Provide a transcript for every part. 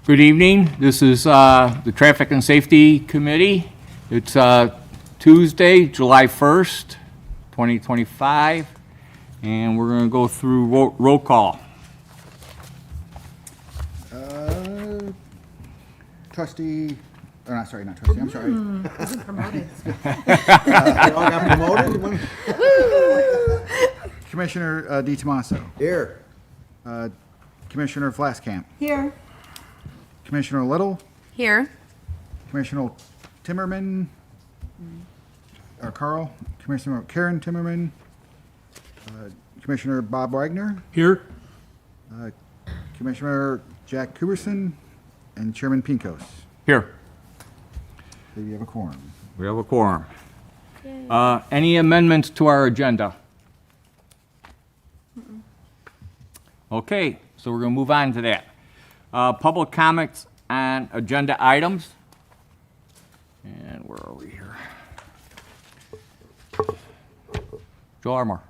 Good evening. This is the Traffic and Safety Committee. It's Tuesday, July 1st, 2025, and we're going to go through roll call. Trustee, or not, sorry, not trustee, I'm sorry. Wasn't promoted. We all got promoted? Commissioner DiTomaso. Here. Commissioner Flaskamp. Here. Commissioner Little. Here. Commissioner Timmerman. Carl. Commissioner Karen Timmerman. Commissioner Bob Wagner. Here. Commissioner Jack Kuberson. And Chairman Pincos. Here. Do you have a quorum? We have a quorum. Any amendments to our agenda? Okay, so we're going to move on to that. Public comments on agenda items. And where are we here? Joe Armour.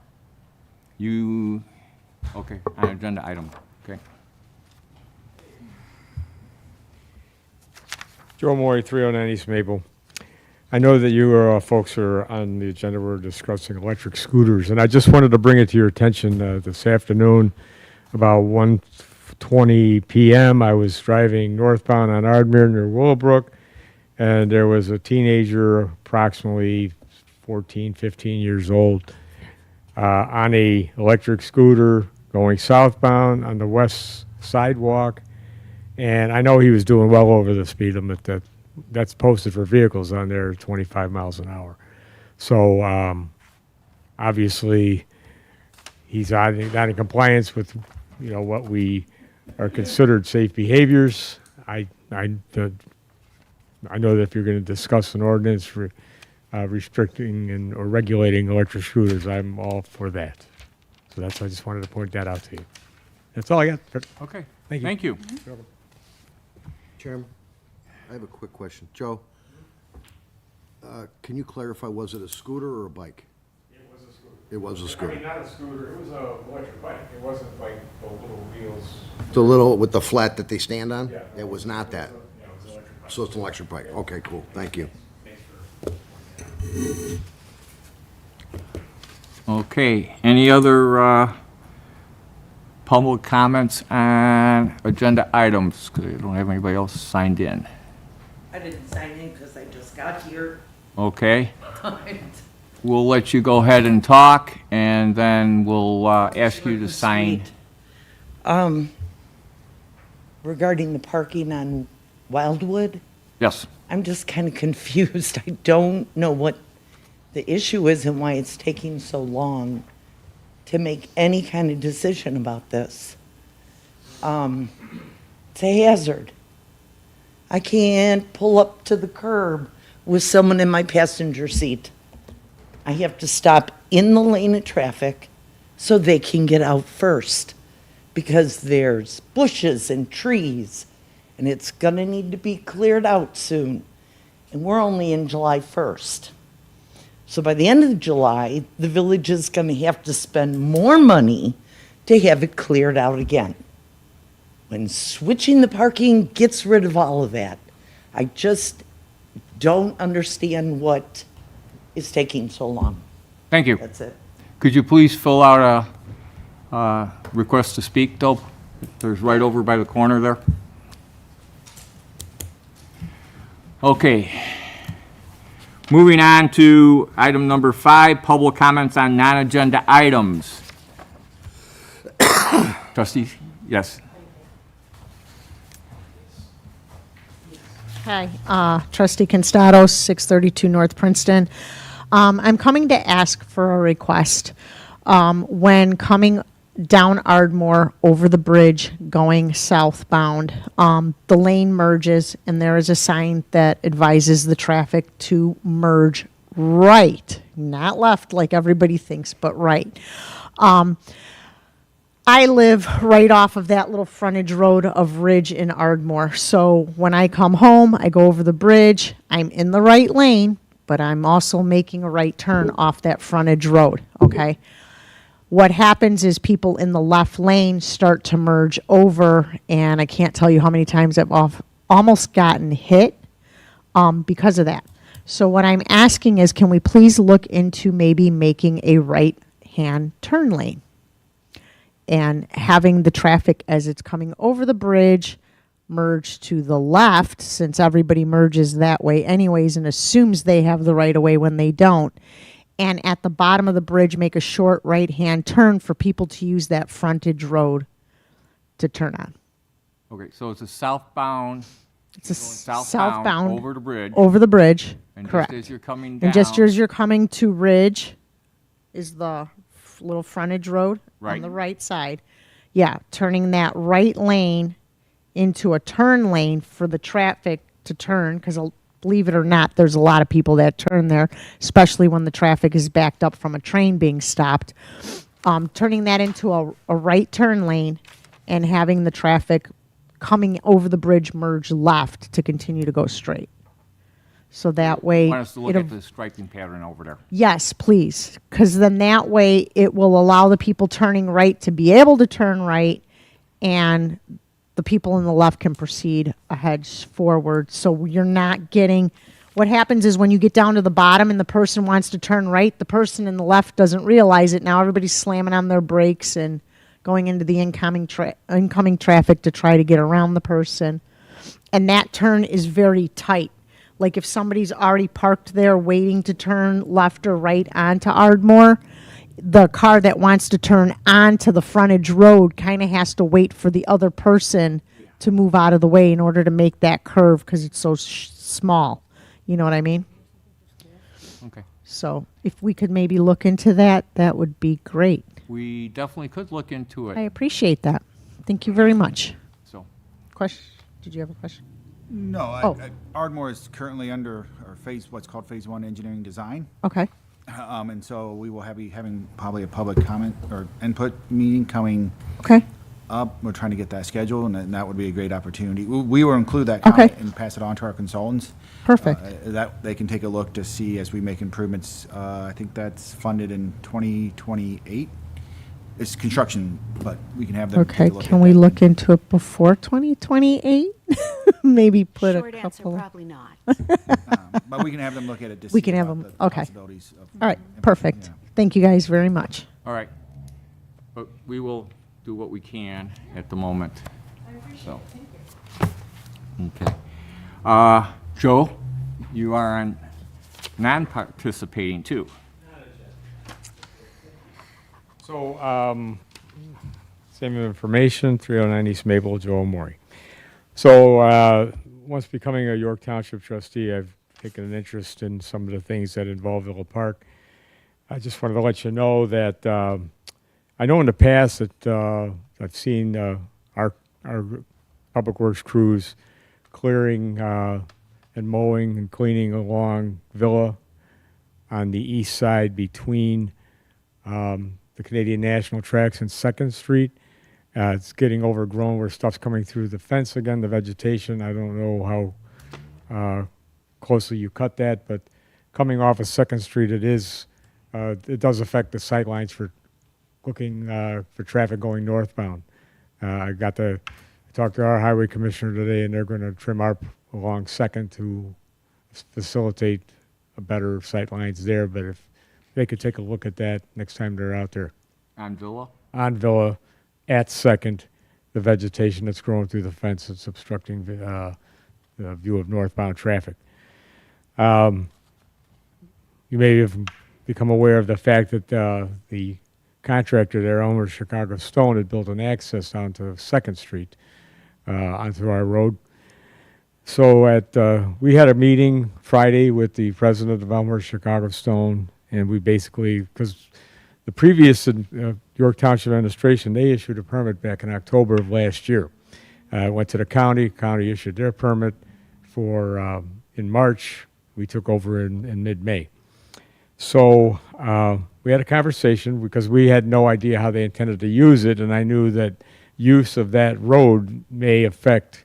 Okay, on agenda item, okay. Joe Maury, 309 East Maple. I know that you folks are on the agenda. We're discussing electric scooters, and I just wanted to bring it to your attention this afternoon, about 1:20 p.m. I was driving northbound on Ardmere near Willowbrook, and there was a teenager, approximately 14, 15 years old, on a electric scooter going southbound on the west sidewalk. And I know he was doing well over the speed limit that's posted for vehicles on there, 25 miles an hour. So obviously, he's not in compliance with what we are considered safe behaviors. I know that if you're going to discuss an ordinance for restricting or regulating electric scooters, I'm all for that. So I just wanted to point that out to you. That's all I got. Okay, Thank you. thank you. Chairman, I have a quick question. Joe, can you clarify, was it a scooter or a bike? It was a scooter. It was a scooter. not a scooter. It was an electric bike. It wasn't like the little wheels. The little with the flat that they stand on? Yeah. It was not that. It was an electric bike. So it's an electric bike. Okay, cool. Thank you. Okay, any other public comments on agenda items? Because I don't have anybody else signed in. I didn't sign in because I just got here. Okay, we'll let you go ahead and talk, and then we'll ask you to sign. Regarding the parking on Wildwood, Yes, I'm just kind of confused. I don't know what the issue is and why it's taking so long to make any kind of decision about this. It's a hazard. I can't pull up to the curb with someone in my passenger seat. I have to stop in the lane of traffic so they can get out first, because there's bushes and trees, and it's gonna need to be cleared out soon. And we're only in July 1st. So by the end of July, the village is gonna have to spend more money to have it cleared out again. When switching the parking gets rid of all of that, I just don't understand what is taking so long. thank you. That's it. Could you please fill out a request to speak, though? There's right over by the corner there. Okay. Moving on to item number 5, public comments on non-agenda items. Trustees? Yes. Hi, Trustee Constados, 632 North Princeton. I'm coming to ask for a request. When coming down Ardmore over the bridge going southbound, the lane merges and there is a sign that advises the traffic to merge right, not left like everybody thinks, but right. I live right off of that little frontage road of Ridge in Ardmore. So when I come home, I go over the bridge, I'm in the right lane, but I'm also making a right turn off that frontage road, okay? What happens is people in the left lane start to merge over, and I can't tell you how many times I've almost gotten hit because of that. So what I'm asking is, can we please look into maybe making a right-hand turn lane? And having the traffic as it's coming over the bridge merge to the left, since everybody merges that way anyways and assumes they have the right of way when they don't. And at the bottom of the bridge, make a short right-hand turn for people to use that frontage road to turn on. Okay, so it's a southbound, It's a southbound southbound over the bridge. over the bridge, And just correct. as you're coming down. And just as you're coming to Ridge is the little frontage road on Right. the right side. Yeah, turning that right lane into a turn lane for the traffic to turn, because believe it or not, there's a lot of people that turn there, especially when the traffic is backed up from a train being stopped. Turning that into a right turn lane and having the traffic coming over the bridge merge left to continue to go straight. So that way. Want us to look it'll- at the striping pattern over there. Yes, please, because then that way it will allow the people turning right to be able to turn right, and the people in the left can proceed ahead forward. So you're not getting, what happens is when you get down to the bottom and the person wants to turn right, the person in the left doesn't realize it. Now everybody's slamming on their brakes and going into the incoming traffic to try to get around the person. And that turn is very tight. Like if somebody's already parked there waiting to turn left or right onto Ardmore, the car that wants to turn onto the frontage road kind of has to wait for the other person to move out of the way in order to make that curve because it's so small. You know what I mean? Okay. So if we could maybe look into that, that wowould be great. We definitely could look into I it, appreciate that. Thank you very much. so. Question? Did you have a question? No, Oh. Ardmore is currently under what's called Phase 1 engineering design. Okay. And so we will be having probably a public comment or input meeting coming Okay. up. We're trying to get that scheduled, and that would be a great opportunity. We will include that Okay. comment and pass it on to our consultants. Perfect. That they can take a look to see as we make improvements. I think that's funded in 2028. It's construction, but we can have them Okay, take a look can at we that. look into it before 2028? Maybe put a Short answer, couple of... probably not. But we can have them look at it to see We can have about them- the okay. possibilities of. All right, improvement, perfect. yeah. Thank you guys very much. All right. But we will do what we can at the moment. So. Okay. Joe, you are on non-participating too. So, same information, 309 East Maple, Joe Maury. So, once becoming a York Township trustee, I've taken an interest in some of the things that involve Villa Park. I just wanted to let you know that I know in the past that I've seen our public works crews clearing and mowing and cleaning along Villa on the east side between the Canadian National Tracks and 2nd Street. It's getting overgrown where stuff's coming through the fence again, the vegetation. I don't know how closely you cut that, but coming off of 2nd Street, it does affect the sight lines for looking for traffic going northbound. I talked to our highway commissioner today, and they're going to trim along 2nd to facilitate a better sight lines there, but if they could take a look at that next time they're out there. On Villa? On Villa, at 2nd, the vegetation that's growing through the fence that's obstructing the view of northbound traffic. You may have become aware of the fact that the contractor there, Elmer Chicago Stone, had built an access onto 2nd Street onto our road. So we had a meeting Friday with the president of Elmer Chicago Stone, and we basically, because the previous York Township administration, they issued a permit back in October of last year. Went to the county issued their permit for, in March, we took over in mid-May. So we had a conversation because we had no idea how they intended to use it, and I knew that use of that road may affect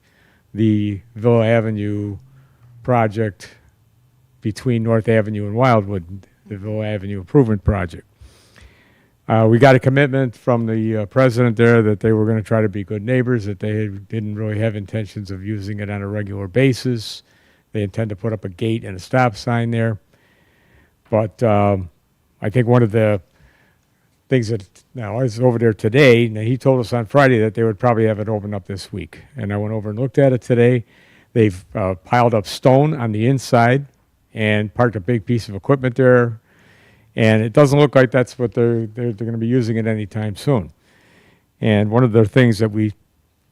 the Villa Avenue project between North Avenue and Wildwood, the Villa Avenue Improvement Project. We got a commitment from the president there that they were going to try to be good neighbors, that they didn't really have intentions of using it on a regular basis. They intend to put up a gate and a stop sign there. But I think one of the things that, now I was over there today, and he told us on Friday that they would probably have it open up this week. And I went over and looked at it today. They've piled up stone on the inside and parked a big piece of equipment there. And it doesn't look like that's what they're going to be using it anytime soon. And one of the things that we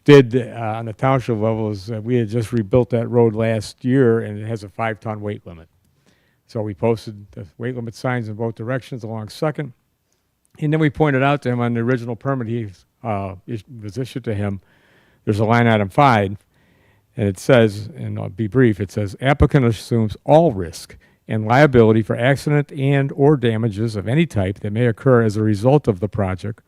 did on the township level is that we had just rebuilt that road last year, and it has a 5-ton weight limit. So we posted the weight limit signs in both directions along Second. And then we pointed out to him on the original permit he was issued to him, there's a line item 5, and it says, and I'll be brief, it says, applicant assumes all risk and liability for accident and or damages of any type that may occur as a result of the project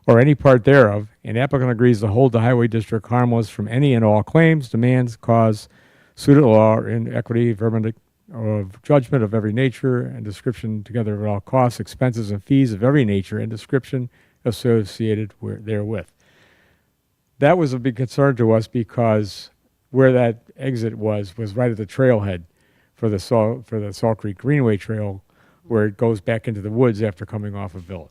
or any part thereof, and applicant agrees to hold the highway district harmless from any and all claims, demands, cause, suit at law, or inequity, verdict of judgment of every nature, and description together of all costs, expenses, and fees of every nature, and description associated therewith. That was a big concern to us because where that exit was right at the trailhead for the Salt Creek Greenway Trail, where it goes back into the woods after coming off of Villa.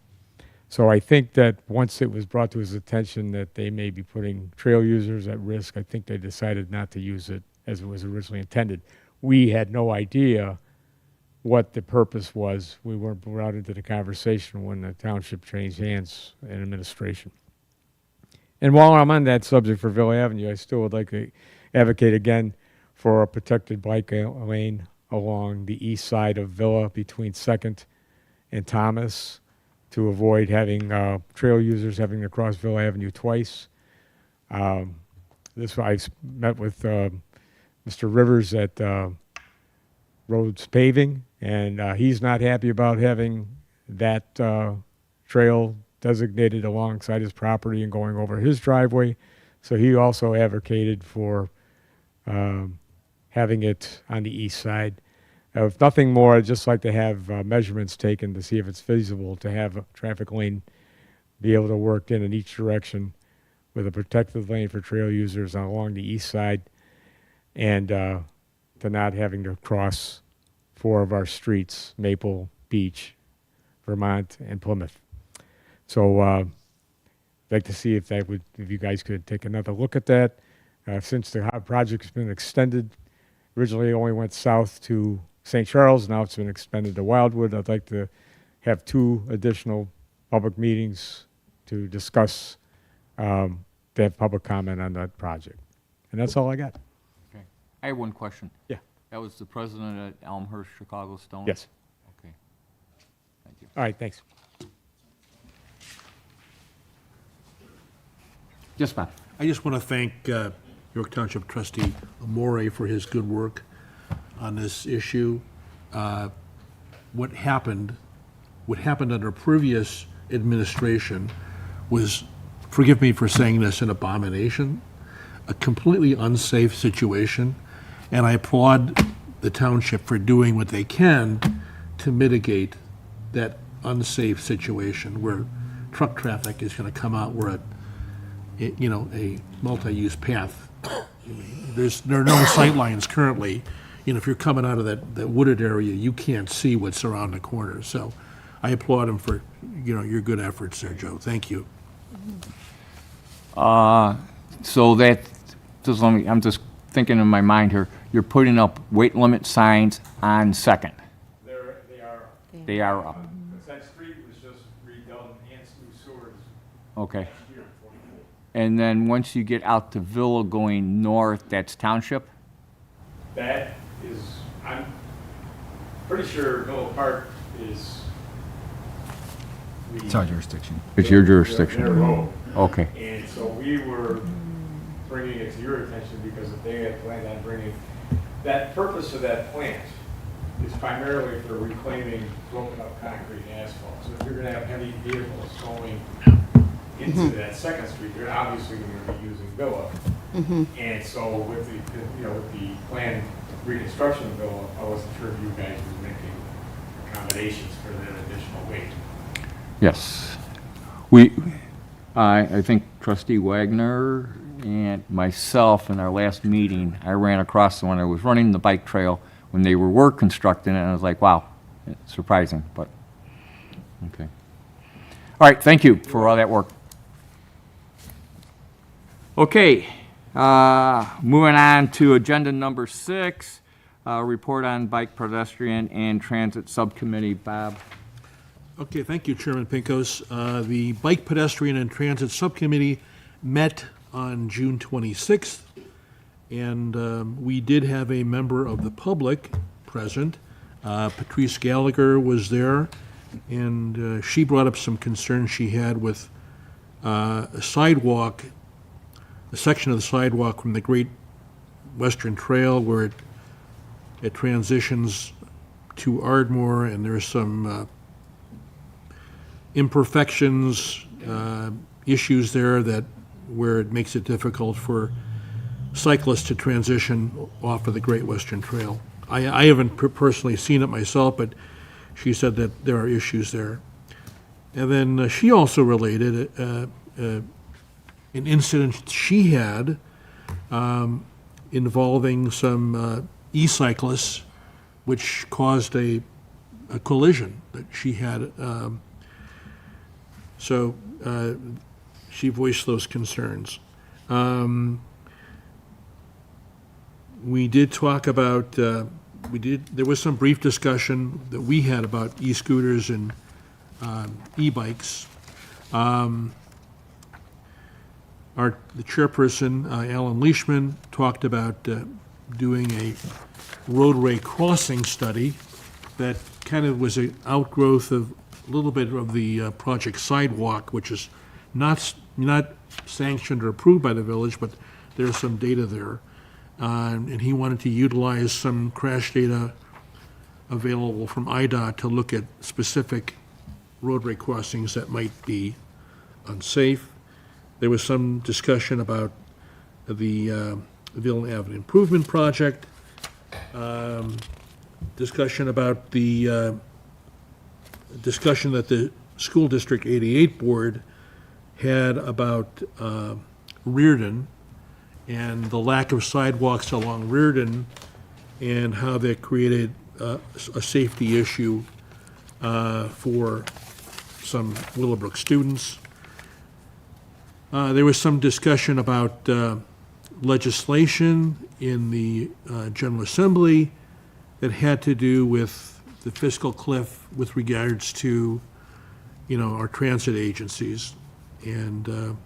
So I think that once it was brought to his attention that they may be putting trail users at risk, I think they decided not to use it as it was originally intended. We had no idea what the purpose was. We weren't brought into the conversation when the township changed hands in administration. And while I'm on that subject for Villa Avenue, I still would like to advocate again for a protected bike lane along the east side of Villa between 2nd and Thomas to avoid having trail users having to cross Villa Avenue twice. I met with Mr. Rivers at Roads Paving, and he's not happy about having that trail designated alongside his property and going over his driveway. So he also advocated for having it on the east side. If nothing more, I'd just like to have measurements taken to see if it's feasible to have a traffic lane be able to work in each direction with a protected lane for trail users along the east side, and to not having to cross 4 of our streets, Maple, Beach, Vermont, and Plymouth. So I'd like to see if you guys could take another look at that. Since the project's been extended, originally it only went south to St. Charles, now it's been extended to Wildwood. I'd like to have 2 additional public meetings to discuss, to have public comment on that project. And that's all I got. Okay. I have one question. Yeah. That was the president at Elmhurst Chicago Stone? Yes. Okay. Thank you. All right, thanks. Yes, ma'am. I just want to thank York Township trustee Amore for his good work on this issue. What happened under previous administration was, forgive me for saying this, an abomination, a completely unsafe situation, and I applaud the township for doing what they can to mitigate that unsafe situation where truck traffic is going to come out where a multi-use path. There are no sight lines currently. If you're coming out of that wooded area, you can't see what's around the corner. So I applaud him for, your good efforts there, Joe. Thank you. So that, I'm just thinking in my mind here, you're putting up weight limit signs on Second. They are. They are up. That street was just redone and new sewers Okay. here in 44. And then once you get out to Villa going north, that's township? That is, I'm pretty sure Villa Park is. It's our jurisdiction. It's your Their jurisdiction. road. Okay. And so we were bringing it to your attention because if they had planned on bringing, that purpose of that plant is primarily for reclaiming broken up concrete and asphalt. So if you're gonna have heavy vehicles going into that Second Street, they're obviously gonna be using Villa. And so with the planned reconstruction of Villa, I wasn't sure if you guys were making accommodations for that additional weight. Yes. I think trustee Wagner and myself in our last meeting, I ran across when I was running the bike trail when they were constructing it, and I was like, wow, it's surprising, but, okay. All right, thank you for all that work. Okay, moving on to agenda number 6, report on bike, pedestrian, and transit subcommittee. Bob? Okay, thank you, Chairman Pincos. The Bike, Pedestrian, and Transit Subcommittee met on June 26th, and we did have a member of the public present. Patrice Gallagher was there, and she brought up some concerns she had with a sidewalk, a section of the sidewalk from the Great Western Trail where it transitions to Ardmore, and there's some imperfections, issues there where it makes it difficult for cyclists to transition off of the Great Western Trail. I haven't personally seen it myself, but she said that there are issues there. And then she also related an incident she had involving some e-cyclists, which caused a collision that she had. So she voiced those concerns. We did talk about, there was some brief discussion that we had about e-scooters and e-bikes. The chairperson, Alan Leishman, talked about doing a roadway crossing study that kind of was an outgrowth of a little bit of the Project Sidewalk, which is not sanctioned or approved by the village, but there's some data there. And he wanted to utilize some crash data available from IDOT to look at specific roadway crossings that might be unsafe. There was some discussion about the Ville Avenue Improvement Project, discussion about the discussion that the School District 88 Board had about Reardon and the lack of sidewalks along Reardon and how that created a safety issue for some Willowbrook students. There was some discussion about legislation in the General Assembly that had to do with the fiscal cliff with regards to, our transit agencies. And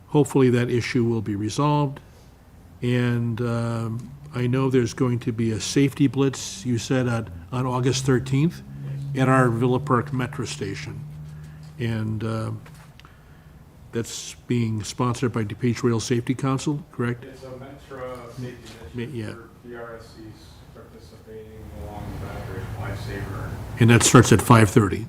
hopefully that issue will be resolved. And I know there's going to be a safety blitz, you said, on August 13th at our Villa Park Metro Station. And that's being sponsored by DePage Rail Safety Council, correct? It's a Metro safety Yeah. DRSC's participating along the Battery Lifesaver And that starts at 5:30.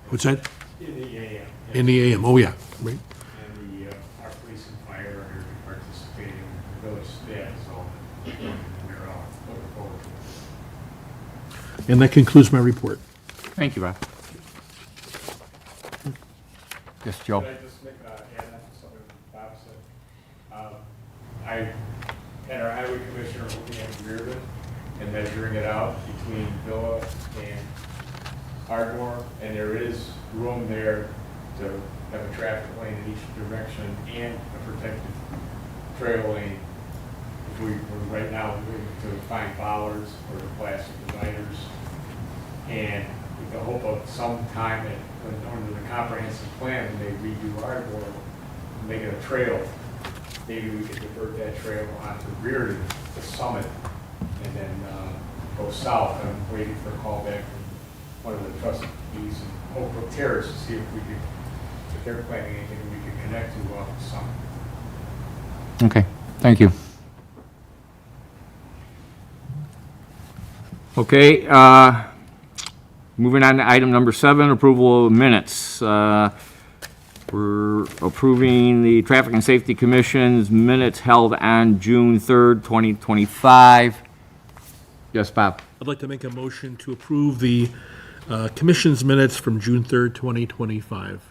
What's that? in the AM. In the AM, oh yeah, right. And our police and fire are going to be participating, the village staff, so we're all looking forward to it. And that concludes my report. Thank you, Bob. Yes, Joe? Could I just make, add on to something Bob said? I had our highway commissioner looking at Reardon and measuring it out between Villa and Ardmore, and there is room there to have a traffic lane in each direction and a protected trail lane. If we're right now looking to find bollards or the plastic dividers, and with the hope of some time under the comprehensive plan, when they redo Ardmore, make it a trail. Maybe we could divert that trail onto Reardon, the summit, and then go south. I'm waiting for a call back from one of the trustees in Oak Brook Terrace to see if they're planning anything we could connect to off the summit. Okay, thank you. Okay, moving on to item number 7, approval of minutes. We're approving the Traffic and Safety Commission's minutes held on June 3rd, 2025. Yes, Bob? I'd like to make a motion to approve the commission's minutes from June 3rd, 2025.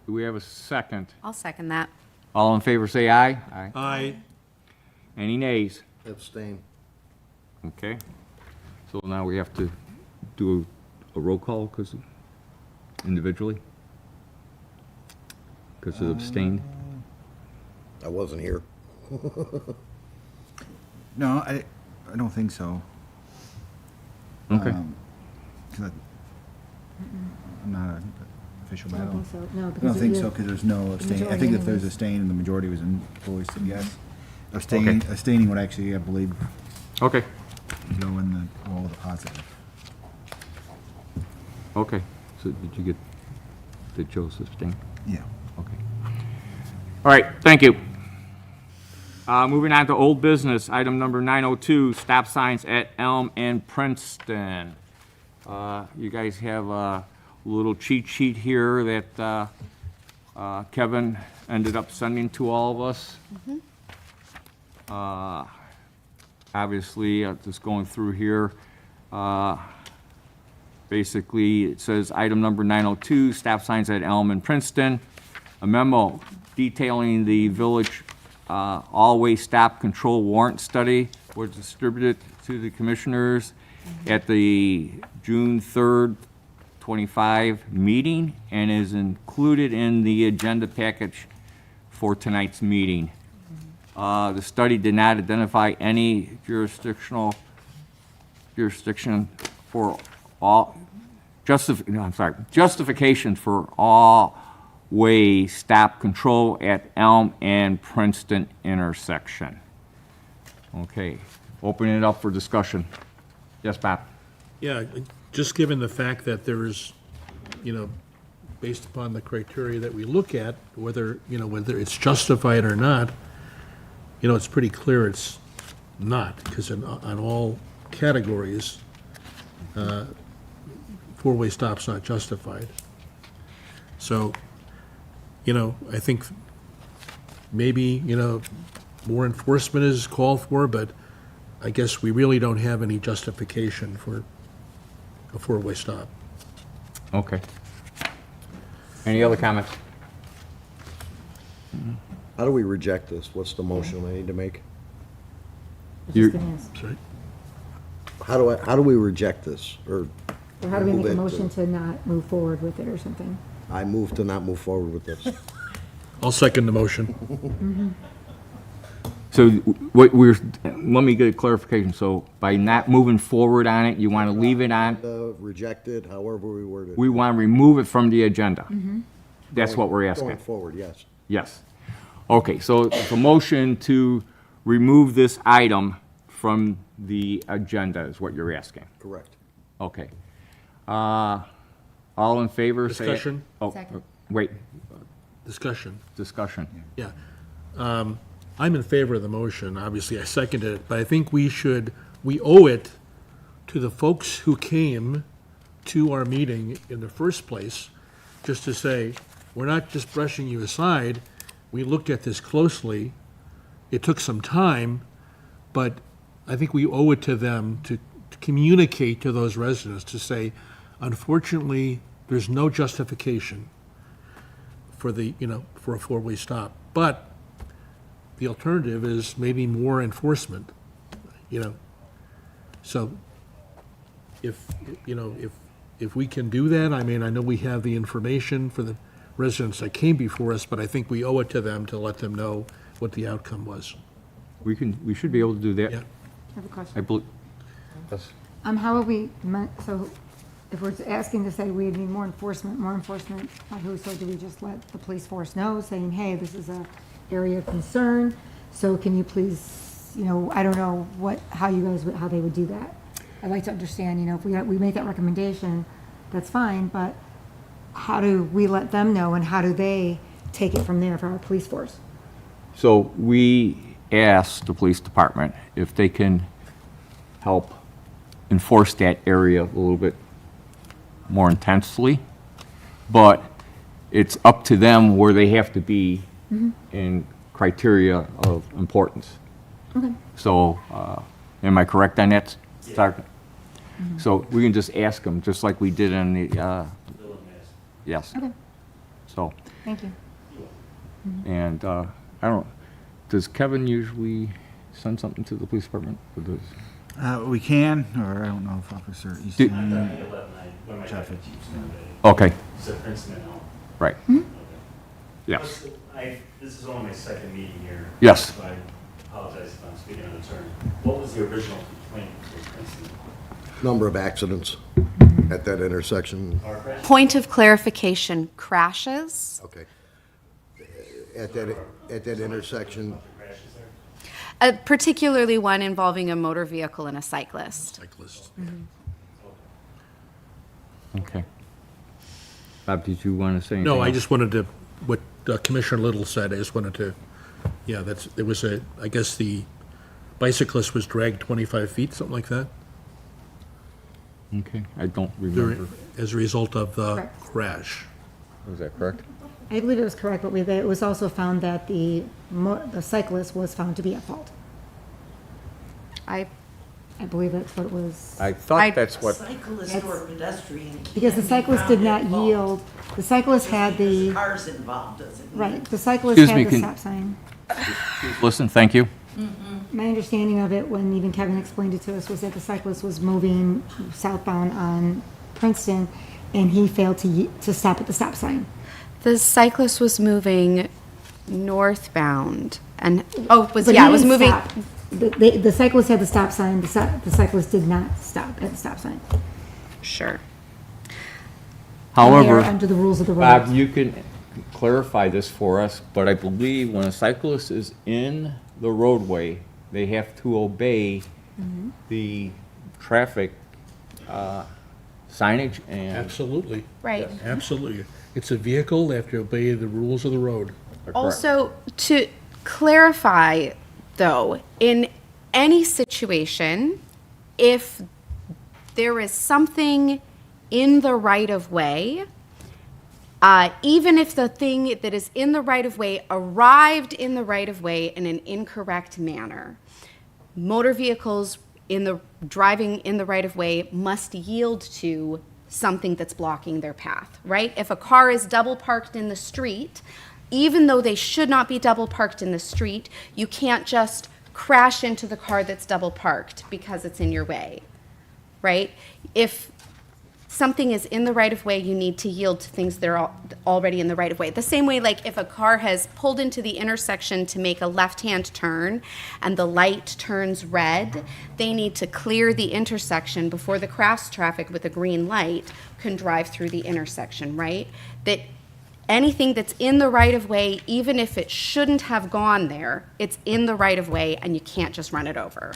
Do we have a second? I'll second that. All in favor, say aye. Aye. Aye. Any nays? Abstain. Okay. So now we have to do a roll call, because individually? Because of abstained? I wasn't here. No, I don't think so. Okay. 'Cause I'm not an official I don't battle. think so, no, I because. don't think you- so, because there's no abstain. I majority think if there's anyways. abstain and the majority was in, always said yes. Okay. Abstaining would actually, I believe, Okay, go in the role of the positive. okay. So did Joseph abstain? Yeah. Okay. All right, thank you. Moving on to old business, item number 902, stop signs at Elm and Princeton. You guys have a little cheat sheet here that Kevin ended up sending to all of us. Obviously, just going through here, basically, it says item number 902, stop signs at Elm and Princeton. A memo detailing the village all-way stop control warrant study was distributed to the commissioners at the June 3rd, 25 meeting and is included in the agenda package for tonight's meeting. The study did not identify any jurisdiction for all, justification for all-way stop control at Elm and Princeton intersection. Okay, open it up for discussion. Yes, Bob? Yeah, just given the fact that there is, based upon the criteria that we look at, whether it's justified or not, it's pretty clear it's not, because on all categories, four-way stop's not justified. So, I think maybe, more enforcement is called for, but I guess we really don't have any justification for a four-way stop. Okay. Any other comments? How do we reject this? What's the motion I need to make? I was You- just gonna ask. Sorry? How do we reject this? Or Or how do we move make a it motion to not move forward with it or something? I move to not move forward with this. I'll second the motion. So what let me get a clarification. So by not moving forward on it, you want to leave it on? Reject it, however we word it. We want to remove it from the agenda? That's what we're asking? Going forward, yes. Yes. Okay, so it's a motion to remove this item from the agenda is what you're asking? Correct. Okay. All in favor, say... Discussion? Oh, Second. wait, Discussion. discussion. Yeah. I'm in favor of the motion, obviously, I seconded it, but I think we owe it to the folks who came to our meeting in the first place, just to say, we're not just brushing you aside, we looked at this closely, it took some time, but I think we owe it to them to communicate to those residents, to say, unfortunately, there's no justification for for a four-way stop, but the alternative is maybe more enforcement, So if we can do that, I mean, I know we have the information for the residents that came before us, but I think we owe it to them to let them know what the outcome was. We should be able to do that. Yeah. I have a I question. believe, yes. How are we, so if we're asking to say we need more enforcement, by who, so do we just let the police force know, saying, hey, this is a area of concern, so can you please, I don't know how they would do that. I'd like to understand, if we make that recommendation, that's fine, but how do we let them know and how do they take it from there for our police force? So we asked the police department if they can help enforce that area a little bit more intensely, but it's up to them where they have to be in criteria of importance. Okay. So, am I correct on that, Sergeant? So we can just ask them, just like we did in the, yes. Okay. So, Thank you. And I don't, does Kevin usually send something to the police department? Or does- We can, or I don't know if Officer Do- Easton. One of my Traffic. deputies found it. Okay, Said Princeton and all. right. Hmm? Okay. Yes. Plus, this is only my second meeting here. Yes. So I apologize if I'm speaking out of turn. What was the original complaint with Princeton? Number of accidents at that intersection. Car crash? Point of clarification, crashes, Okay. At that intersection, Crashes there? particularly one involving a motor vehicle and a cyclist. Cyclist. Okay. Bob, did you want to say anything? No, I else? just wanted to, what Commissioner Little said, I just wanted to, yeah, there was I guess the bicyclist was dragged 25 feet, something like that, Okay, I don't remember. as a result of the Correct. crash. Was that correct? I believe it was correct, but it was also found that the cyclist was found to be at fault. I, I believe that's what it was. I thought that's what, Cyclist or pedestrian. Because the cyclist did not yield, the cyclist had the, Cars involved, doesn't it? right, the cyclist Excuse me, had the can- stop sign. listen, thank you. My understanding of it, when even Kevin explained it to us, was that the cyclist was moving southbound on Princeton, and he failed to stop at the stop sign. the cyclist was moving northbound and, But he it was didn't moving. stop. The cyclist had the stop sign, the cyclist did not stop at the stop sign. Sure. And they However, are under the rules of the Bob, road. you can clarify this for us, but I believe when a cyclist is in the roadway, they have to obey the traffic signage and. Absolutely, Right. absolutely. It's a vehicle, they have to obey the rules of the road. Also, to clarify, though, in any situation, if there is something in the right-of-way, even if the thing that is in the right-of-way arrived in the right-of-way in an incorrect manner, motor vehicles driving in the right-of-way must yield to something that's blocking their path, right? If a car is double parked in the street, even though they should not be double parked in the street, you can't just crash into the car that's double parked because it's in your way, right? If something is in the right of way, you need to yield to things that are already in the right of way. The same way, like if a car has pulled into the intersection to make a left-hand turn and the light turns red, they need to clear the intersection before the cross traffic with a green light can drive through the intersection, right? That anything that's in the right of way, even if it shouldn't have gone there, it's in the right of way and you can't just run it over.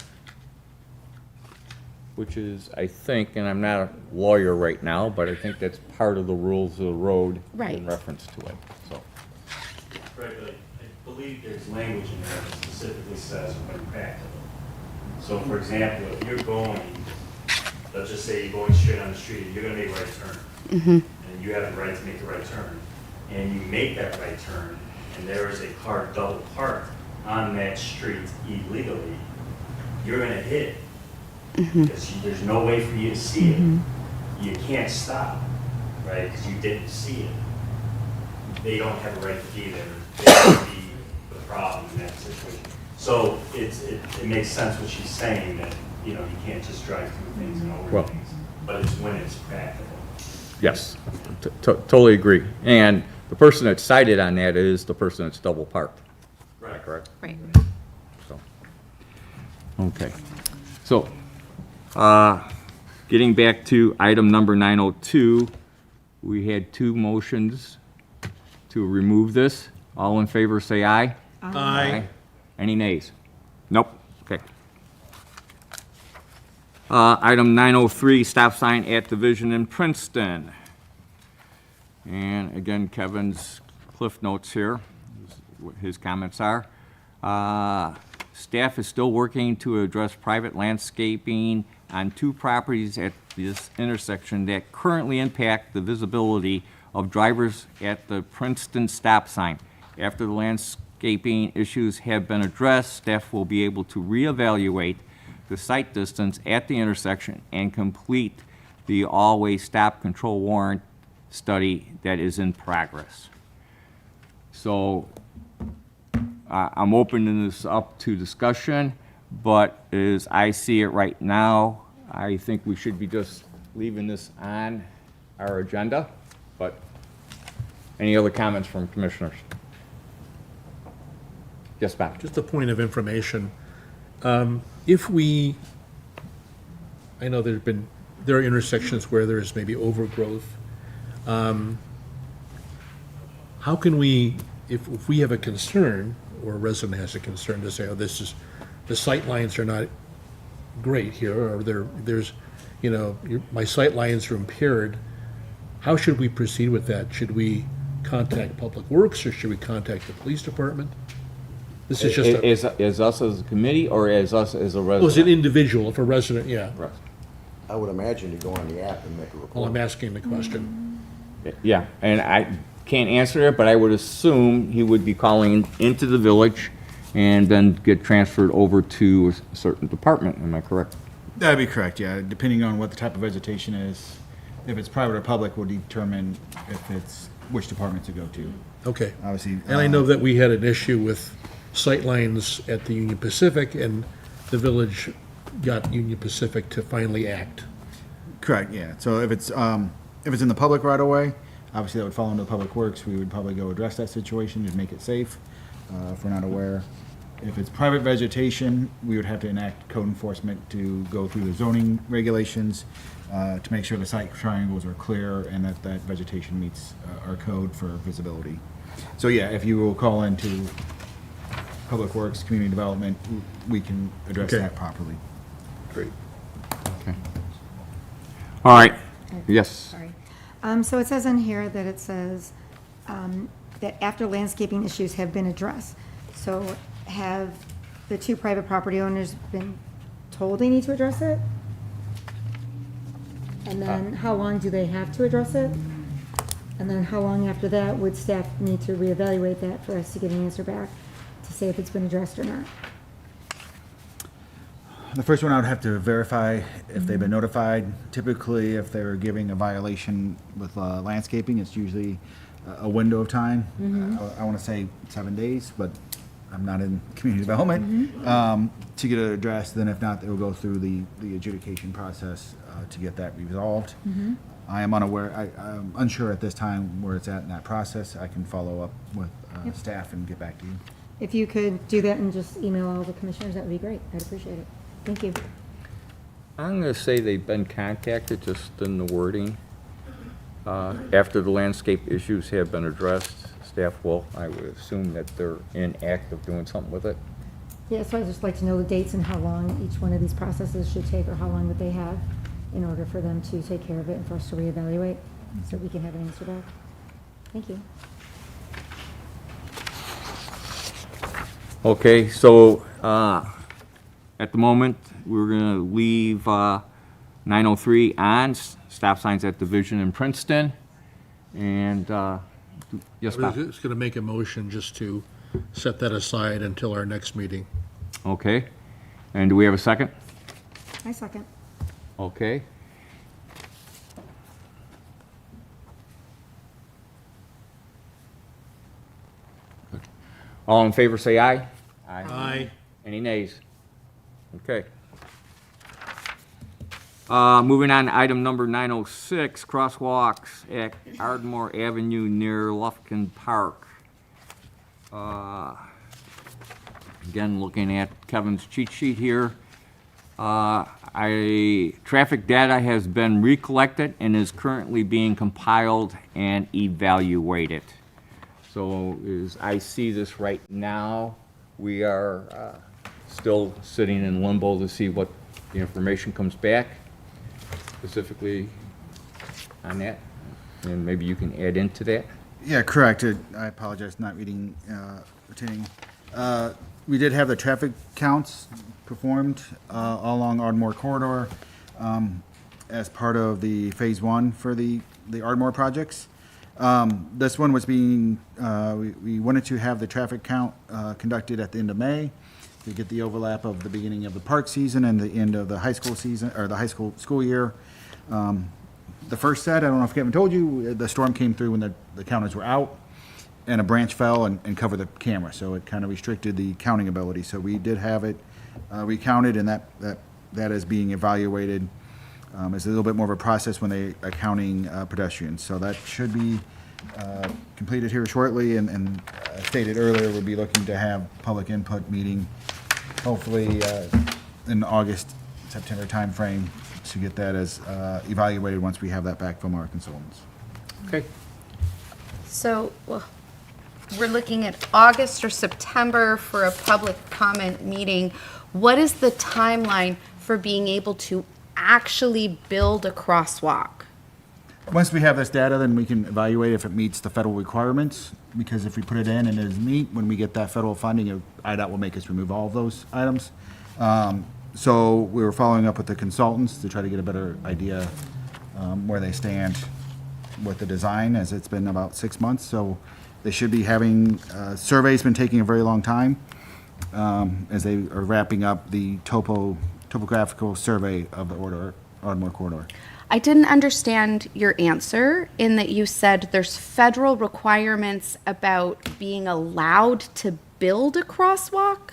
Which is, I think, and I'm not a lawyer right now, but I think that's part of the rules of the road Right. in reference to it, so. Right, but I believe there's language in there that specifically says when practical. So for example, if you're going, let's just say you're going straight on the street, you're gonna make a right turn. And you have the right to make the right turn. And you make that right turn, and there is a car double parked on that street illegally, you're gonna hit it. Because there's no way for you to see it. You can't stop, right, because you didn't see it. They don't have a right to be there. They would be the problem in that situation. So it makes sense what she's saying, that, you can't just drive through things and over Well- things, but it's when it's practical. Yes, totally agree. And the person that's cited on that is the person that's double parked. Right. Correct? Right. So, okay. So, getting back to item number 902, we had two motions to remove this. All in favor, say aye. Aye. Any nays? Nope, okay. Item 903, stop sign at Division in Princeton. And again, Kevin's cliff notes here, what his comments are. Staff is still working to address private landscaping on two properties at this intersection that currently impact the visibility of drivers at the Princeton stop sign. After the landscaping issues have been addressed, staff will be able to reevaluate the sight distance at the intersection and complete the all-way stop control warrant study that is in progress. So I'm opening this up to discussion, but as I see it right now, I think we should be just leaving this on our agenda. But any other comments from commissioners? Yes, Bob? Just a point of information. If we, I know there are intersections where there's maybe overgrowth. How can we, if we have a concern, or a resident has a concern to say, oh, the sight lines are not great here, or there's, my sight lines are impaired, how should we proceed with that? Should we contact Public Works, or should we contact the police department? This is just As us as a committee, or as us as a well, as an resident? individual, if a resident, yeah. Right. I would imagine you go on the app and make a Well, report. I'm asking the question. Yeah, and I can't answer it, but I would assume he would be calling into the village and then get transferred over to a certain department. Am I correct? That'd be correct, yeah, depending on what the type of vegetation is. If it's private or public will determine if it's, which department to go to. Okay. Obviously. And I know that we had an issue with sightlines at the Union Pacific, and the village got Union Pacific to finally act. Correct, yeah. So if it's in the public right away, obviously that would fall into Public Works. We would probably go address that situation to make it safe, if we're not aware. If it's private vegetation, we would have to enact code enforcement to go through the zoning regulations, to make sure the site triangles are clear and that that vegetation meets our code for visibility. So yeah, if you will call into Public Works, Community Development, we can address Okay. that properly. Great. All right, yes. Sorry. So it says in here that it says that after landscaping issues have been addressed. So have the two private property owners been told they need to address it? And then how long do they have to address it? And then how long after that would staff need to reevaluate that for us to get an answer back to say if it's been addressed or not? The first one, I would have to verify if they've been notified. Typically, if they're giving a violation with landscaping, it's usually a window of time. I want to say 7 days, but I'm not in community development, to get it addressed. Then if not, it will go through the adjudication process to get that resolved. I am unaware, I'm unsure at this time where it's at in that process. I can follow up with staff and get back to you. If you could do that and just email all the commissioners, that would be great. I'd appreciate it. Thank you. I'm going to say they've been contacted, just in the wording. After the landscape issues have been addressed, staff will, I would assume that they're in act of doing something with it. Yeah, so I'd just like to know the dates and how long each one of these processes should take, or how long that they have in order for them to take care of it and for us to reevaluate, so we can have an answer back. Thank you. Okay, so at the moment, we're going to leave 903 on, stop signs at Division in Princeton. And, yes, I Bob? was just going to make a motion just to set that aside until our next meeting. Okay. And do we have a second? I second. Okay. All in favor, say aye. Aye. Any nays? Okay. Moving on to item number 906, crosswalks at Ardmore Avenue near Lufkin Park. Again, looking at Kevin's cheat sheet here. Traffic data has been recollected and is currently being compiled and evaluated. So as I see this right now, we are still sitting in limbo to see what the information comes back, specifically on that. And maybe you can add into that. Yeah, correct. I apologize, not reading, attending. We did have the traffic counts performed all along Ardmore corridor as part of the phase one for the Ardmore projects. This one was being, we wanted to have the traffic count conducted at the end of May to get the overlap of the beginning of the park season and the end of the high school season, or the high school year. The first set, I don't know if Kevin told you, the storm came through when the counters were out. and a branch fell and covered the camera, so it kind of restricted the counting ability. So we did have it recounted, and that is being evaluated. It's a little bit more of a process when they are counting pedestrians. So that should be completed here shortly, and stated earlier, we'll be looking to have public input meeting, hopefully in August, September timeframe, to get that as evaluated once we have that back from our consultants. Okay. So, well, we're looking at August or September for a public comment meeting. What is the timeline for being able to actually build a crosswalk? Once we have this data, then we can evaluate if it meets the federal requirements, because if we put it in and it doesn't meet, when we get that federal funding, IDOT will make us remove all of those items. So we were following up with the consultants to try to get a better idea where they stand with the design, as it's been about 6 months. So they should be having, survey's been taking a very long time, as they are wrapping up the topographical survey of the Ardmore corridor. I didn't understand your answer in that you said there's federal requirements about being allowed to build a crosswalk?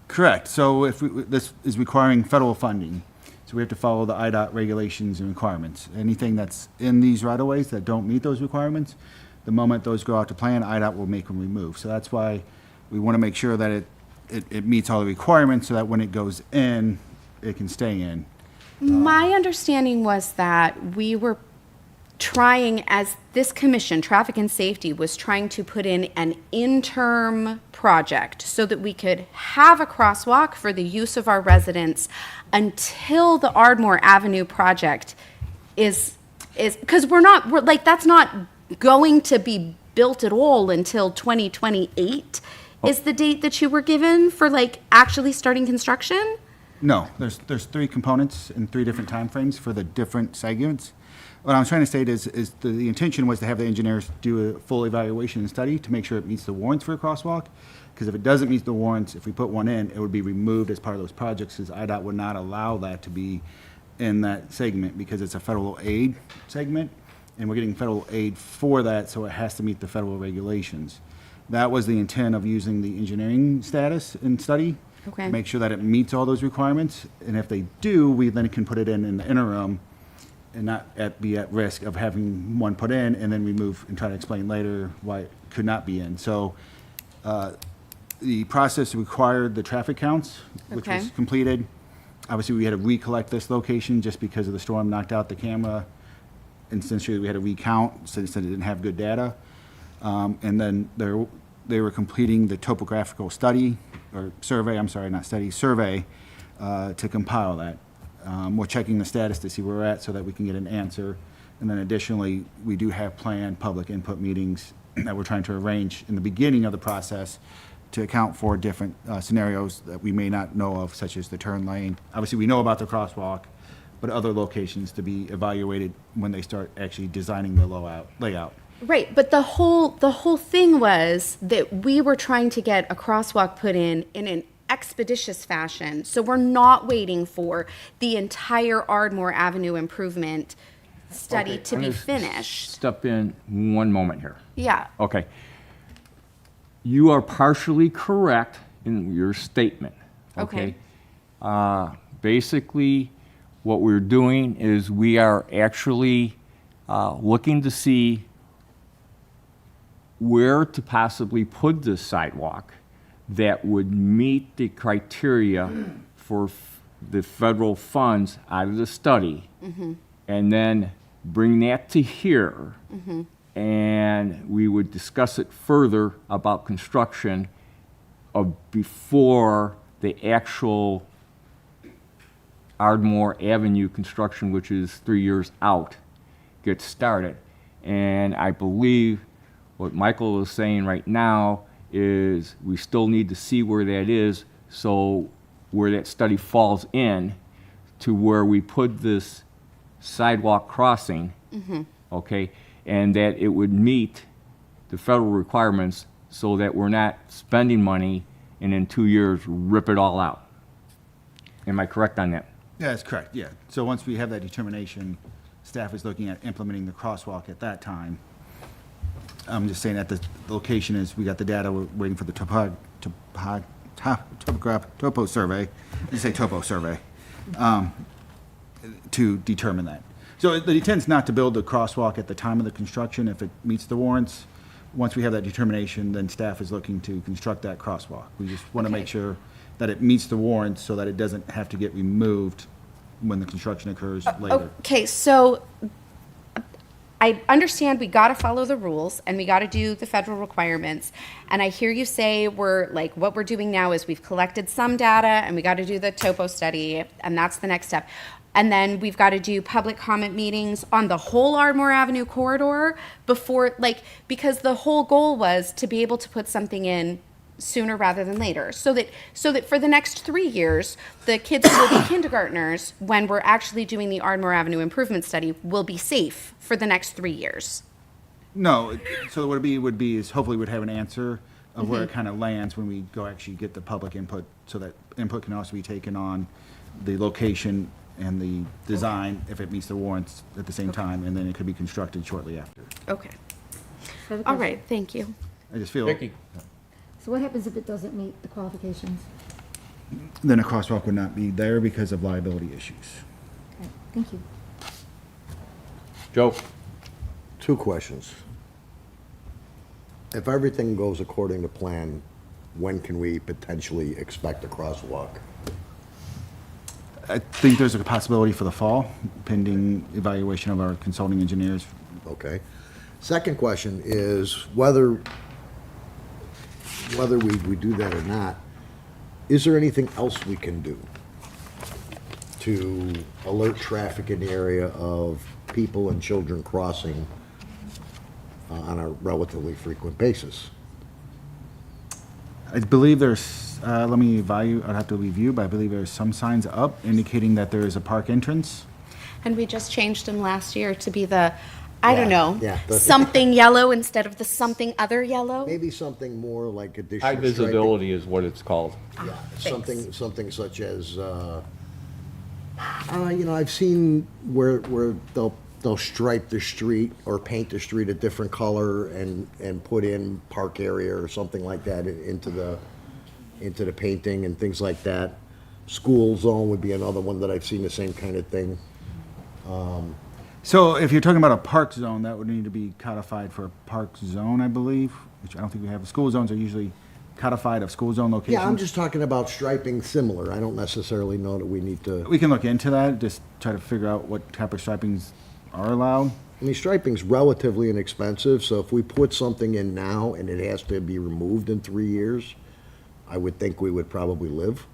Correct. So if this is requiring federal funding, so we have to follow the IDOT regulations and requirements. Anything that's in these right-of-ways that don't meet those requirements, the moment those go out to plan, IDOT will make them remove. So that's why we want to make sure that it meets all the requirements, so that when it goes in, it can stay in. My understanding was that we were trying, as this commission, Traffic and Safety, was trying to put in an interim project so that we could have a crosswalk for the use of our residents until the Ardmore Avenue project is because that's not going to be built at all until 2028 is the date that you were given for actually starting construction? No, there's 3 components in 3 different timeframes for the different segments. What I'm trying to state is the intention was to have the engineers do a full evaluation and study to make sure it meets the warrants for a crosswalk. Because if it doesn't meet the warrants, if we put one in, it would be removed as part of those projects, because IDOT would not allow that to be in that segment, because it's a federal aid segment, and we're getting federal aid for that, so it has to meet the federal regulations. That was the intent of using the engineering status and study. Okay. To make sure that it meets all those requirements, and if they do, we then can put it in the interim and not be at risk of having one put in and then remove and try to explain later why it could not be in. So the process required the traffic counts, which was Okay. completed. Obviously, we had to recollect this location just because of the storm knocked out the camera. And essentially, we had to recount since it didn't have good data. And then they were completing the topographical study, or survey, I'm sorry, not study, survey, to compile that. We're checking the status to see where we're at so that we can get an answer. And then additionally, we do have planned public input meetings that we're trying to arrange in the beginning of the process to account for different scenarios that we may not know of, such as the turn lane. Obviously, we know about the crosswalk, but other locations to be evaluated when they start actually designing the layout. Right, but the whole thing was that we were trying to get a crosswalk put in an expeditious fashion. So we're not waiting for the entire Ardmore Avenue improvement study Okay, to I'm be gonna finished. Step in one moment here. Yeah. Okay. You are partially correct in your statement. Okay. Basically, what we're doing is we are actually looking to see where to possibly put this sidewalk that would meet the criteria for the federal funds out of the study. And then bring that to here. And we would discuss it further about construction of before the actual Ardmore Avenue construction, which is 3 years out, gets started. And I believe what Michael is saying right now is we still need to see where that is, so where that study falls in to where we put this sidewalk crossing, okay, and that it would meet the federal requirements so that we're not spending money and in 2 years rip it all out. Am I correct on that? Yeah, that's correct, yeah. So once we have that determination, staff is looking at implementing the crosswalk at that time. I'm just saying that the location is, we got the data, we're waiting for the topo survey, you say topo survey, to determine that. So the intent's not to build the crosswalk at the time of the construction if it meets the warrants. Once we have that determination, then staff is looking to construct that crosswalk. We just want to Okay. make sure that it meets the warrants so that it doesn't have to get removed when the construction occurs later. Okay, so I understand we gotta follow the rules and we gotta do the federal requirements. And I hear you say what we're doing now is we've collected some data and we gotta do the topo study and that's the next step. And then we've gotta do public comment meetings on the whole Ardmore Avenue corridor before, because the whole goal was to be able to put something in sooner rather than later, so that for the next 3 years, the kids who will be kindergartners when we're actually doing the Ardmore Avenue improvement study will be safe for the next 3 years. No, so what it would be is hopefully we'd have an answer of where it kind of lands when we go actually get the public input, so that input can also be taken on the location and the design, if it meets the warrants at the same time, and then it could be constructed shortly after. Okay. I have a All question. right, thank you. I just feel, Vicky? So what happens if it doesn't meet the qualifications? then a crosswalk would not be there because of liability issues. Okay, thank you. Joe? 2 questions. If everything goes according to plan, when can we potentially expect a crosswalk? I think there's a possibility for the fall, pending evaluation of our consulting engineers. Okay. Second question is whether we do that or not, is there anything else we can do to alert traffic in the area of people and children crossing on a relatively frequent basis? I believe there's, let me evaluate, I'd have to review, but I believe there's some signs up indicating that there is a park entrance. And we just changed them last year to be the, I don't Yeah, know, yeah. something yellow instead of the something other yellow. Maybe something more like additional High striping. visibility is what it's called. Yeah, something such as, I've seen where they'll stripe the street or paint the street a different color and put in park area or something like that into the painting and things like that. School zone would be another one that I've seen the same kind of thing. So if you're talking about a park zone, that would need to be codified for a park zone, I believe, which I don't think we have. School zones are usually codified of school zone locations. Yeah, I'm just talking about striping similar. I don't necessarily know that we need to, We can look into that, just try to figure out what type of stripings are allowed. I mean, striping's relatively inexpensive, so if we put something in now and it has to be removed in 3 years, I would think we would probably live.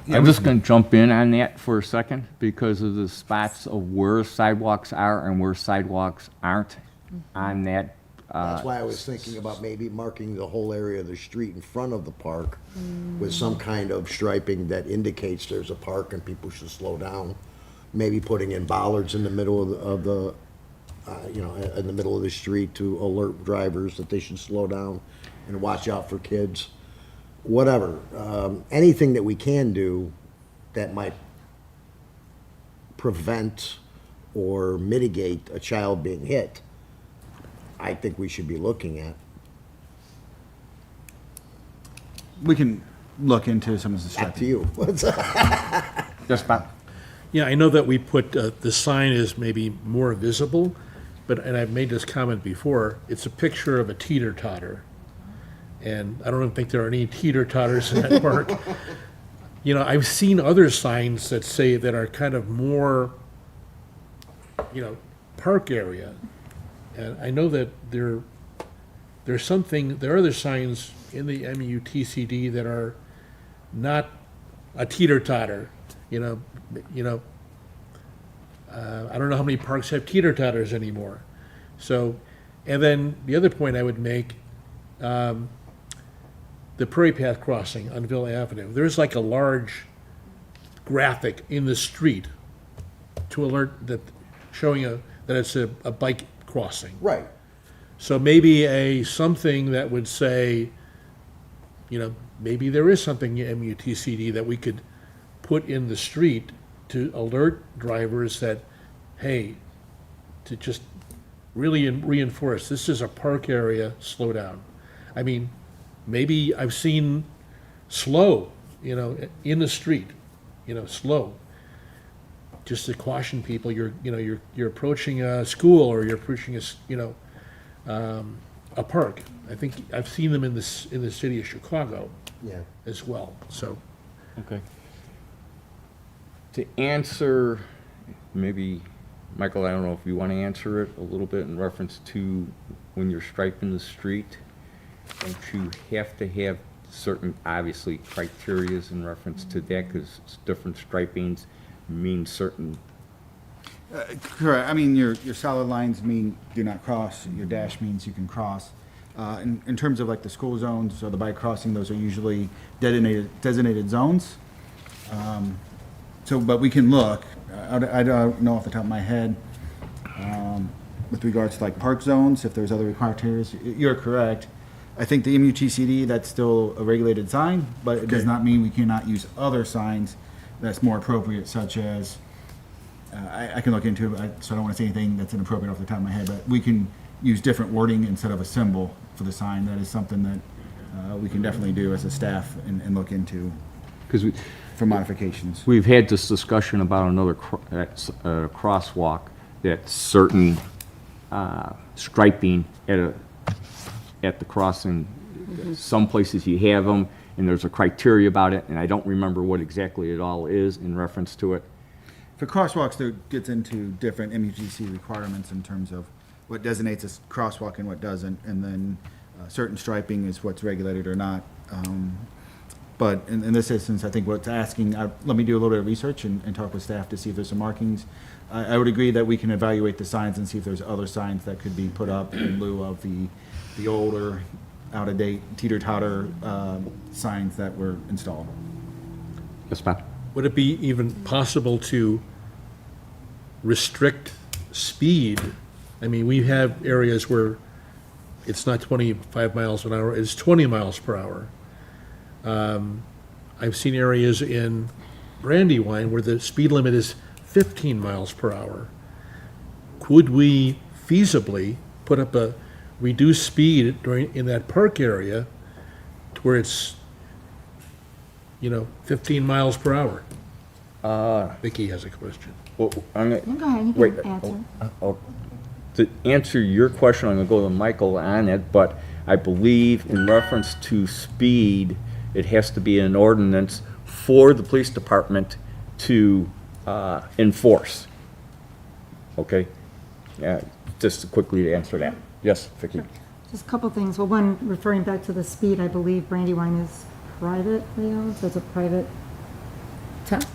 I'm just going to jump in on that for a second because of the spots of where sidewalks are and where sidewalks aren't on that. That's why I was thinking about maybe marking the whole area of the street in front of the park with some kind of striping that indicates there's a park and people should slow down. Maybe putting in bollards in the middle of the in the middle of the street to alert drivers that they should slow down and watch out for kids. Whatever, anything that we can do that might prevent or mitigate a child being hit, I think we should be looking at. We can look into some of the Back to striping. you. Just about. Yeah, I know that we put, the sign is maybe more visible, and I've made this comment before, it's a picture of a teeter-totter. And I don't think there are any teeter-totters in that park. I've seen other signs that say that are kind of more, park area. And I know that there are other signs in the MUTCD that are not a teeter-totter, I don't know how many parks have teeter-totters anymore. So, and then the other point I would make, the Prairie Path crossing on Villa Avenue, there's like a large graphic in the street to alert that, showing that it's a bike crossing. Right. So maybe something that would say, maybe there is something in MUTCD that we could put in the street to alert drivers that, hey, to just really reinforce, this is a park area, slow down. I mean, maybe I've seen slow, in the street, slow. Just to caution people, you're approaching a school or you're approaching a park. I think I've seen them in the city of Chicago Yeah. as well, so. Okay. To answer, maybe, Michael, I don't know if you want to answer it a little bit in reference to when you're striping the street, don't you have to have certain, obviously, criterias in reference to that, because different stripings mean certain, Correct. I mean, your solid lines mean do not cross. Your dash means you can cross. In terms of like the school zones or the bike crossing, those are usually designated zones. But we can look. I don't know off the top of my head with regards to like park zones, if there's other criteria. You're correct. I think the MUTCD, that's still a regulated sign, but it does not mean we cannot use other signs that's more appropriate, such as, I can look into it, so I don't want to say anything that's inappropriate off the top of my head, but we can use different wording instead of a symbol for the sign. That is something that we can definitely do as a staff and look into because for modifications. we've had this discussion about another crosswalk, that certain striping at the crossing. Some places you have them, and there's a criteria about it, and I don't remember what exactly it all is in reference to it. For crosswalks, there gets into different MUTC requirements in terms of what designates a crosswalk and what doesn't, and then certain striping is what's regulated or not. But in this instance, I think what's asking, let me do a little bit of research and talk with staff to see if there's some markings. I would agree that we can evaluate the signs and see if there's other signs that could be put up in lieu of the older, out-of-date, teeter-totter signs that were installed. Yes, Bob? Would it be even possible to restrict speed? I mean, we have areas where it's not 25 miles an hour, it's 20 miles per hour. I've seen areas in Brandywine where the speed limit is 15 miles per hour. Could we feasibly put up a reduced speed in that park area to where it's 15 miles per hour? Vicky has a question. Well, I'm gonna, Go ahead, you wait, can answer. to answer your question, I'm gonna go to Michael on it, but I believe in reference to speed, it has to be an ordinance for the police department to enforce. Okay? Yeah, just quickly to answer that. Yes, Vicky? Just a couple things. Well, one, referring back to the speed, I believe Brandywine is privately owned, so it's a private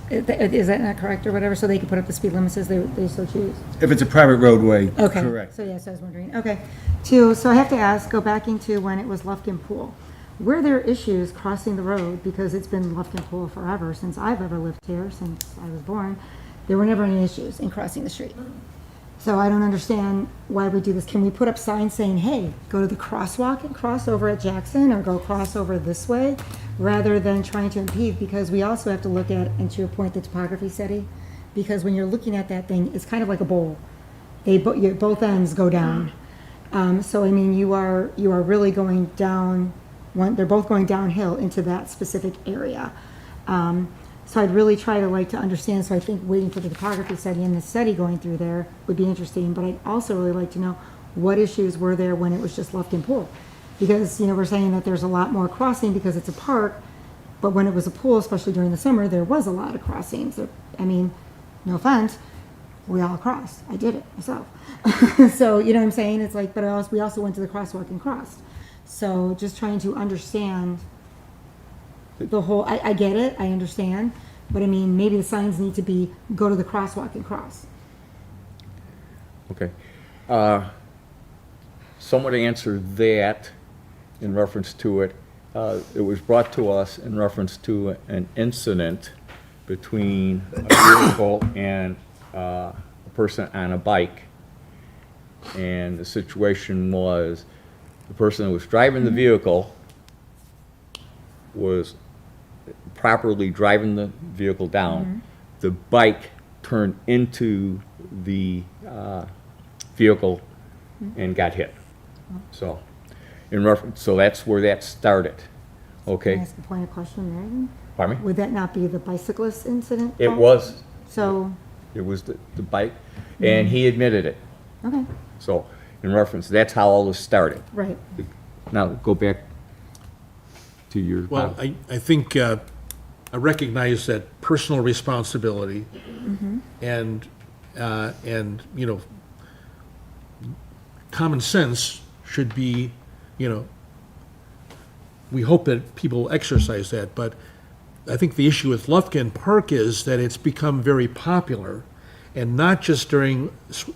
is that not correct or whatever? So they can put up the speed limits as they so choose? If it's a private roadway, Okay. correct. So yes, I was wondering. Okay. Two, so I have to ask, go back into when it was Lufkin Pool. Were there issues crossing the road, because it's been Lufkin Pool forever, since I've ever lived here, since I was born, there were never any issues in crossing the street. So I don't understand why we do this. Can we put up signs saying, hey, go to the crosswalk and cross over at Jackson, or go cross over this way, rather than trying to impede? Because we also have to look at, and to your point, the topography study, because when you're looking at that thing, it's kind of like a bowl. Both ends go down. So I mean, you are really going down. They're both going downhill into that specific area. So I'd really try to understand. So I think waiting for the topography study and the study going through there would be interesting. But I'd also really like to know what issues were there when it was just Lufkin Pool, because we're saying that there's a lot more crossing because it's a park, but when it was a pool, especially during the summer, there was a lot of crossings. I mean, no offense, we all crossed. I did it myself. So you know what I'm saying? It's like, but we also went to the crosswalk and crossed. So just trying to understand the whole, I get it, I understand, but I mean, maybe the signs need to be, go to the crosswalk and cross. Okay. Somewhat to answer that in reference to it, it was brought to us in reference to an incident between a vehicle and a person on a bike. And the situation was, the person who was driving the vehicle was properly driving the vehicle down. The bike turned into the vehicle and got hit. So, in reference, so that's where that started, Can I okay? ask a point of question there? then? Pardon me? Would that not be the bicyclist incident? It fault? was, So, it was the bike, and he admitted it. okay, So, in reference, that's how all this started. right. Now, go back to your. Well, I think I recognize that personal responsibility and, you know, common sense should be, you know, we hope that people exercise that, but I think the issue with Lufkin Park is that it's become very popular, and not just during,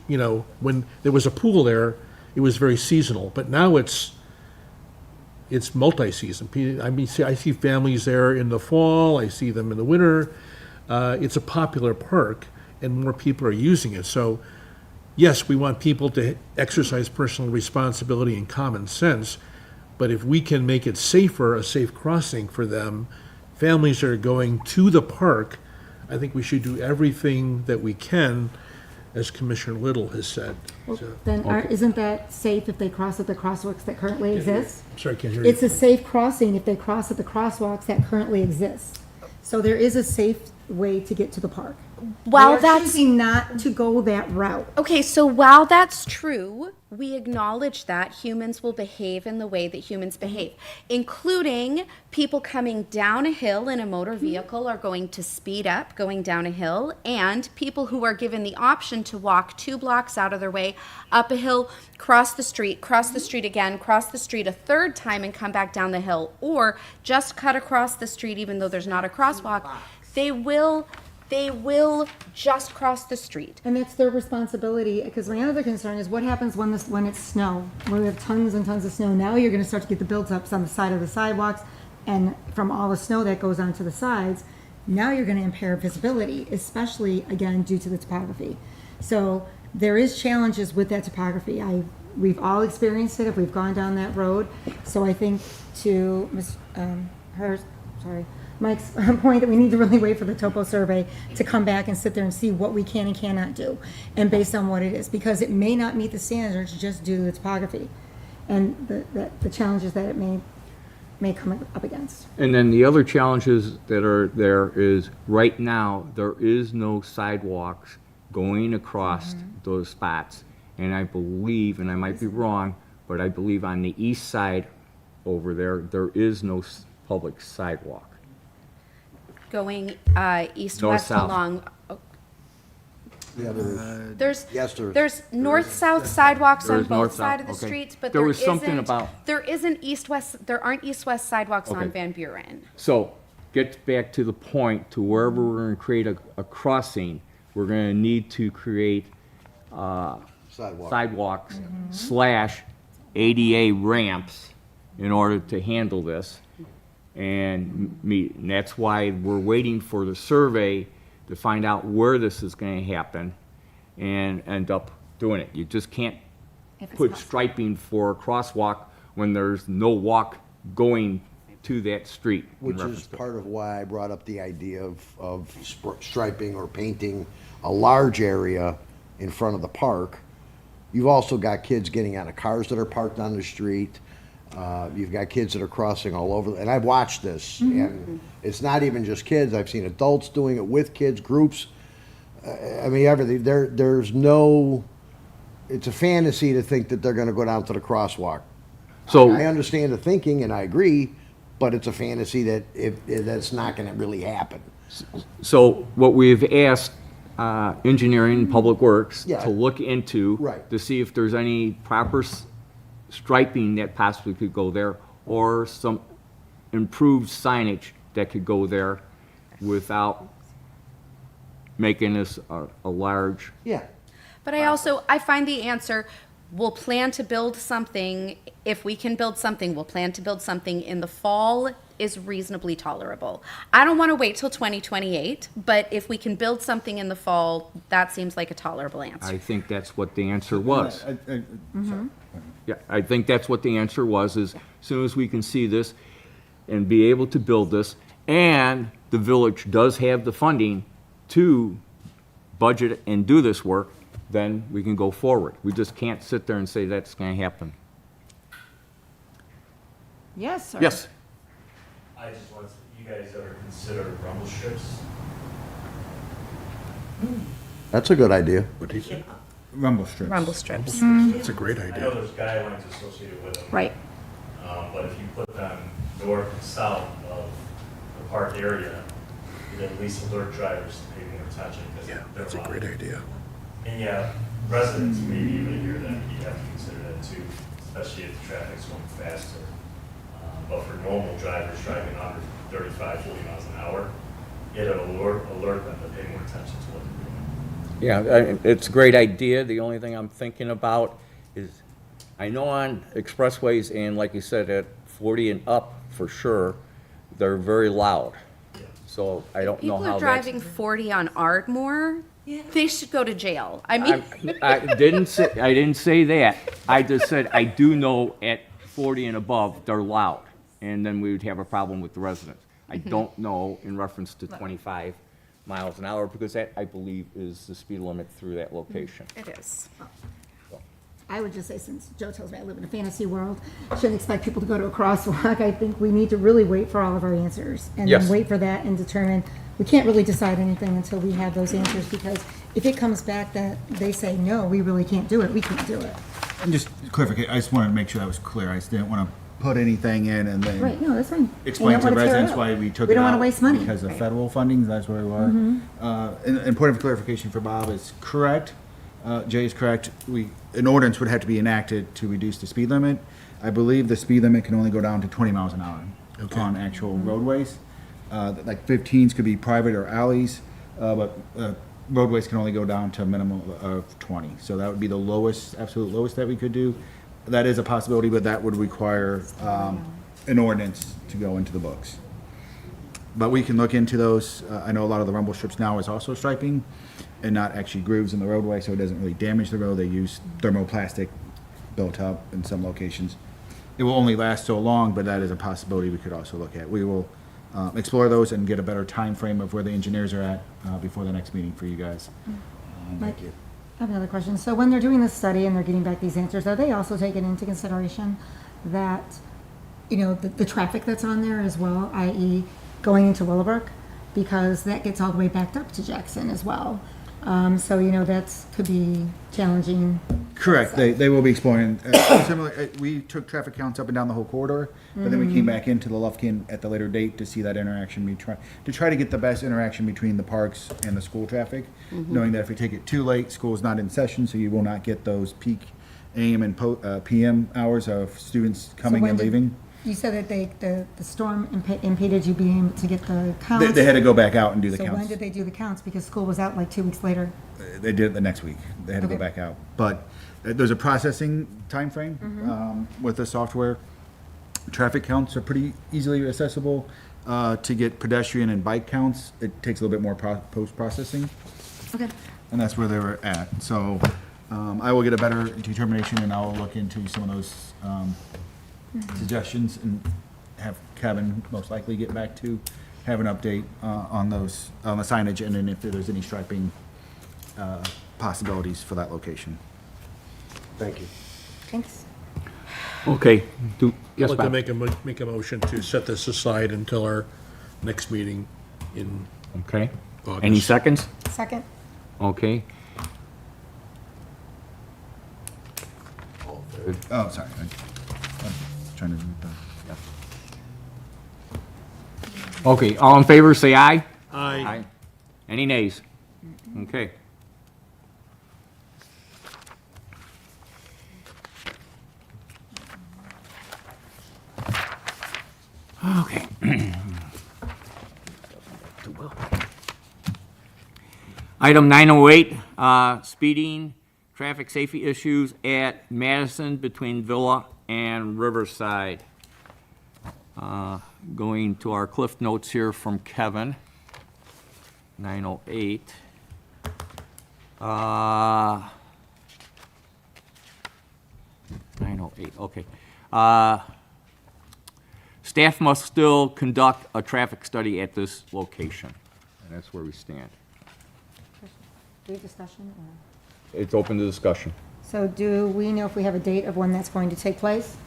you know, when there was a pool there, it was very seasonal, but now it's multi-season. I mean, I see families there in the fall, I see them in the winter. It's a popular park, and more people are using it. So, yes, we want people to exercise personal responsibility and common sense, but if we can make it safer, a safe crossing for them, families that are going to the park, I think we should do everything that we can, as Commissioner Little has said. So- Then isn't that safe if they cross at the crosswalks that currently exist? Sorry, I can't hear you. It's a safe crossing if they cross at the crosswalks that currently exist. So there is a safe way to get to the park. While They're that's choosing not to go that route. okay, so while that's true, we acknowledge that humans will behave in the way that humans behave, including people coming down a hill in a motor vehicle are going to speed up going down a hill, and people who are given the option to walk 2 blocks out of their way, up a hill, cross the street again, cross the street a third time and come back down the hill, or just cut across the street even though there's not a crosswalk, they will just cross the street. And that's their responsibility, because my other concern is what happens when it's snow, when we have tons and tons of snow. Now you're gonna start to get the buildups on the side of the sidewalks, and from all the snow that goes onto the sides, now you're gonna impair visibility, especially, again, due to the topography. So there is challenges with that topography. We've all experienced it if we've gone down that road. So I think to Mike's point that we need to really wait for the topo survey to come back and sit there and see what we can and cannot do, and based on what it is, because it may not meet the standards just due to the topography and the challenges that it may come up against. And then the other challenges that are there is, right now, there is no sidewalks going across those spots. And I believe, and I might be wrong, but I believe on the east side over there is no public sidewalk. Going east-west North-south. along. Yeah, There's Yes, there's north-south sidewalks on There's both north-south, sides of the okay. streets, but There there was something isn't- about- there isn't east-west. There aren't east-west sidewalks Okay. on Van Buren. So, get back to the point, to wherever we're gonna create a crossing, we're gonna need to create sidewalks / ADA ramps in order to handle this and meet. And that's why we're waiting for the survey to find out where this is gonna happen and end up doing it. You just can't If it's put not- striping for a crosswalk when there's no walk going to that street. in Which reference is to- part of why I brought up the idea of striping or painting a large area in front of the park. You've also got kids getting out of cars that are parked on the street. You've got kids that are crossing all over, and I've watched this, and it's not even just kids. I've seen adults doing it with kids, groups. I mean, everything. There's no. It's a fantasy to think that they're going to go down to the crosswalk. So. I understand the thinking, and I agree, but it's a fantasy that that's not going to really happen. So what we've asked Engineering and Public Works Yeah. to look into. Right. To see if there's any proper striping that possibly could go there, or some improved signage that could go there without making this a large. Yeah. But I find the answer, we'll plan to build something, if we can build something, we'll plan to build something in the fall is reasonably tolerable. I don't want to wait till 2028, but if we can build something in the fall, that seems like a tolerable answer. I think that's what the answer was. Sorry. Yeah, I think that's what the answer was, is as soon as we can see this and be able to build this, and the village does have the funding to budget and do this work, then we can go forward. We just can't sit there and say that's gonna happen. Yes, sir. Yes? I just want to, you guys ever consider rumble strips? That's a good idea. What do you say? Rumble strips. Rumble strips. That's a great I know idea. there's guidelines associated with them. Right. But if you put them north and south of the park area, it at least alert drivers to pay more attention. 'cause Yeah, they're that's a loud. great idea. And yeah, residents maybe even hear that, you have to consider that too, especially if the traffic's going faster. But for normal drivers driving under 35, 40 miles an hour, it'll alert them to pay more attention to what they're doing. Yeah, it's a great idea. The only thing I'm thinking about is, I know on expressways and like you said, at 40 and up, for sure, they're very loud. So I don't know People how are that's. driving 40 on Ardmore, they should go to jail. I mean, I didn't say that. I just said, I do know at 40 and above, they're loud. And then we would have a problem with the residents. I don't know in reference to 25 miles an hour, because that, I believe, is the speed limit through that location. it is. I would just say, since Joe tells me I live in a fantasy world, shouldn't expect people to go to a crosswalk. I think we need to really wait for all of our answers. And Yes. then wait for that and determine, we can't really decide anything until we have those answers, because if it comes back that they say, no, we really can't do it, we can't do it. And just clarification, I just wanted to make sure that was clear. I just didn't want to put anything in and then Right, no, that's fine. explain You to don't wanna tear it residents up. why we took We it don't wanna out waste money. because of Right. federal funding. That's where we were. And point of clarification for Bob is correct. Jay is correct. An ordinance would have to be enacted to reduce the speed limit. I believe the speed limit can only go down to 20 miles an hour on actual roadways. Like 15s could be private or alleys, but roadways can only go down to a minimum of 20. So that would be the lowest, absolute lowest that we could do. That is a possibility, but that would require an ordinance to go into the books. But we can look into those. I know a lot of the rumble strips now is also striping and not actually grooves in the roadway, so it doesn't really damage the road. They use thermoplastic built up in some locations. It will only last so long, but that is a possibility we could also look at. We will explore those and get a better time frame of where the engineers are at before the next meeting for you guys. Mike, I have another question. So when they're doing this study and they're getting back these answers, are they also taking into consideration that, you know, the traffic that's on there as well, i.e. going into Willowbrook? Because that gets all the way backed up to Jackson as well. So, you know, that's, could be challenging. Correct. They will be exploring. Similar, we took traffic counts up and down the whole corridor, but then we came back into the Lufkin at the later date to see that interaction. To try to get the best interaction between the parks and the school traffic, knowing that if we take it too late, school's not in session, so you will not get those peak AM and PM hours of students coming and leaving. You said that the storm impeded you being able to get the counts. They had to go back out and do the So counts. when did they do the counts? Because school was out like 2 weeks later. They did it the next week. They had to go Okay. back out. But there's a processing timeframe with the software. Traffic counts are pretty easily accessible. To get pedestrian and bike counts, it takes a little bit more post-processing, Okay. and that's where they were at. So I will get a better determination, and I'll look into some of those suggestions and have Kevin most likely get back to, have an update on those, on the signage, and then if there's any striping possibilities for that location. Thank you. Thanks. Okay. I'd Yes, like to Bob? make a motion to set this aside until our next meeting in Okay. August. Any seconds? Second. Okay. Oh, sorry. I'm trying to read that. Okay, all in favor, say aye. Aye. Any nays? Okay. Okay. Item 908, speeding, traffic safety issues at Madison between Villa and Riverside. Going to our cliff notes here from Kevin. 908. 908, okay. Staff must still conduct a traffic study at this location, and that's where we stand. Do we have discussion or? it's open to discussion. So do we know if we have a date of when that's going to take place?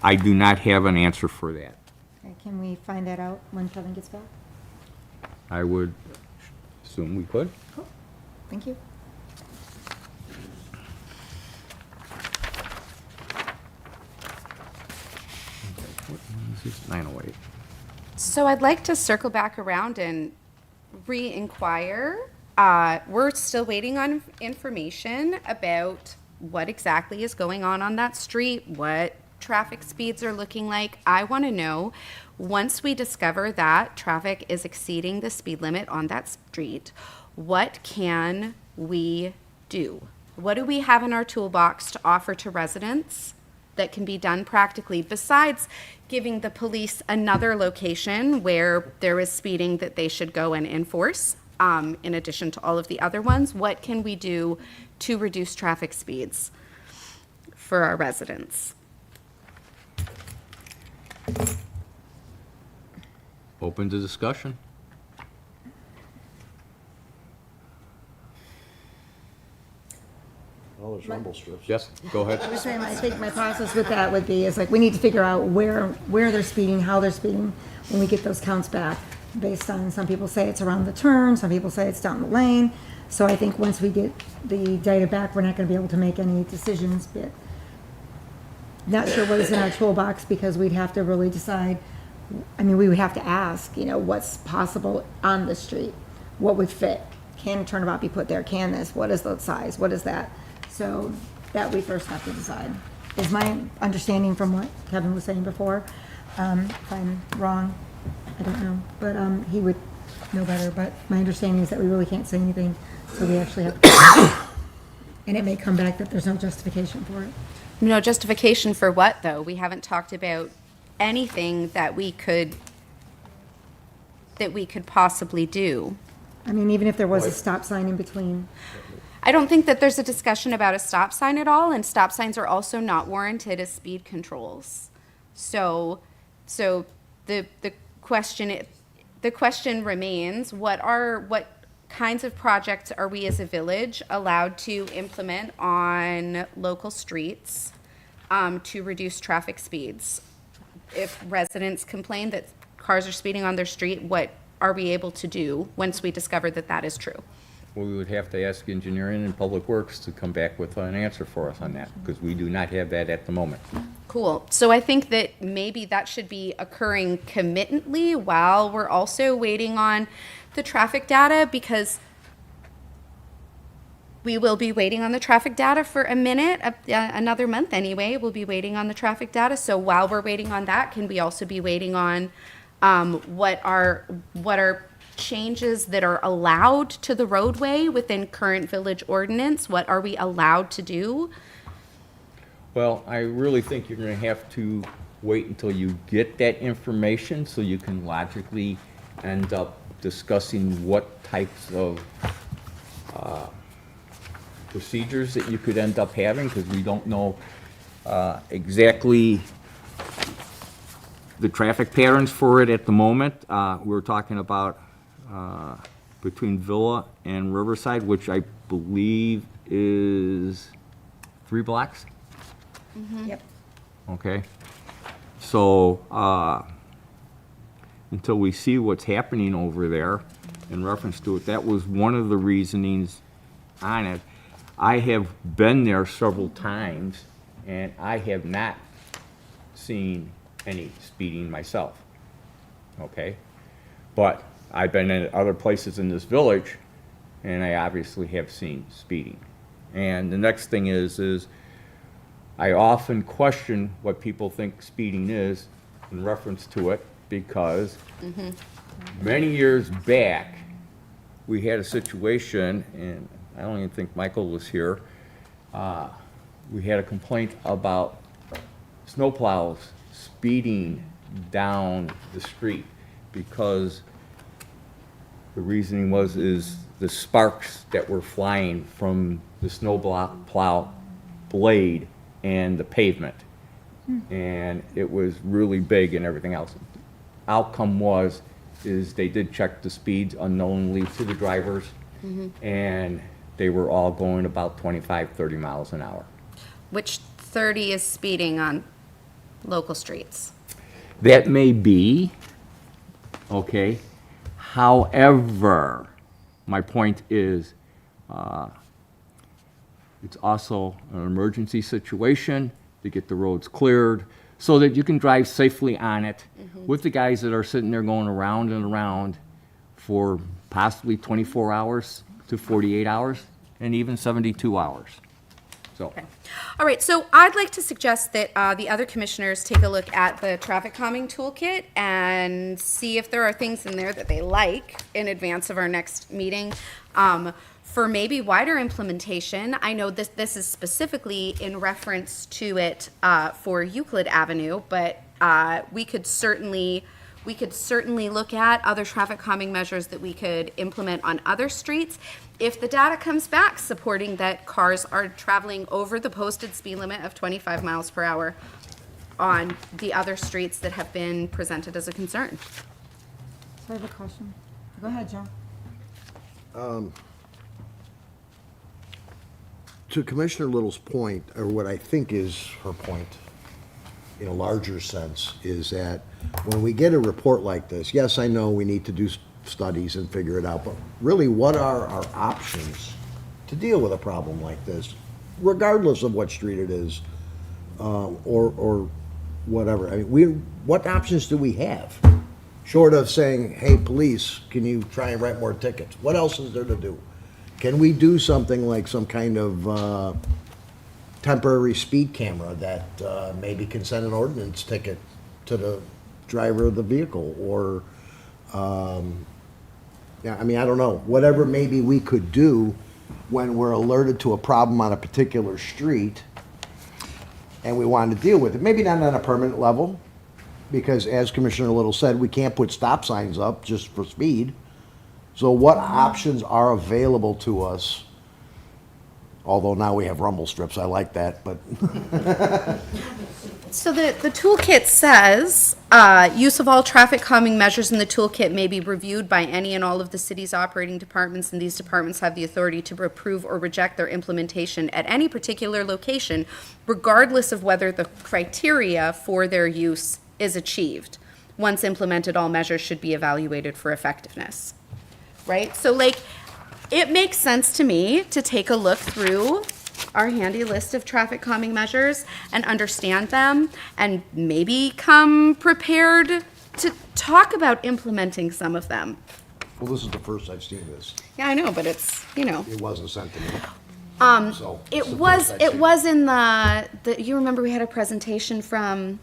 I do not have an answer for that. Okay, can we find that out when Kevin gets back? I would assume we could. Cool, thank you. What is this? 908. So I'd like to circle back around and re-inquire. We're still waiting on information about what exactly is going on that street, what traffic speeds are looking like. I want to know, once we discover that traffic is exceeding the speed limit on that street, what can we do? What do we have in our toolbox to offer to residents that can be done practically, besides giving the police another location where there is speeding that they should go and enforce, in addition to all of the other ones? What can we do to reduce traffic speeds for our residents? Open to discussion. Well, there's rumble strips. Yes, go ahead. I was saying, I think my process with that would be, is like, we need to figure out where they're speeding, how they're speeding, when we get those counts back, based on, some people say it's around the turn, some people say it's down the lane. So I think once we get the data back, we're not gonna be able to make any decisions, but not sure what is in our toolbox, because we'd have to really decide, I mean, we would have to ask, what's possible on the street? What would fit? Can a turnabout be put there? Can this? What is the size? What is that? So that we first have to decide, is my understanding from what Kevin was saying before. If I'm wrong, I don't know, but he would know better. But my understanding is that we really can't say anything, so we actually have to. And it may come back that there's no justification for it. No justification for what, though? We haven't talked about anything that we could possibly do. I mean, even if there was a stop sign in between. I don't think that there's a discussion about a stop sign at all, and stop signs are also not warranted as speed controls. So the question remains, what kinds of projects are we as a village allowed to implement on local streets to reduce traffic speeds? If residents complain that cars are speeding on their street, what are we able to do once we discover that that is true? Well, we would have to ask engineering and public works to come back with an answer for us on that, because we do not have that at the moment. Cool. So I think that maybe that should be occurring committently while we're also waiting on the traffic data, because we will be waiting on the traffic data for a minute, another month anyway. We'll be waiting on the traffic data. So while we're waiting on that, can we also be waiting on what are changes that are allowed to the roadway within current village ordinance? What are we allowed to do? Well, I really think you're going to have to wait until you get that information so you can logically end up discussing what types of procedures that you could end up having, because we don't know exactly the traffic patterns for it at the moment. We're talking about between Villa and Riverside, which I believe is 3 blocks. Yep. Okay, so, until we see what's happening over there in reference to it, that was one of the reasonings on it. I have been there several times, and I have not seen any speeding myself, okay? But I've been in other places in this village, and I obviously have seen speeding. And the next thing is I often question what people think speeding is in reference to it, because many years back, we had a situation, and I don't even think Michael was here, we had a complaint about snowplows speeding down the street, because the reasoning is the sparks that were flying from the snowplow blade and the pavement. And it was really big and everything else. Outcome is they did check the speeds unknowingly to the drivers, and they were all going about 25, 30 miles an hour. Which 30 is speeding on local streets. That may be, okay. However, my point is, it's also an emergency situation to get the roads cleared so that you can drive safely on it with the guys that are sitting there going around and around for possibly 24 hours to 48 hours and even 72 hours. So. All right, so I'd like to suggest that the other commissioners take a look at the traffic calming toolkit and see if there are things in there that they like in advance of our next meeting. For maybe wider implementation, I know this is specifically in reference to it for Euclid Avenue, but we could certainly look at other traffic calming measures that we could implement on other streets. If the data comes back supporting that cars are traveling over the posted speed limit of 25 miles per hour on the other streets that have been presented as a concern. So I have a question. Go ahead, Joe. To Commissioner Little's point, or what I think is her point, in a larger sense, is that when we get a report like this, yes, I know we need to do studies and figure it out, but really, what are our options to deal with a problem like this, regardless of what street it is, or whatever? I mean, what options do we have? Short of saying, hey, police, can you try and write more tickets? What else is there to do? Can we do something like some kind of temporary speed camera that maybe can send an ordinance ticket to the driver of the vehicle? Or, yeah, I mean, I don't know. Whatever maybe we could do when we're alerted to a problem on a particular street and we want to deal with it. Maybe not on a permanent level, because as Commissioner Little said, we can't put stop signs up just for speed. So what options are available to us? Although now we have rumble strips, I like that, but. So the toolkit says, use of all traffic calming measures in the toolkit may be reviewed by any and all of the city's operating departments, and these departments have the authority to approve or reject their implementation at any particular location, regardless of whether the criteria for their use is achieved. Once implemented, all measures should be evaluated for effectiveness. Right? So, like, it makes sense to me to take a look through our handy list of traffic calming measures and understand them and maybe come prepared to talk about implementing some of them. Well, this is the first I've seen this. Yeah, I know, but it's, you know. It wasn't sent to me. So It it's the was, first I've it seen was in you remember we had a presentation from,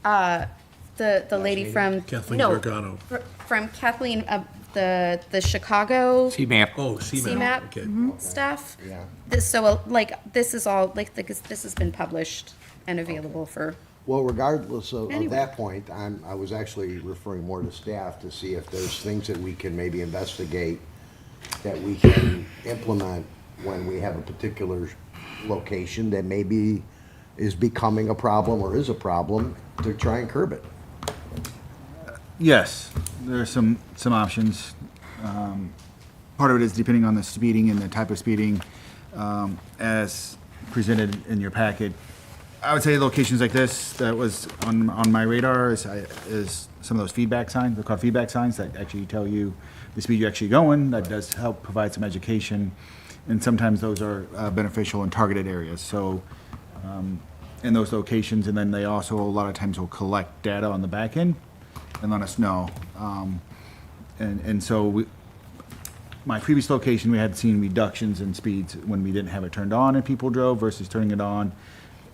the lady from. Kathleen no, Gargano. From Kathleen, the Chicago. CMAP. Oh, CMAP, okay. Stuff. Yeah. This is all, this has been published and available for. Well, regardless of Anyway. that point, I was actually referring more to staff to see if there's things that we can maybe investigate that we can implement when we have a particular location that maybe is becoming a problem or is a problem to try and curb it. Yes, there are some options. Part of it is depending on the speeding and the type of speeding, as presented in your packet. I would say locations like this, that was on my radar is some of those feedback signs. They're called feedback signs that actually tell you the speed you're actually going. That does help provide some education, and sometimes those are beneficial in targeted areas. So in those locations, and then they also a lot of times will collect data on the back end and let us know. And so my previous location, we had seen reductions in speeds when we didn't have it turned on and people drove versus turning it on.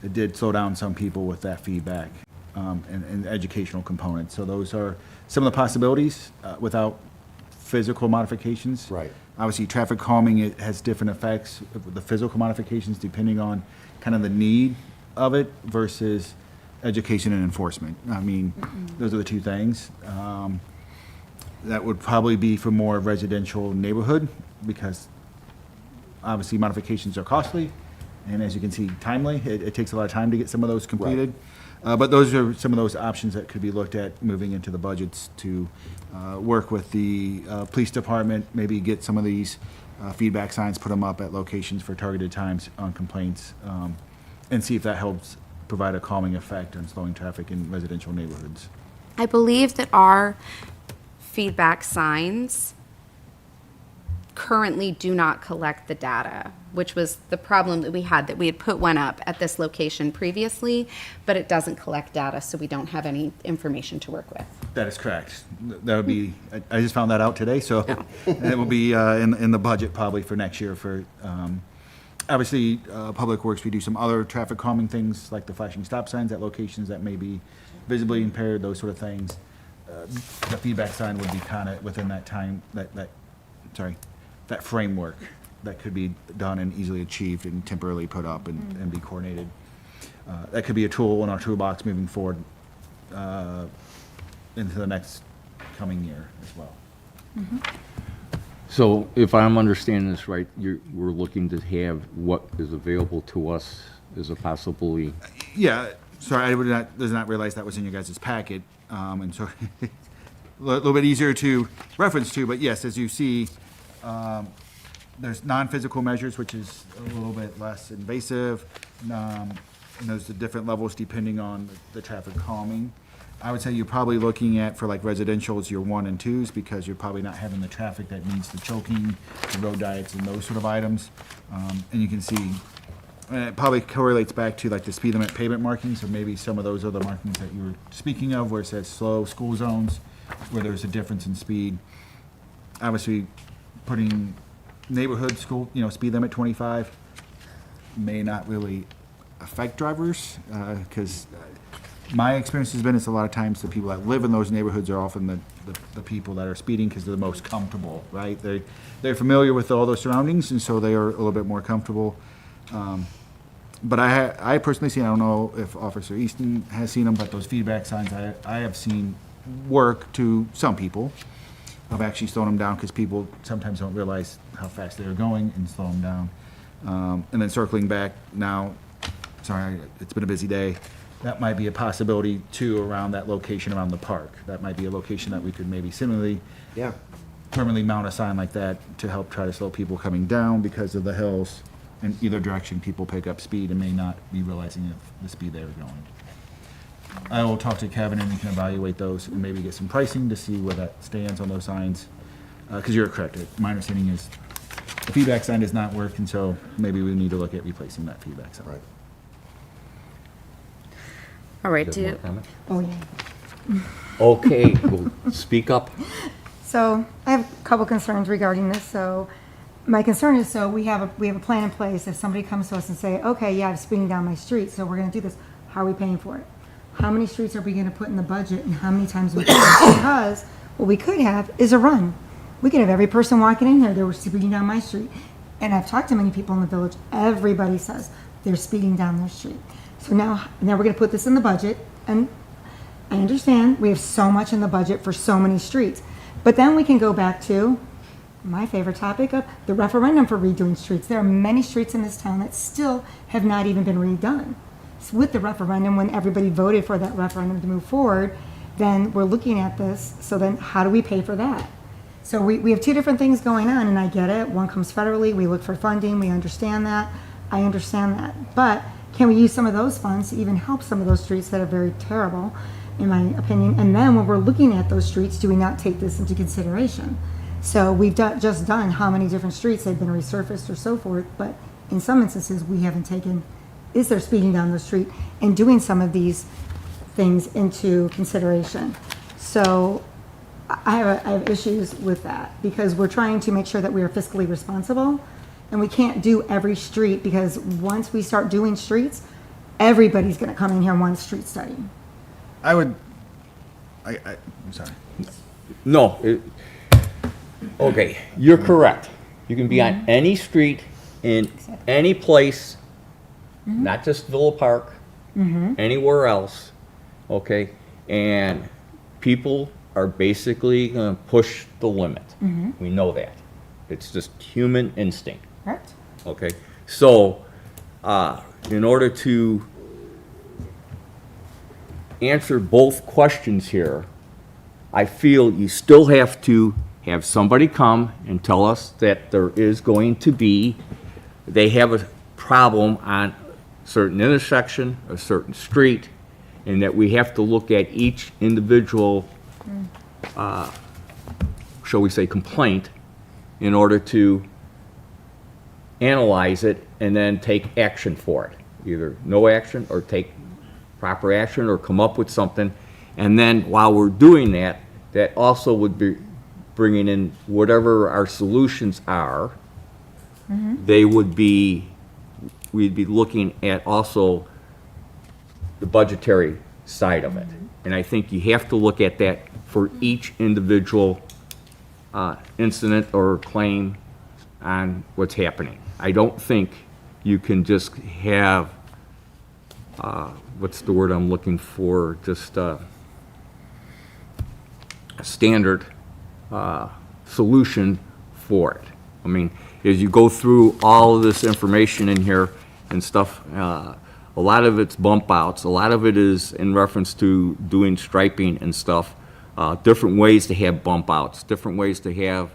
It did slow down some people with that feedback and educational components. So those are some of the possibilities without physical modifications. Right. Obviously, traffic calming, it has different effects, the physical modifications depending on kind of the need of it versus education and enforcement. I mean, those are the two things. That would probably be for more residential neighborhood because obviously modifications are costly and as you can see, timely. It takes a lot of time to get some of those completed. But those are some of those options that could be looked at moving into the budgets to work with the police department, maybe get some of these feedback signs, put them up at locations for targeted times on complaints, and see if that helps provide a calming effect on slowing traffic in residential neighborhoods. I believe that our feedback signs currently do not collect the data, which was the problem that we had put one up at this location previously, but it doesn't collect data, so we don't have any information to work with. That is correct. That would be, I just found that out today, so it will be in the budget probably for next year for, obviously, Public Works, we do some other traffic calming things, like the flashing stop signs at locations that may be visibly impaired, those sort of things. The feedback sign would be kind of within that time, that framework that could be done and easily achieved and temporarily put up and be coordinated. That could be a tool in our toolbox moving forward into the next coming year as well. So if I'm understanding this right, we're looking to have what is available to us as a possibility. Yeah, sorry, I did not realize that was in your guys' packet, and so a little bit easier to reference to, but yes, as you see, there's non-physical measures, which is a little bit less invasive, and there's the different levels depending on the traffic calming. I would say you're probably looking at, for like residential's, your 1 and 2s, because you're probably not having the traffic that needs the choking, the road diets, and those sort of items. And you can see, and it probably correlates back to like the speed limit pavement markings, or maybe some of those other markings that you were speaking of, where it says slow school zones, where there's a difference in speed. Obviously, putting neighborhood school, speed limit 25 may not really affect drivers, because my experience has been, it's a lot of times the people that live in those neighborhoods are often the people that are speeding because they're the most comfortable, right? They're familiar with all those surroundings, and so they are a little bit more comfortable. But I personally seen, I don't know if Officer Easton has seen them, but those feedback signs I have seen work to some people. I've actually slowed them down because people sometimes don't realize how fast they're going and slow them down. And then circling back now, sorry, it's been a busy day. That might be a possibility too around that location around the park. That might be a location that we could maybe similarly Yeah. permanently mount a sign like that to help try to slow people coming down because of the hills. In either direction, people pick up speed and may not be realizing the speed they're going. I will talk to Kevin and we can evaluate those and maybe get some pricing to see where that stands on those signs. Because you're correct. My understanding is the feedback sign does not work, and so maybe we need to look at replacing that feedback sign. Right. All right, Oh, yeah. Okay, well, speak up. So I have a couple concerns regarding this. So my concern is, so we have a plan in place. If somebody comes to us and say, okay, yeah, I'm speeding down my street, so we're going to do this. How are we paying for it? How many streets are we going to put in the budget, and how many times we can? Because what we could have is a run. We could have every person walking in here, they were speeding down my street. And I've talked to many people in the village. Everybody says they're speeding down their street. So now we're going to put this in the budget, and I understand we have so much in the budget for so many streets. But then we can go back to my favorite topic of the referendum for redoing streets. There are many streets in this town that still have not even been redone. So with the referendum, when everybody voted for that referendum to move forward, then we're looking at this. So then how do we pay for that? So we have two different things going on, and I get it. One comes federally. We look for funding. We understand that. I understand that. But can we use some of those funds to even help some of those streets that are very terrible, in my opinion? And then when we're looking at those streets, do we not take this into consideration? So we've just done how many different streets they've been resurfaced or so forth, but in some instances we haven't taken, is there speeding down the street, and doing some of these things into consideration. So I have issues with that, because we're trying to make sure that we are fiscally responsible. And we can't do every street, because once we start doing streets, everybody's going to come in here and want a street study. I'm sorry. No, okay, you're correct. You can be on any street in any place, not just Villa Park, anywhere else, okay? And people are basically going to push the limit. We know that. It's just human instinct. Correct? Okay, so in order to answer both questions here, I feel you still have to have somebody come and tell us that there is going to be, they have a problem on a certain intersection, a certain street, and that we have to look at each individual, shall we say, complaint in order to analyze it and then take action for it. Either no action or take proper action or come up with something. And then while we're doing that, that also would be bringing in whatever our solutions are. They would be, we'd be looking at also the budgetary side of it. And I think you have to look at that for each individual incident or claim on what's happening. I don't think you can just have, what's the word I'm looking for, just a standard solution for it. I mean, as you go through all of this information in here and stuff, a lot of it's bump outs, a lot of it is in reference to doing striping and stuff, different ways to have bump outs, different ways to have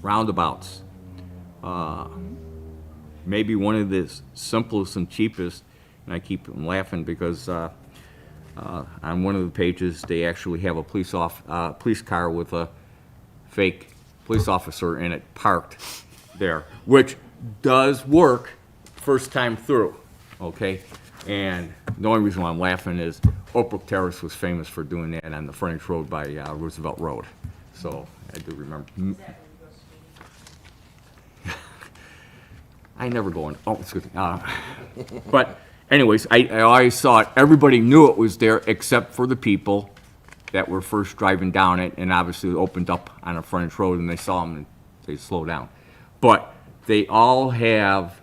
roundabouts. Maybe one of the simplest and cheapest, and I keep laughing because on one of the pages, they actually have a police car with a fake police officer in it parked there, which does work first time through, okay? And the only reason why I'm laughing is Oak Brook Terrace was famous for doing that on the frontage road by Roosevelt Road. So I do remember. I never go in, oh, excuse me. But anyways, I always saw it, everybody knew it was there except for the people that were first driving down it, and obviously it opened up on a frontage road and they saw them and they slowed down. But they all have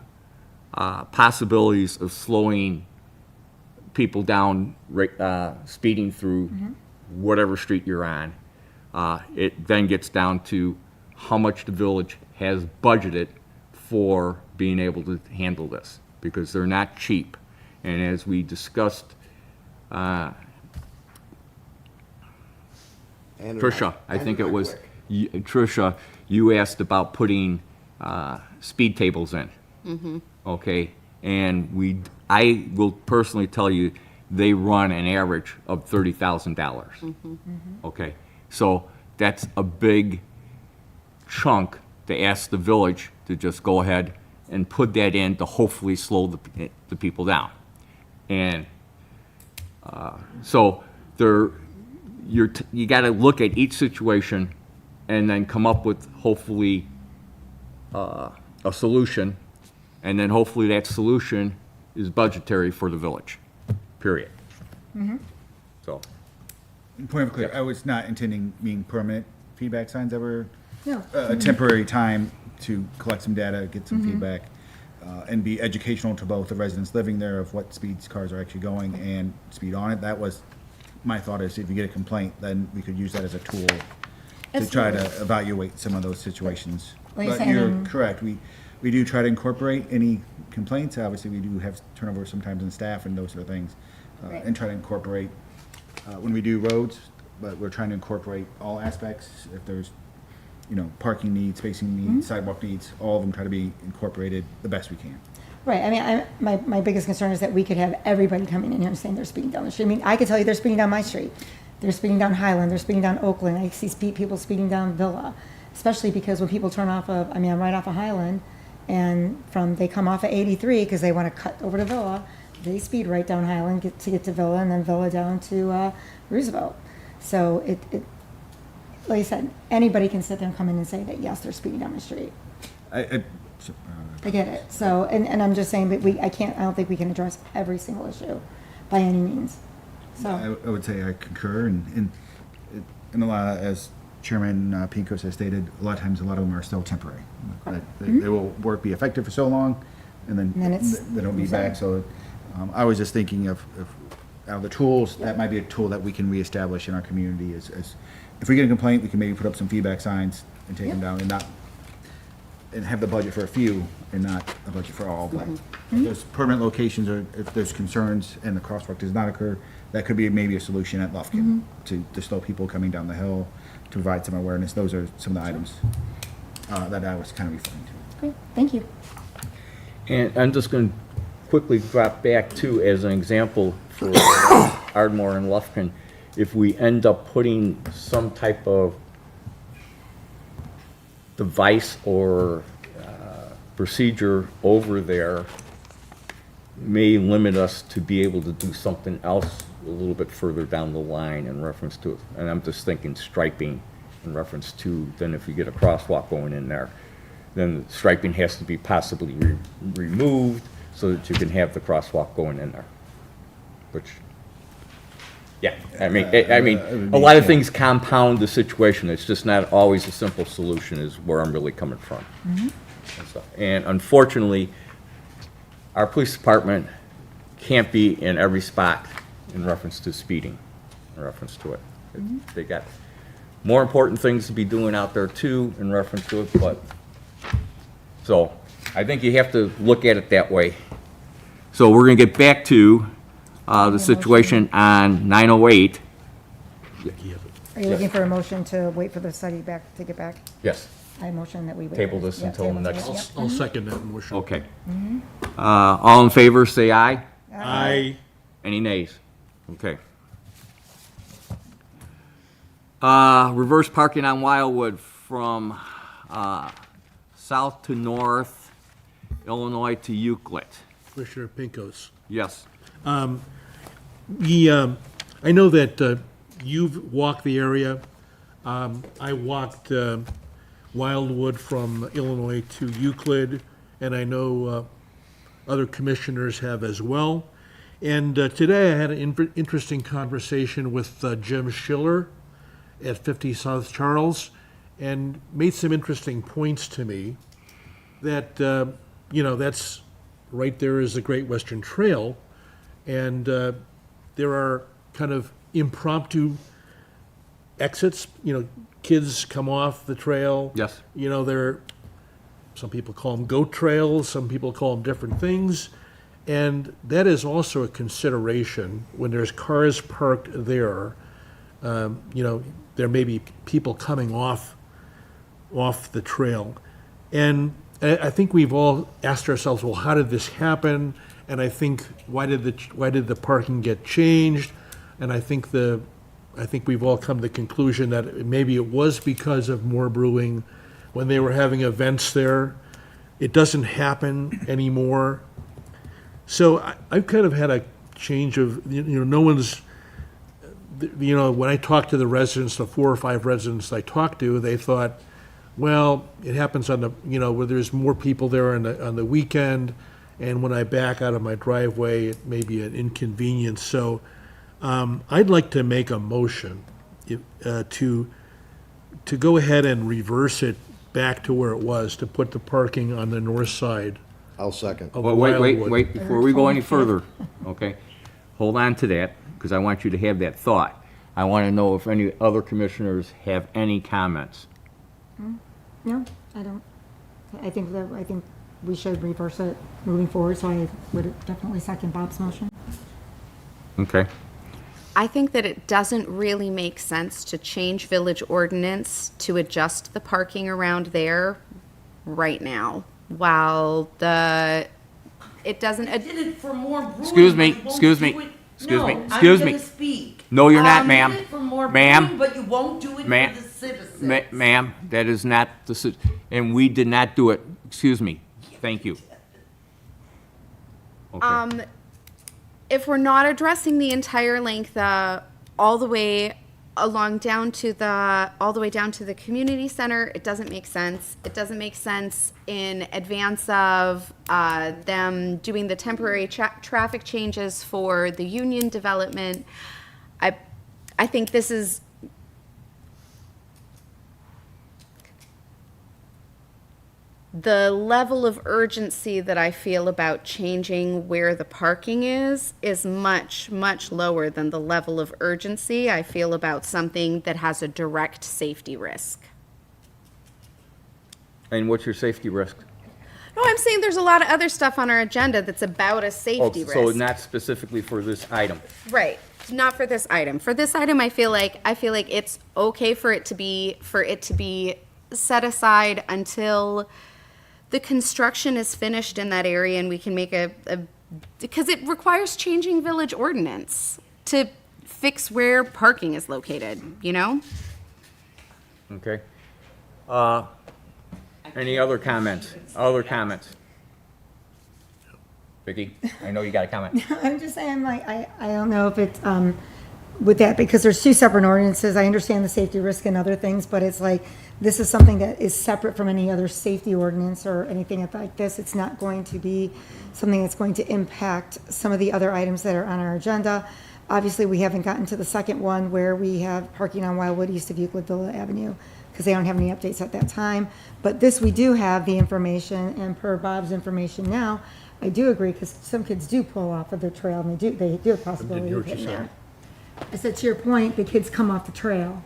possibilities of slowing people down, speeding through whatever street you're on. It then gets down to how much the village has budgeted for being able to handle this, because they're not cheap. And as we discussed, Tricia, I think it was, Tricia, you asked about putting speed tables in. Okay, and I will personally tell you, they run an average of $30,000. Okay, so that's a big chunk to ask the village to just go ahead and put that in to hopefully slow the people down. And so you got to look at each situation and then come up with hopefully a solution, and then hopefully that solution is budgetary for the village, period. So, Point of clarity, I was not intending being permanent feedback signs that were No. a temporary time to collect some data, get some feedback, and be educational to both the residents living there of what speeds cars are actually going and speed on it. That was my thought, is if you get a complaint, then we could use that as a tool to try to evaluate some of those situations. Like you're But saying- you're correct, we do try to incorporate any complaints. Obviously, we do have turnover sometimes in staff and those sort of things, Right. and try to incorporate when we do roads, but we're trying to incorporate all aspects. If there's, parking needs, spacing needs, sidewalk needs, all of them try to be incorporated the best we can. Right, I mean, my biggest concern is that we could have everybody coming in here and saying they're speeding down the street. I mean, I could tell you they're speeding down my street. They're speeding down Highland, they're speeding down Oakland. I see people speeding down Villa, especially because when people turn off of, I'm right off of Highland, and they come off of 83 because they want to cut over to Villa, they speed right down Highland to get to Villa, and then Villa down to Roosevelt. So it like I said, anybody can sit there and come in and say that, yes, they're speeding down the street. I I get it. So, and I'm just saying that I don't think we can address every single issue by any means. So, I would say I concur, and a lot, as Chairman Pincos has stated, a lot of times, a lot of them are still temporary. They will be effective for so long, and And then then it's- they don't be back. So I was just thinking of out of the tools, that might be a tool that we can reestablish in our community. As if we get a complaint, we can maybe put up some feedback signs and take them down, and have the budget for a few and not a budget for all. But if there's permanent locations, or if there's concerns and the crosswalk does not occur, that could be maybe a solution at Lufkin to slow people coming down the hill, to provide some awareness. Those are some of the items that I was kind of referring to. Great, thank you. And I'm just going to quickly drop back to, as an example for Ardmore and Lufkin, if we end up putting some type of device or procedure over there, may limit us to be able to do something else a little bit further down the line in reference to it. And I'm just thinking striping in reference to, then if you get a crosswalk going in there, then striping has to be possibly removed so that you can have the crosswalk going in there. Which, yeah, I mean, a lot of things compound the situation. It's just not always a simple solution is where I'm really coming from. And unfortunately, our police department can't be in every spot in reference to speeding, in reference to it. They got more important things to be doing out there too, in reference to it, but, so, I think you have to look at it that way. So we're gonna get back to, the situation on 908. Are you looking for a motion to wait for the study back, take it back? Yes, I motion that we wait. Table this Yeah, until the table next- it, yeah. I'll second that motion. okay. All in favor, say aye. Aye. Any nays? Okay. Reverse parking on Wildwood from south to north, Illinois to Euclid. Commissioner Pinkos. Yes. I know that you've walked the area. I walked Wildwood from Illinois to Euclid, and I know other commissioners have as well. And today I had an interesting conversation with Jim Schiller at 50 South Charles, and made some interesting points to me that, that's, right there is the Great Western Trail, and there are kind of impromptu exits, kids come off the trail. Yes. Some people call them goat trails, some people call them different things. And that is also a consideration when there's cars parked there. There may be people coming off the trail. And I think we've all asked ourselves, well, how did this happen? And I think, why did the parking get changed? And I think we've all come to the conclusion that maybe it was because of More Brewing when they were having events there. It doesn't happen anymore. So I've kind of had a change of, no one's, when I talked to the residents, the 4 or 5 residents I talked to, they thought, well, it happens on the, where there's more people there on the weekend, and when I back out of my driveway, it may be an inconvenience. So I'd like to make a motion to go ahead and reverse it back to where it was, to put the parking on the north side I'll second. of Wait, Wildwood. before we go any further, okay? Hold on to that, because I want you to have that thought. I want to know if any other commissioners have any comments. No, I don't. I think we should reverse it moving forward, so I would definitely second Bob's motion. Okay. I think that it doesn't really make sense to change village ordinance to adjust the parking around there right now, while it doesn't. I did it for More Brewing. Excuse me, but you won't excuse do me, it- excuse No, me, I'm excuse me. gonna speak. No, you're not, ma'am. You did it for More Ma'am. Brewing, but you won't do it Ma'am. for the citizens. Ma'am, that is not and we did not do it. Excuse me. Thank you. Okay. If we're not addressing the entire length, all the way down to the community center, it doesn't make sense. It doesn't make sense in advance of them doing the temporary traffic changes for the Union development. I think this is. The level of urgency that I feel about changing where the parking is much, much lower than the level of urgency I feel about something that has a direct safety risk. And what's your safety risk? No, I'm saying there's a lot of other stuff on our agenda that's about a safety So risk. not specifically for this item. Right. Not for this item. For this item, I feel like it's okay for it to be set aside until the construction is finished in that area and we can make because it requires changing village ordinance to fix where parking is located, you know? Okay. Any other comments? Other comments? Vicki, I know you got a comment. I'm just saying, like, I don't know if it's, with that, because there's two separate ordinances. I understand the safety risk and other things, but it's like, this is something that is separate from any other safety ordinance or anything like this. It's not going to be something that's going to impact some of the other items that are on our agenda. Obviously, we haven't gotten to the second one where we have parking on Wildwood east of Euclid Villa Avenue, because they don't have any updates at that time. But this, we do have the information, and per Bob's information now, I do agree, because some kids do pull off of the trail, and they do have possibility hear of what you hitting said. there. I said, to your point, the kids come off the trail,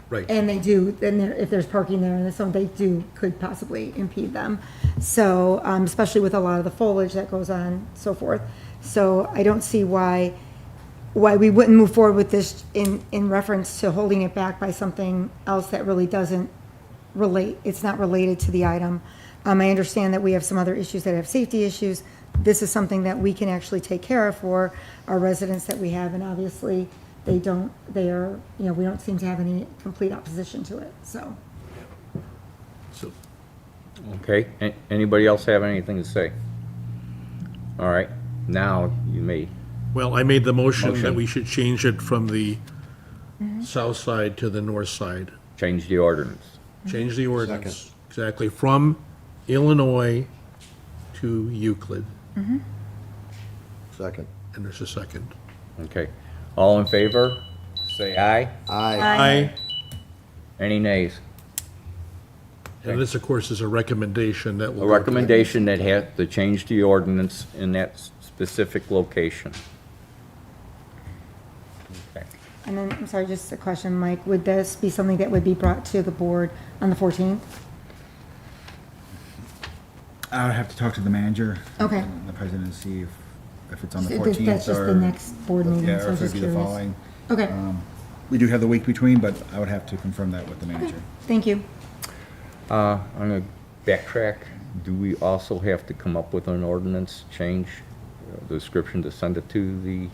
Right. and they do, then if there's parking there, and so they could possibly impede them. So, especially with a lot of the foliage that goes on, so forth. So I don't see why we wouldn't move forward with this in reference to holding it back by something else that really doesn't relate, it's not related to the item. I understand that we have some other issues that have safety issues. This is something that we can actually take care of for our residents that we have, and obviously, we don't seem to have any complete opposition to it, so. So, Okay, anybody else have anything to say? All right, now you may, well, I made the motion that Motion. we should change it from the south side to the north side. change the ordinance. Change the ordinance, exactly, from Illinois to Euclid. Second. And there's a second. Okay, all in favor, say aye. Aye. Aye. Any nays? And this, of course, is a recommendation that will. A recommendation that has to change the ordinance in that specific location. Okay. And then, I'm sorry, just a question, Mike, would this be something that would be brought to the board on the 14th? I would have to talk to the manager. Okay. And the president to see if it's on the That's 14th just the or. next board meeting, Yeah, so I or was if just it'd be the curious. following. Okay, We do have the week between, but I would have to confirm that with the manager. thank you. I'm gonna backtrack. Do we also have to come up with an ordinance change, the description to send it to the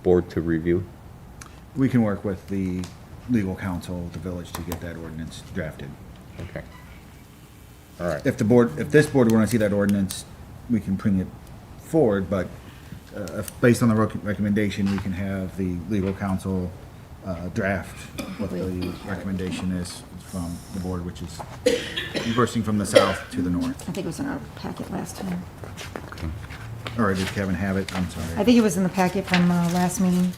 board to review? We can work with the legal counsel, the village, to get that ordinance drafted. Okay. All right. If this board want to see that ordinance, we can bring it forward, but based on the recommendation, we can have the legal counsel draft what the recommendation is from the board, which is reversing from the south to the north. I think it was in our packet last time. Or did Kevin have it? I'm I sorry. think it was in the packet from last meeting.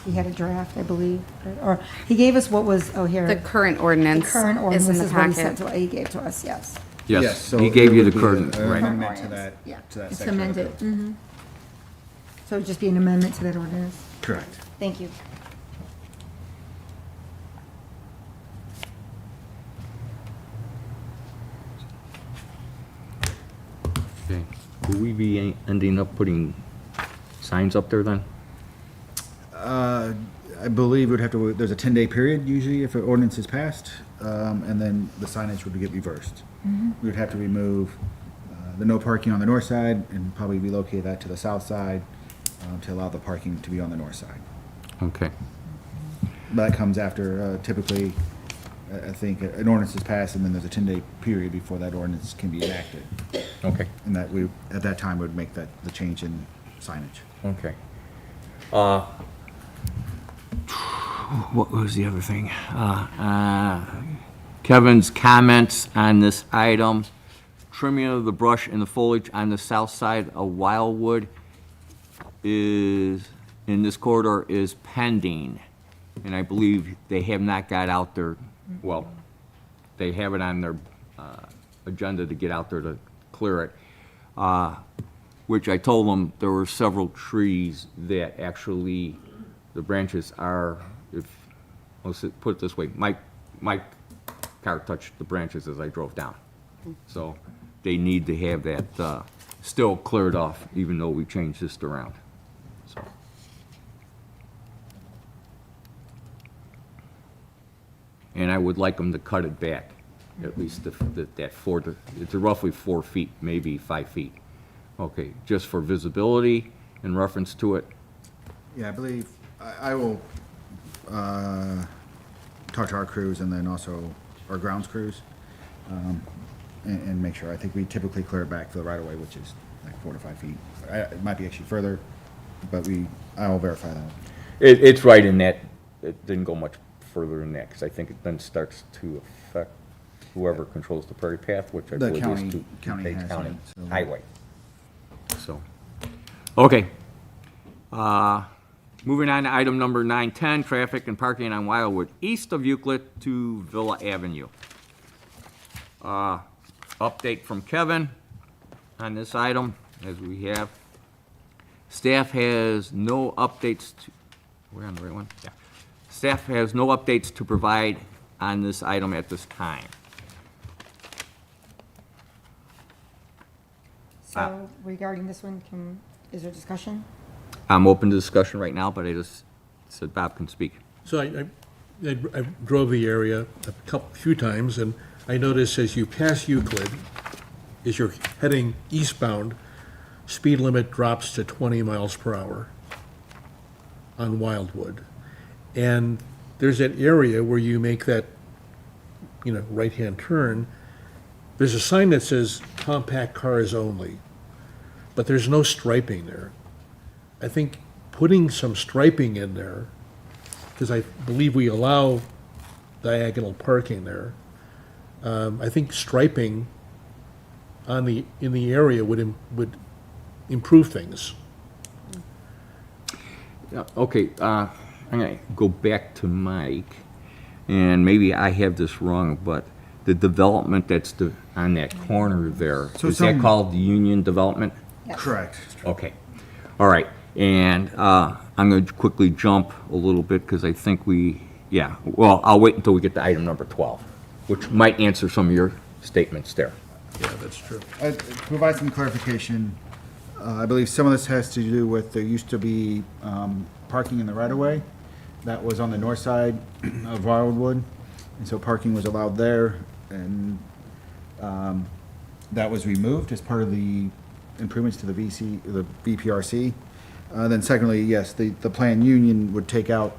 He had a draft, I believe, or he gave us what was, here. The current The ordinance current is ordinance in the is what he sent packet. to, he gave to us, yes. Yes, so he gave it you the would be current, an right. amendment to Ordinance, that, yeah. to that It's section. of the amended, code. mhm. So it'd just be an amendment to that ordinance. Correct. Thank you. Okay. Will we be ending up putting signs up there then? I believe we'd have to, there's a 10-day period usually if an ordinance is passed, and then the signage would get reversed. We would have to remove the no parking on the north side and probably relocate that to the south side to allow the parking to be on the north side. Okay. That comes after typically, I think, an ordinance is passed and then there's a 10-day period before that ordinance can be enacted. Okay. And that we, at that time, would make the change in signage. Okay. What was the other thing? Kevin's comments on this item, trimming of the brush and the foliage on the south side of Wildwood is, in this corridor, is pending. And I believe they have not got out there, well, they have it on their agenda to get out there to clear it. Which I told them there were several trees that actually, the branches are, if, let's put it this way, Mike car touched the branches as I drove down. So they need to have that still cleared off, even though we changed this around. So. And I would like them to cut it back, at least that it's roughly 4 feet, maybe 5 feet. Okay, just for visibility in reference to it. Yeah, I believe, I will talk to our crews and then also our grounds crews, and make sure. I think we typically clear it back to the right-of-way, which is like 4 to 5 feet. It might be actually further, but I will verify that. It's right in that, it didn't go much further than that, because I think it then starts to affect whoever controls the prairie path, which I The believe county- is to county Page has County it, so- Highway. So, okay. Moving on to item number 910, traffic and parking on Wildwood, east of Euclid to Villa Avenue. Update from Kevin on this item, as we have. Staff has no updates to, we're on the right one? Yeah. Staff has no updates to provide on this item at this time. So regarding this one, is there discussion? I'm open to discussion right now, but I just said Bob can speak. So I drove the area few times, and I noticed as you pass Euclid, as you're heading eastbound, speed limit drops to 20 miles per hour on Wildwood. And there's that area where you make that, right-hand turn. There's a sign that says compact cars only, but there's no striping there. I think putting some striping in there, because I believe we allow diagonal parking there, I think striping in the area would improve things. Yeah, okay, I'm gonna go back to Mike, and maybe I have this wrong, but the development that's on that corner there, So is that some- called the Union Development? Correct. Okay, all right, and I'm going to quickly jump a little bit, because I think I'll wait until we get to item number 12, which might answer some of your statements there. Yeah, that's true. To provide some clarification, I believe some of this has to do with, there used to be parking in the right-of-way that was on the north side of Wildwood, and so parking was allowed there, and that was removed as part of the improvements to the VPRC. Then secondly, yes, the planned union would take out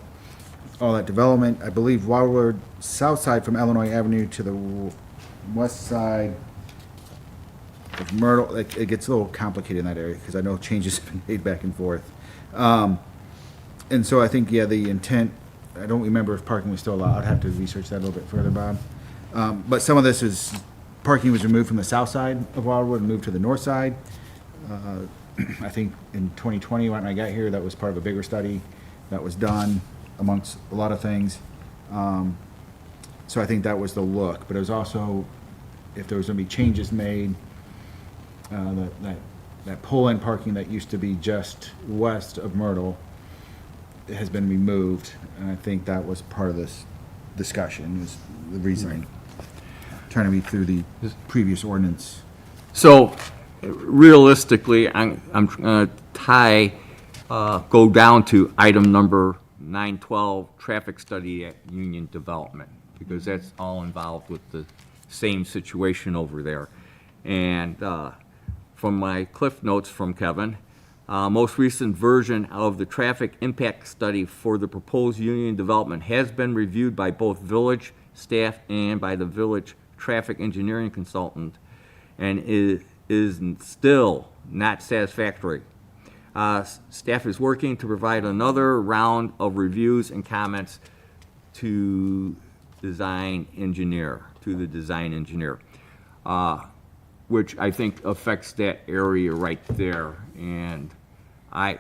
all that development. I believe Wildwood south side from Illinois Avenue to the west side of Myrtle, it gets a little complicated in that area, because I know changes have been made back and forth. And so I think, the intent, I don't remember if parking was still allowed. I'd have to research that a little bit further, Bob. But some of this is, parking was removed from the south side of Wildwood and moved to the north side. I think in 2020, when I got here, that was part of a bigger study that was done amongst a lot of things. So I think that was the look, but it was also, if there was gonna be changes made, that pull-in parking that used to be just west of Myrtle has been removed, and I think that was part of this discussion, was the reasoning. Trying to read through the previous ordinance. So realistically, I'm going to go down to item number 912, traffic study at Union Development, because that's all involved with the same situation over there. And from my cliff notes from Kevin, most recent version of the traffic impact study for the proposed Union Development has been reviewed by both village staff and by the village traffic engineering consultant, and is still not satisfactory. Staff is working to provide another round of reviews and comments to the design engineer, which I think affects that area right there. And I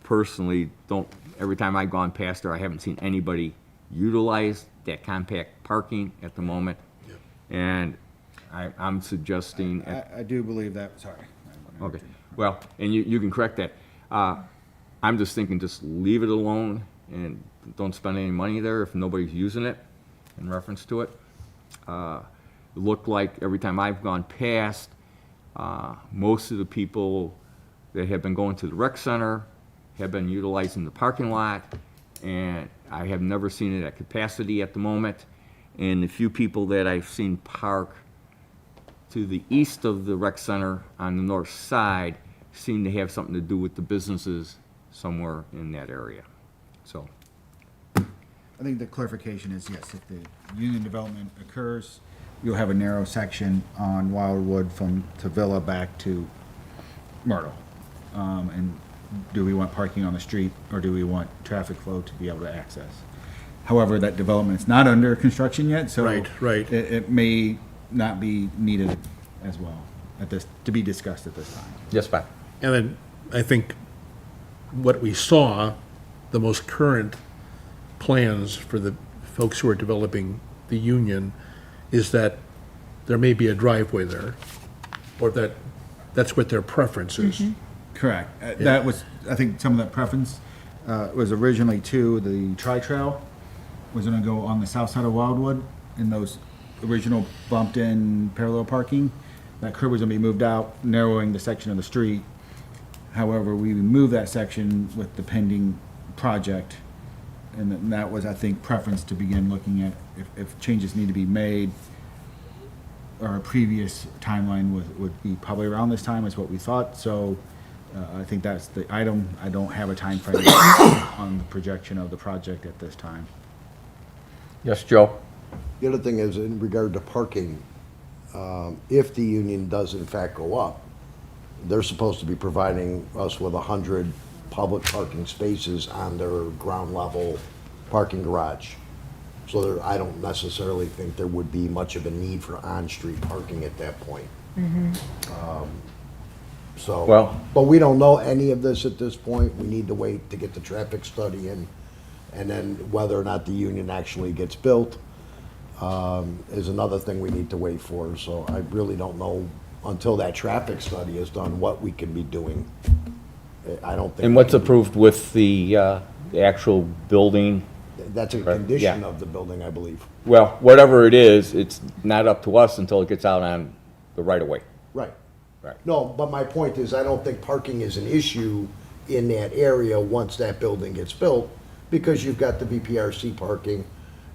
personally don't, every time I've gone past there, I haven't seen anybody utilize that compact parking at the moment. And I'm suggesting, I do believe that, sorry. okay, well, and you can correct that. I'm just thinking, just leave it alone and don't spend any money there if nobody's using it in reference to it. It looked like every time I've gone past, most of the people that have been going to the rec center have been utilizing the parking lot, and I have never seen it at capacity at the moment. And the few people that I've seen park to the east of the rec center on the north side seem to have something to do with the businesses somewhere in that area. So, I think the clarification is, yes, if the union development occurs, you'll have a narrow section on Wildwood from Villa back to Myrtle. And do we want parking on the street, or do we want traffic flow to be able to access? However, that development's not under construction yet, so. Right. It may not be needed as well to be discussed at this time. yes, Bob. And then I think what we saw, the most current plans for the folks who are developing the union, is that there may be a driveway there, or that's what their preference is. Correct. That was, I think, some of that preference was originally to the tri-trail was going to go on the south side of Wildwood in those original bumped-in parallel parking. That curb was going to be moved out, narrowing the section of the street. However, we removed that section with the pending project, and that was, I think, preference to begin looking at if changes need to be made. Our previous timeline would be probably around this time is what we thought, so I think that's the item. I don't have a time frame on the projection of the project at this time. Yes, Joe? The other thing is, in regard to parking, if the union does in fact go up, they're supposed to be providing us with 100 public parking spaces on their ground level parking garage. So I don't necessarily think there would be much of a need for on-street parking at that point. Well- But we don't know any of this at this point. We need to wait to get the traffic study in, and then whether or not the union actually gets built is another thing we need to wait for. So I really don't know until that traffic study is done what we can be doing. I don't think. And what's approved with the actual building? That's a Right, condition yeah. of the building, I believe. Well, whatever it is, it's not up to us until it gets out on the right-of-way. Right. Right. No, but my point is, I don't think parking is an issue in that area once that building gets built, because you've got the VPRC parking,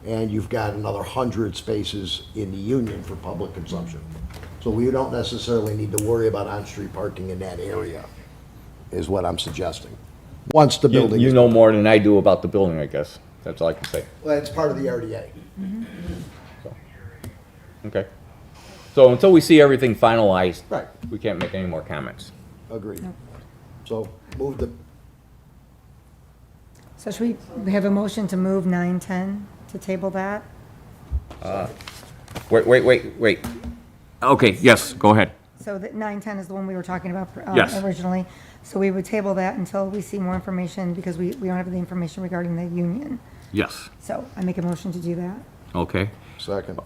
and you've got another 100 spaces in the union for public consumption. So we don't necessarily need to worry about on-street parking in that area, is what I'm suggesting. Once the building You is. know more than I do about the building, I guess. That's all I can say. Well, it's part of the RDA. Okay. So until we see everything finalized. Right. We can't make any more comments. Agreed. So move the, So should we have a motion to move 910 to table that? Wait. Okay, yes, go ahead. So that 910 is the one we were talking about Yes. originally. So we would table that until we see more information, because we don't have the information regarding the union. Yes, So I make a motion to do that. okay. second.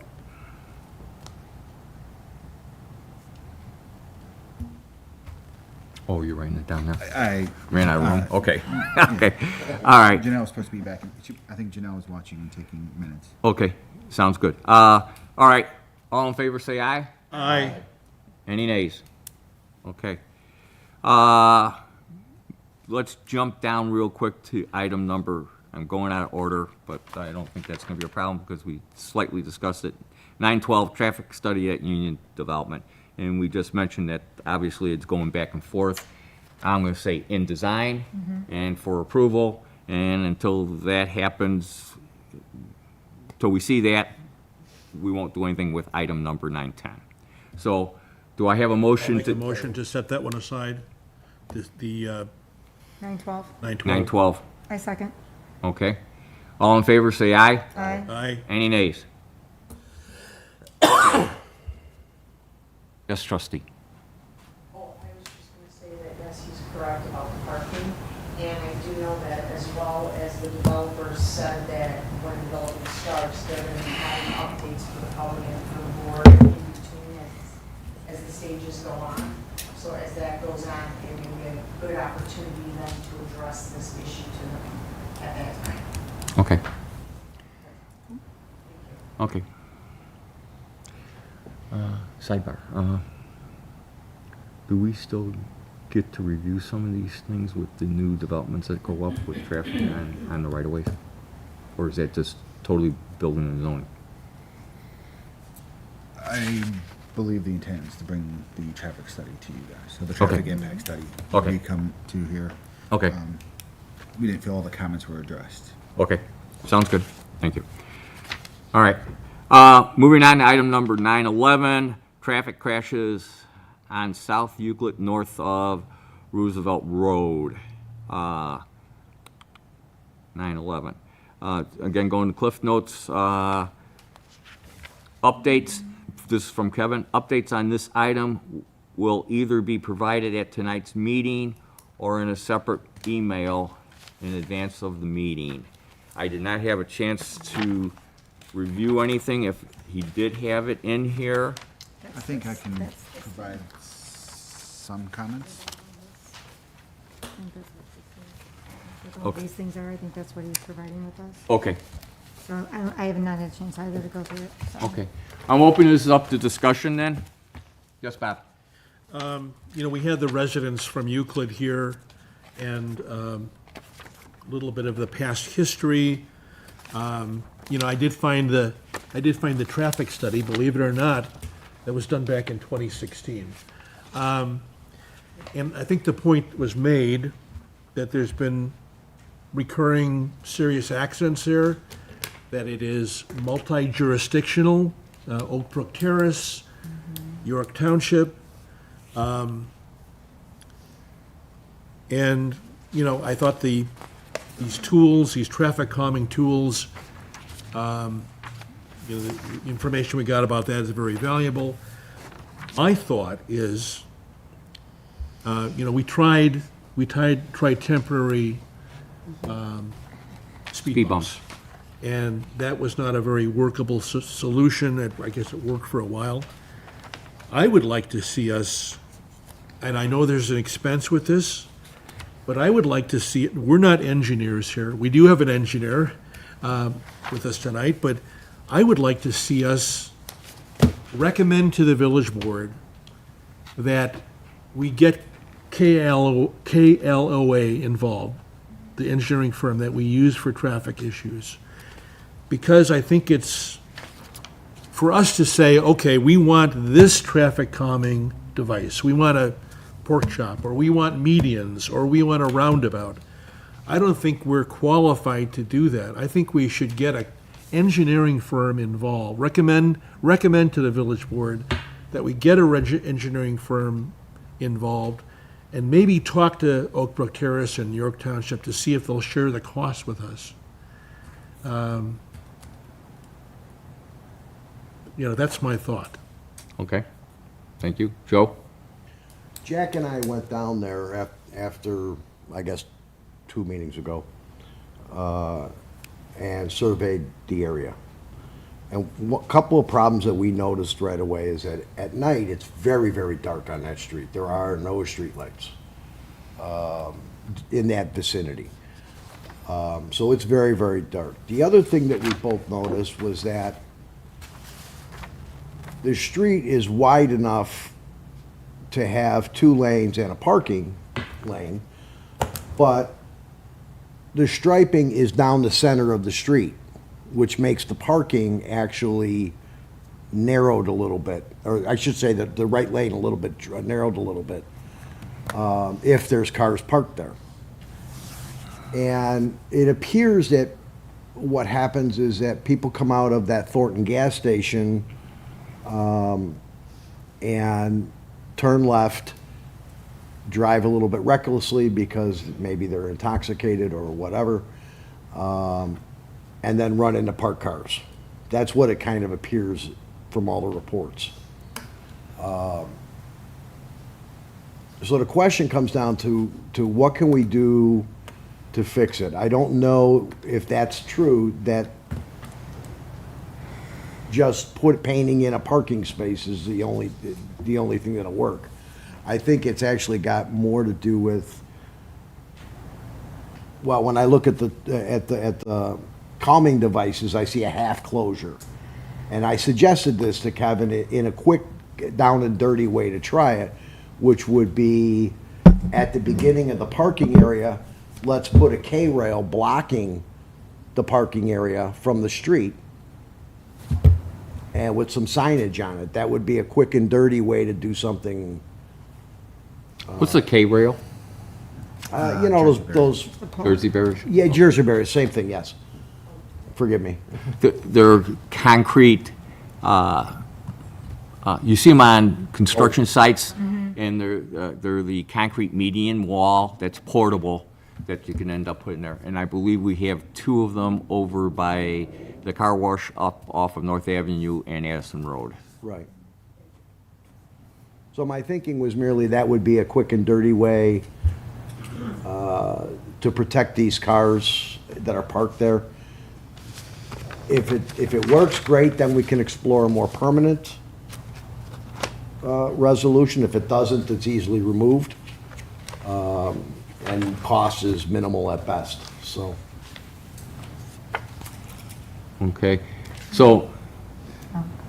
Oh, you're writing it down now? I Ran out of room, okay. Okay, all right, Janelle was supposed to be back. I think Janelle was watching and taking minutes. okay, sounds good. All right, all in favor, say aye. Aye. Any nays? Okay. Let's jump down real quick to item number, I'm going out of order, but I don't think that's gonna be a problem because we slightly discussed it. 912, traffic study at Union Development. And we just mentioned that obviously it's going back and forth. I'm gonna say in design and for approval. And until that happens, till we see that, we won't do anything with item number 910. So, do I have a I'll motion make a to? motion to set that one aside, the 912, 912. 912, I second. okay. All in favor, say aye. Aye. Aye. Any nays? Yes, trustee. Oh, I was just gonna say that, yes, he's correct about the parking, and I do know that as well as the developers said that when development starts, they're gonna be having updates for the public and for the board in between as the stages go on. So as that goes on, it will be a good opportunity then to address this issue to them at that time. Okay. Okay. Sidebar. Do we still get to review some of these things with the new developments that go up with traffic on the right-of-ways? Or is that just totally building and zoning? I believe the intent is to bring the traffic study to you guys, so the traffic Okay. impact study. Okay. We come to here. Okay. We didn't feel all the comments were addressed. Okay, sounds good. Thank you. All right. Moving on to item number 911, traffic crashes on South Euclid north of Roosevelt Road. 911. Again, going to Cliff Notes, updates, this is from Kevin, updates on this item will either be provided at tonight's meeting or in a separate email in advance of the meeting. I did not have a chance to review anything. If he did have it in here, I think I can provide some comments. All these things are, I think that's what he's providing with us. okay, So I have not had a chance either to go through it. so. okay. I'm opening this up to discussion then. Yes, Bob? You know, we had the residents from Euclid here and a little bit of the past history. You know, I did find the traffic study, believe it or not, that was done back in 2016. And I think the point was made that there's been recurring serious accidents there, that it is multi-jurisdictional, Oak Brook Terrace, York Township. And, you know, I thought these tools, these traffic calming tools, you know, the information we got about that is very valuable. My thought is, you know, we tried temporary speed bumps. And that was not a very workable solution. I guess it worked for a while. I would like to see us, and I know there's an expense with this, but I would like to see it, we're not engineers here. We do have an engineer with us tonight, but I would like to see us recommend to the village board that we get KLOA involved, the engineering firm that we use for traffic issues. Because I think it's, for us to say, okay, we want this traffic calming device, we want a pork chop, or we want medians, or we want a roundabout. I don't think we're qualified to do that. I think we should get an engineering firm involved. Recommend to the village board that we get a engineering firm involved, and maybe talk to Oak Brook Terrace and York Township to see if they'll share the cost with us. You know, that's my thought. Okay, thank you. Joe? Jack and I went down there after, I guess, 2 meetings ago, and surveyed the area. And a couple of problems that we noticed right away is that at night, it's very, very dark on that street. There are no streetlights in that vicinity. So it's very, very dark. The other thing that we both noticed was that the street is wide enough to have 2 lanes and a parking lane, but the striping is down the center of the street, which makes the parking actually narrowed a little bit, or I should say that the right lane a little bit, narrowed a little bit, if there's cars parked there. And it appears that what happens is that people come out of that Thornton gas station and turn left, drive a little bit recklessly because maybe they're intoxicated or whatever, and then run into parked cars. That's what it kind of appears from all the reports. So the question comes down to what can we do to fix it? I don't know if that's true, that just painting in a parking space is the only thing that'll work. I think it's actually got more to do with, well, when I look at the calming devices, I see a half closure. And I suggested this to Kevin in a quick down and dirty way to try it, which would be at the beginning of the parking area, let's put a K-rail blocking the parking area from the street and with some signage on it. That would be a quick and dirty way to do something. What's the K-rail? You know, those, Jersey barriers? yeah, Jersey barriers, same thing, yes. Forgive me. They're concrete, you see them on construction sites, and they're the concrete median wall that's portable that you can end up putting there. And I believe we have 2 of them over by the car wash up off of North Avenue and Addison Road. Right. So my thinking was merely that would be a quick and dirty way to protect these cars that are parked there. If it works, great, then we can explore a more permanent resolution. If it doesn't, it's easily removed. And cost is minimal at best, so. Okay, so,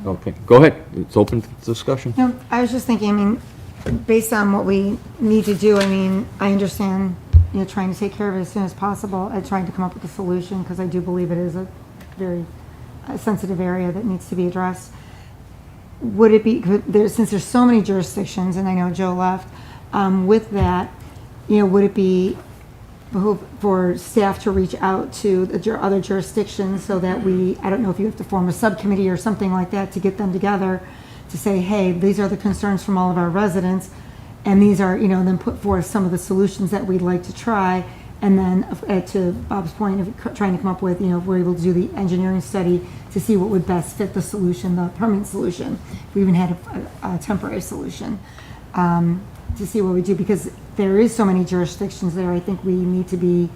okay, go ahead, it's open to discussion. No, I was just thinking, I mean, based on what we need to do, I mean, I understand, you know, trying to take care of it as soon as possible and trying to come up with a solution, because I do believe it is a very sensitive area that needs to be addressed. Would it be, since there's so many jurisdictions, and I know Joe left, with that, you know, would it be for staff to reach out to the other jurisdictions so that I don't know if you have to form a subcommittee or something like that to get them together to say, hey, these are the concerns from all of our residents, and these are, you know, then put forth some of the solutions that we'd like to try, and then to Bob's point of trying to come up with, you know, if we're able to do the engineering study to see what would best fit the solution, the permanent solution, if we even had a temporary solution, to see what we do, because there is so many jurisdictions there. I think we need to be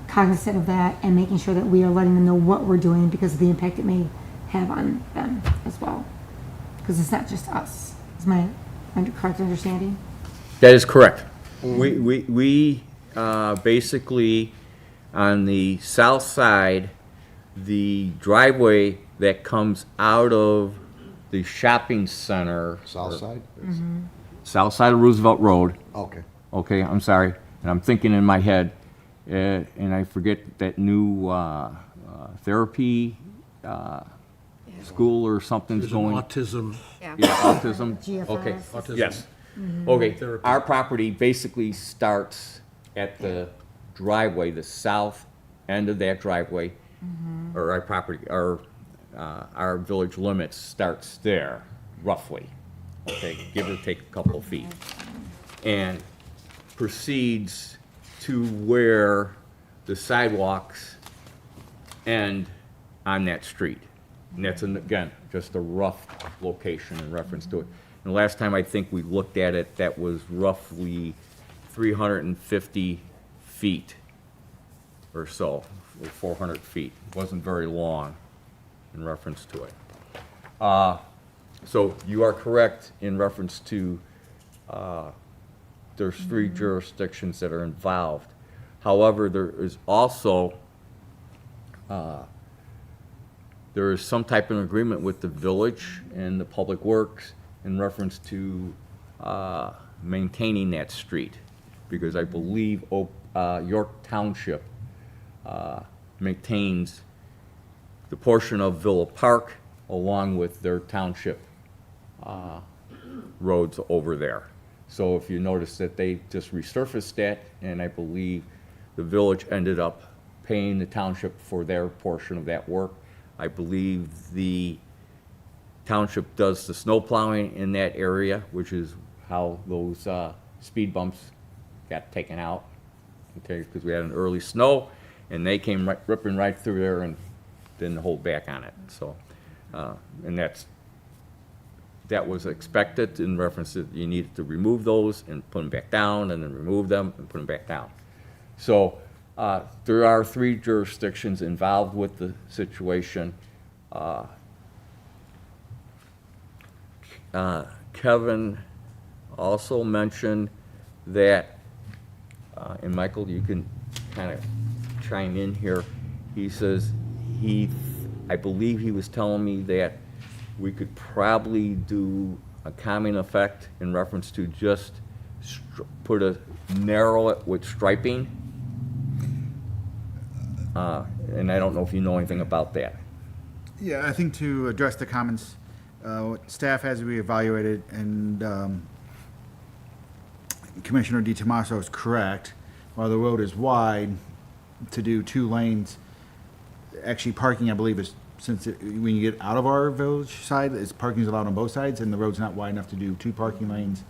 cognizant of that and making sure that we are letting them know what we're doing because of the impact it may have on them as well. Because it's not just us. Is my correct understanding? That is correct. We basically, on the south side, the driveway that comes out of the shopping center. South side? South side of Roosevelt Road. Okay. Okay, I'm sorry. And I'm thinking in my head, and I forget that new therapy school or something's There's an going. autism. Yeah, autism. GFS. Okay, Autism. yes. Okay, Therapy. our property basically starts at the driveway, the south end of that driveway, or our property, our village limits starts there, roughly. Okay, give or take a couple of feet. And proceeds to where the sidewalks end on that street. And that's, again, just a rough location in reference to it. And the last time I think we looked at it, that was roughly 350 feet or so, or 400 feet. It wasn't very long in reference to it. So you are correct in reference to there's 3 jurisdictions that are involved. However, there is also there is some type of agreement with the village and the public works in reference to maintaining that street, because I believe York Township maintains the portion of Villa Park along with their township roads over there. So if you notice that they just resurfaced that, and I believe the village ended up paying the township for their portion of that work. I believe the township does the snow plowing in that area, which is how those speed bumps got taken out, okay, because we had an early snow, and they came ripping right through there and didn't hold back on it. So, and that was expected in reference to you needed to remove those and put them back down, and then remove them and put them back down. So there are 3 jurisdictions involved with the situation. Kevin also mentioned that, and Michael, you can kind of chime in here. He says I believe he was telling me that we could probably do a calming effect in reference to just narrow it with striping. And I don't know if you know anything about that. Yeah, I think to address the comments, what staff has reevaluated, and Commissioner DiTomaso is correct. While the road is wide, to do 2 lanes, actually parking, I believe, is, when you get out of our village side, parking is allowed on both sides, and the road's not wide enough to do 2 parking lanes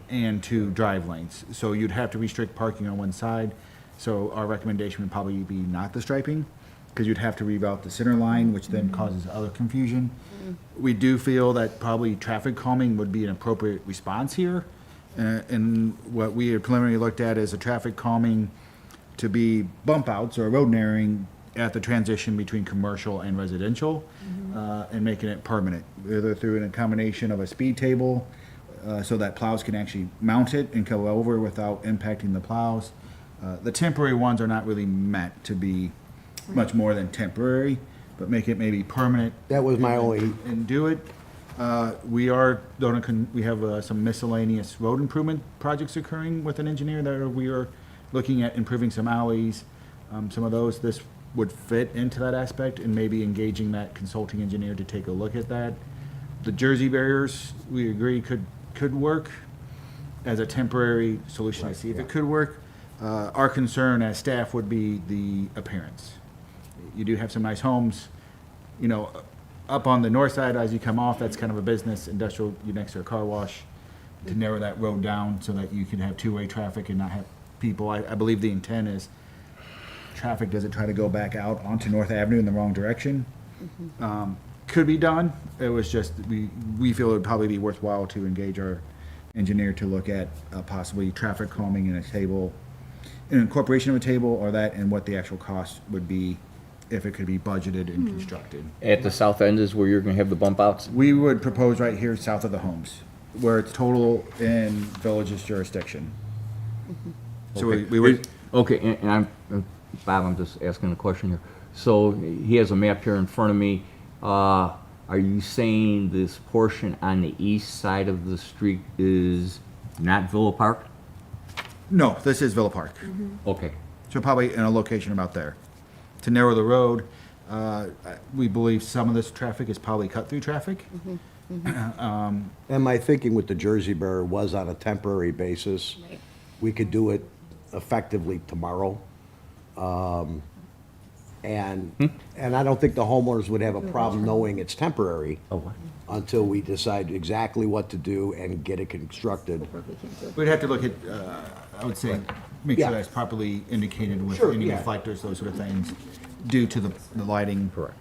and 2 drive lanes. So you'd have to restrict parking on one side. So our recommendation would probably be not the striping, because you'd have to reroute the center line, which then causes other confusion. We do feel that probably traffic calming would be an appropriate response here. And what we had preliminarily looked at is a traffic calming to be bump outs or road narrowing at the transition between commercial and residential, and making it permanent, either through a combination of a speed table, so that plows can actually mount it and go over without impacting the plows. The temporary ones are not really meant to be much more than temporary, but make it maybe permanent. That was my only, And do it. We have some miscellaneous road improvement projects occurring with an engineer that we are looking at improving some alleys, some of those. This would fit into that aspect, and maybe engaging that consulting engineer to take a look at that. The Jersey barriers, we agree, could work as a temporary solution to see if it could work. Our concern as staff would be the appearance. You do have some nice homes, up on the north side as you come off, that's kind of a business, industrial, you're next to a car wash, to narrow that road down so that you can have 2-way traffic and not have people. I believe the intent is traffic doesn't try to go back out onto North Avenue in the wrong direction. Could be done. It was just, we feel it would probably be worthwhile to engage our engineer to look at possibly traffic calming in a table, an incorporation of a table, or that, and what the actual cost would be if it could be budgeted and constructed. At the south end is where you're gonna have the bump outs? We would propose right here south of the homes, where it's total in village's jurisdiction. So we would, Okay, and Bob, I'm just asking a question here. So he has a map here in front of me. Are you saying this portion on the east side of the street is not Villa Park? no, this is Villa Park. Okay, So probably in a location about there. To narrow the road, we believe some of this traffic is probably cut-through traffic. and my thinking with the Jersey barrier was on a temporary basis. We could do it effectively tomorrow. And I don't think the homeowners would have a problem knowing it's temporary until we decide exactly what to do and get it constructed. We'd have to look at, I would say, make sure Yeah. that's properly indicated with Sure, any yeah. reflectors, those sort of things, due to the lighting. Correct.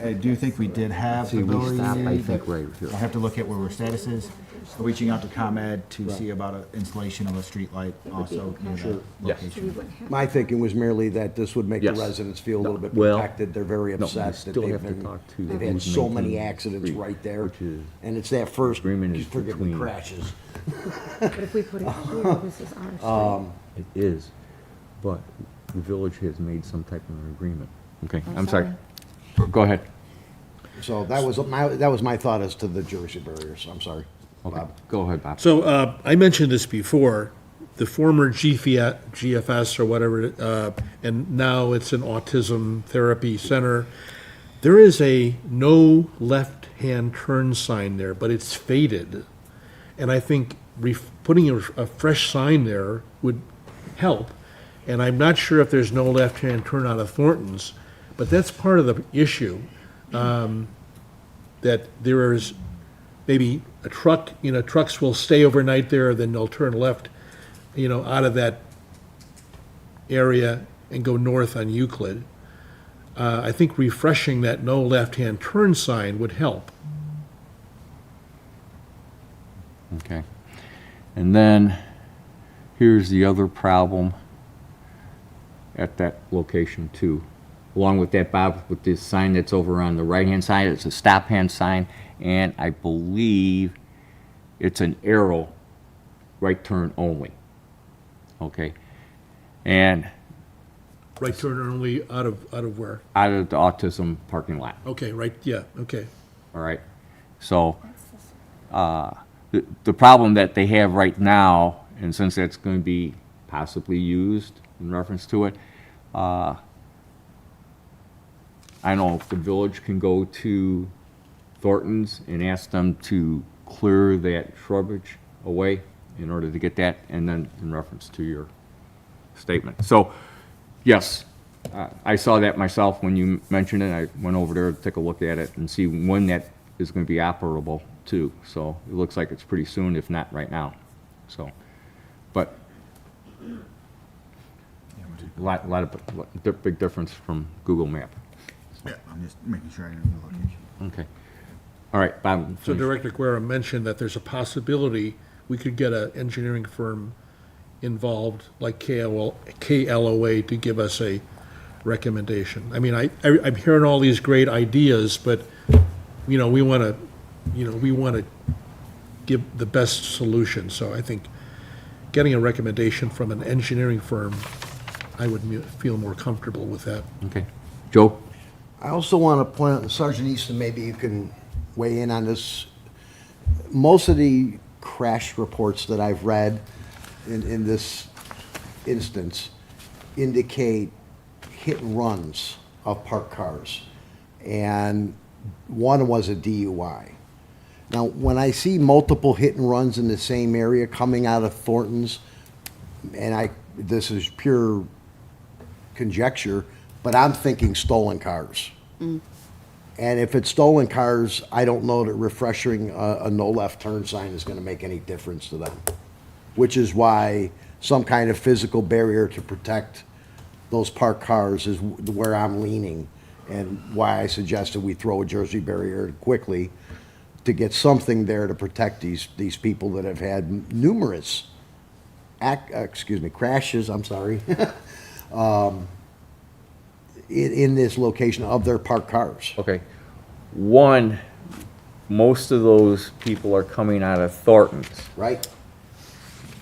I do think we did have the see, we ability. stop, I think, but right here. I'll have to look at where our status is. Reaching out to ComEd to see about an installation of a street light also near that Yes. location. My thinking was merely that this would make the Yes. residents feel a little bit Well, protected. They're very no, we upset that still they've have to been, talk to they've had who's so many maintaining the accidents street, right there. which is- And it's that first, Agreement is forgive me, between- crashes. But if we put it here, this is our street. It is, but the village has made some type of an agreement. Okay, I'm sorry. Go ahead. So that was my thought as to the Jersey barriers. I'm sorry, Okay, Bob. go ahead, Bob. So I mentioned this before, the former GFS or whatever, and now it's an autism therapy center. There is a no left-hand turn sign there, but it's faded. And I think putting a fresh sign there would help. And I'm not sure if there's no left-hand turn out of Thornton's, but that's part of the issue. That there is maybe a truck, trucks will stay overnight there, then they'll turn left, out of that area and go north on Euclid. I think refreshing that no left-hand turn sign would help. Okay. And then, here's the other problem at that location too. Along with that, Bob, with this sign that's over on the right-hand side, it's a stop-hand sign, and I believe it's an arrow, right turn only. Okay? And Right turn only out of where? out of the autism parking lot, Okay, right, yeah, okay. all right? So, The problem that they have right now, and since that's going to be possibly used in reference to it, I don't know if the village can go to Thornton's and ask them to clear that shrubage away in order to get that, and then in reference to your statement. So, yes, I saw that myself when you mentioned it. I went over there to take a look at it and see when that is going to be operable too. So it looks like it's pretty soon, if not right now. So, but a lot of big difference from Google Map. Yeah, I'm just making sure I know the location. Okay. All right, Bob. So finish. Director Guerra mentioned that there's a possibility we could get an engineering firm involved, like KLOA, to give us a recommendation. I mean, I'm hearing all these great ideas, but, we want to give the best solution. So I think getting a recommendation from an engineering firm, I would feel more comfortable with that. Okay. Joe? I also want to point out, Sergeant Easton, maybe you can weigh in on this. Most of the crash reports that I've read in this instance indicate hit and runs of parked cars. And one was a DUI. Now, when I see multiple hit and runs in the same area coming out of Thornton's, and this is pure conjecture, but I'm thinking stolen cars. And if it's stolen cars, I don't know that refreshing a no left turn sign is going to make any difference to them. Which is why some kind of physical barrier to protect those parked cars is where I'm leaning, and why I suggested we throw a Jersey barrier quickly to get something there to protect these people that have had numerous crashes, I'm sorry, in this location of their parked cars. Okay. One, most of those people are coming out of Thornton's. Right?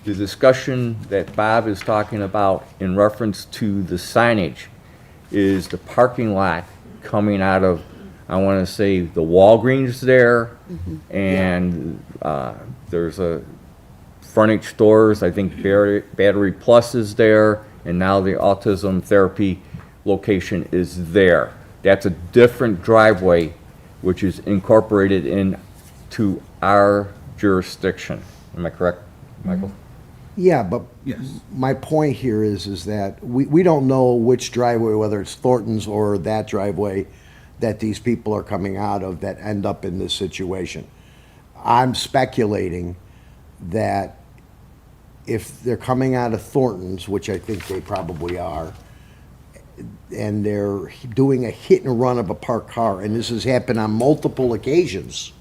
The discussion that Bob is talking about in reference to the signage is the parking lot coming out of, I want to say, the Walgreens there, and there's a frontage stores, I think Battery Plus is there, and now the autism therapy location is there. That's a different driveway, which is incorporated into our jurisdiction. Am I correct, Michael? Yeah, but Yes. my point here is that we don't know which driveway, whether it's Thornton's or that driveway, that these people are coming out of that end up in this situation. I'm speculating that if they're coming out of Thornton's, which I think they probably are, and they're doing a hit and run of a parked car, and this has happened on multiple occasions,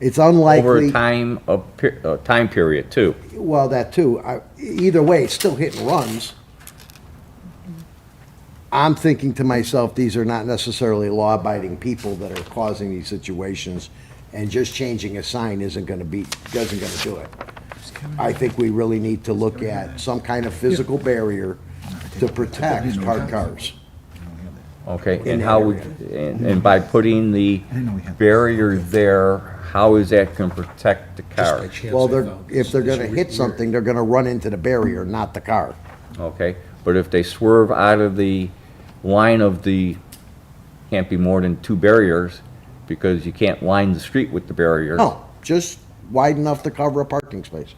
it's unlikely. Over a time period, too. Well, that too. Either way, it's still hit and runs. I'm thinking to myself, these are not necessarily law-abiding people that are causing these situations, and just changing a sign doesn't gonna do it. I think we really need to look at some kind of physical barrier to protect parked cars. Okay, In and that how would, and by putting the barrier there, how is that going to protect the Just car? by chance Well, I found if they're this. gonna hit something, they're gonna run into the barrier, not the car. Okay, but if they swerve out of the line of the, can't be more than 2 barriers, because you can't line the street with the barriers. No, just wide enough to cover a parking space.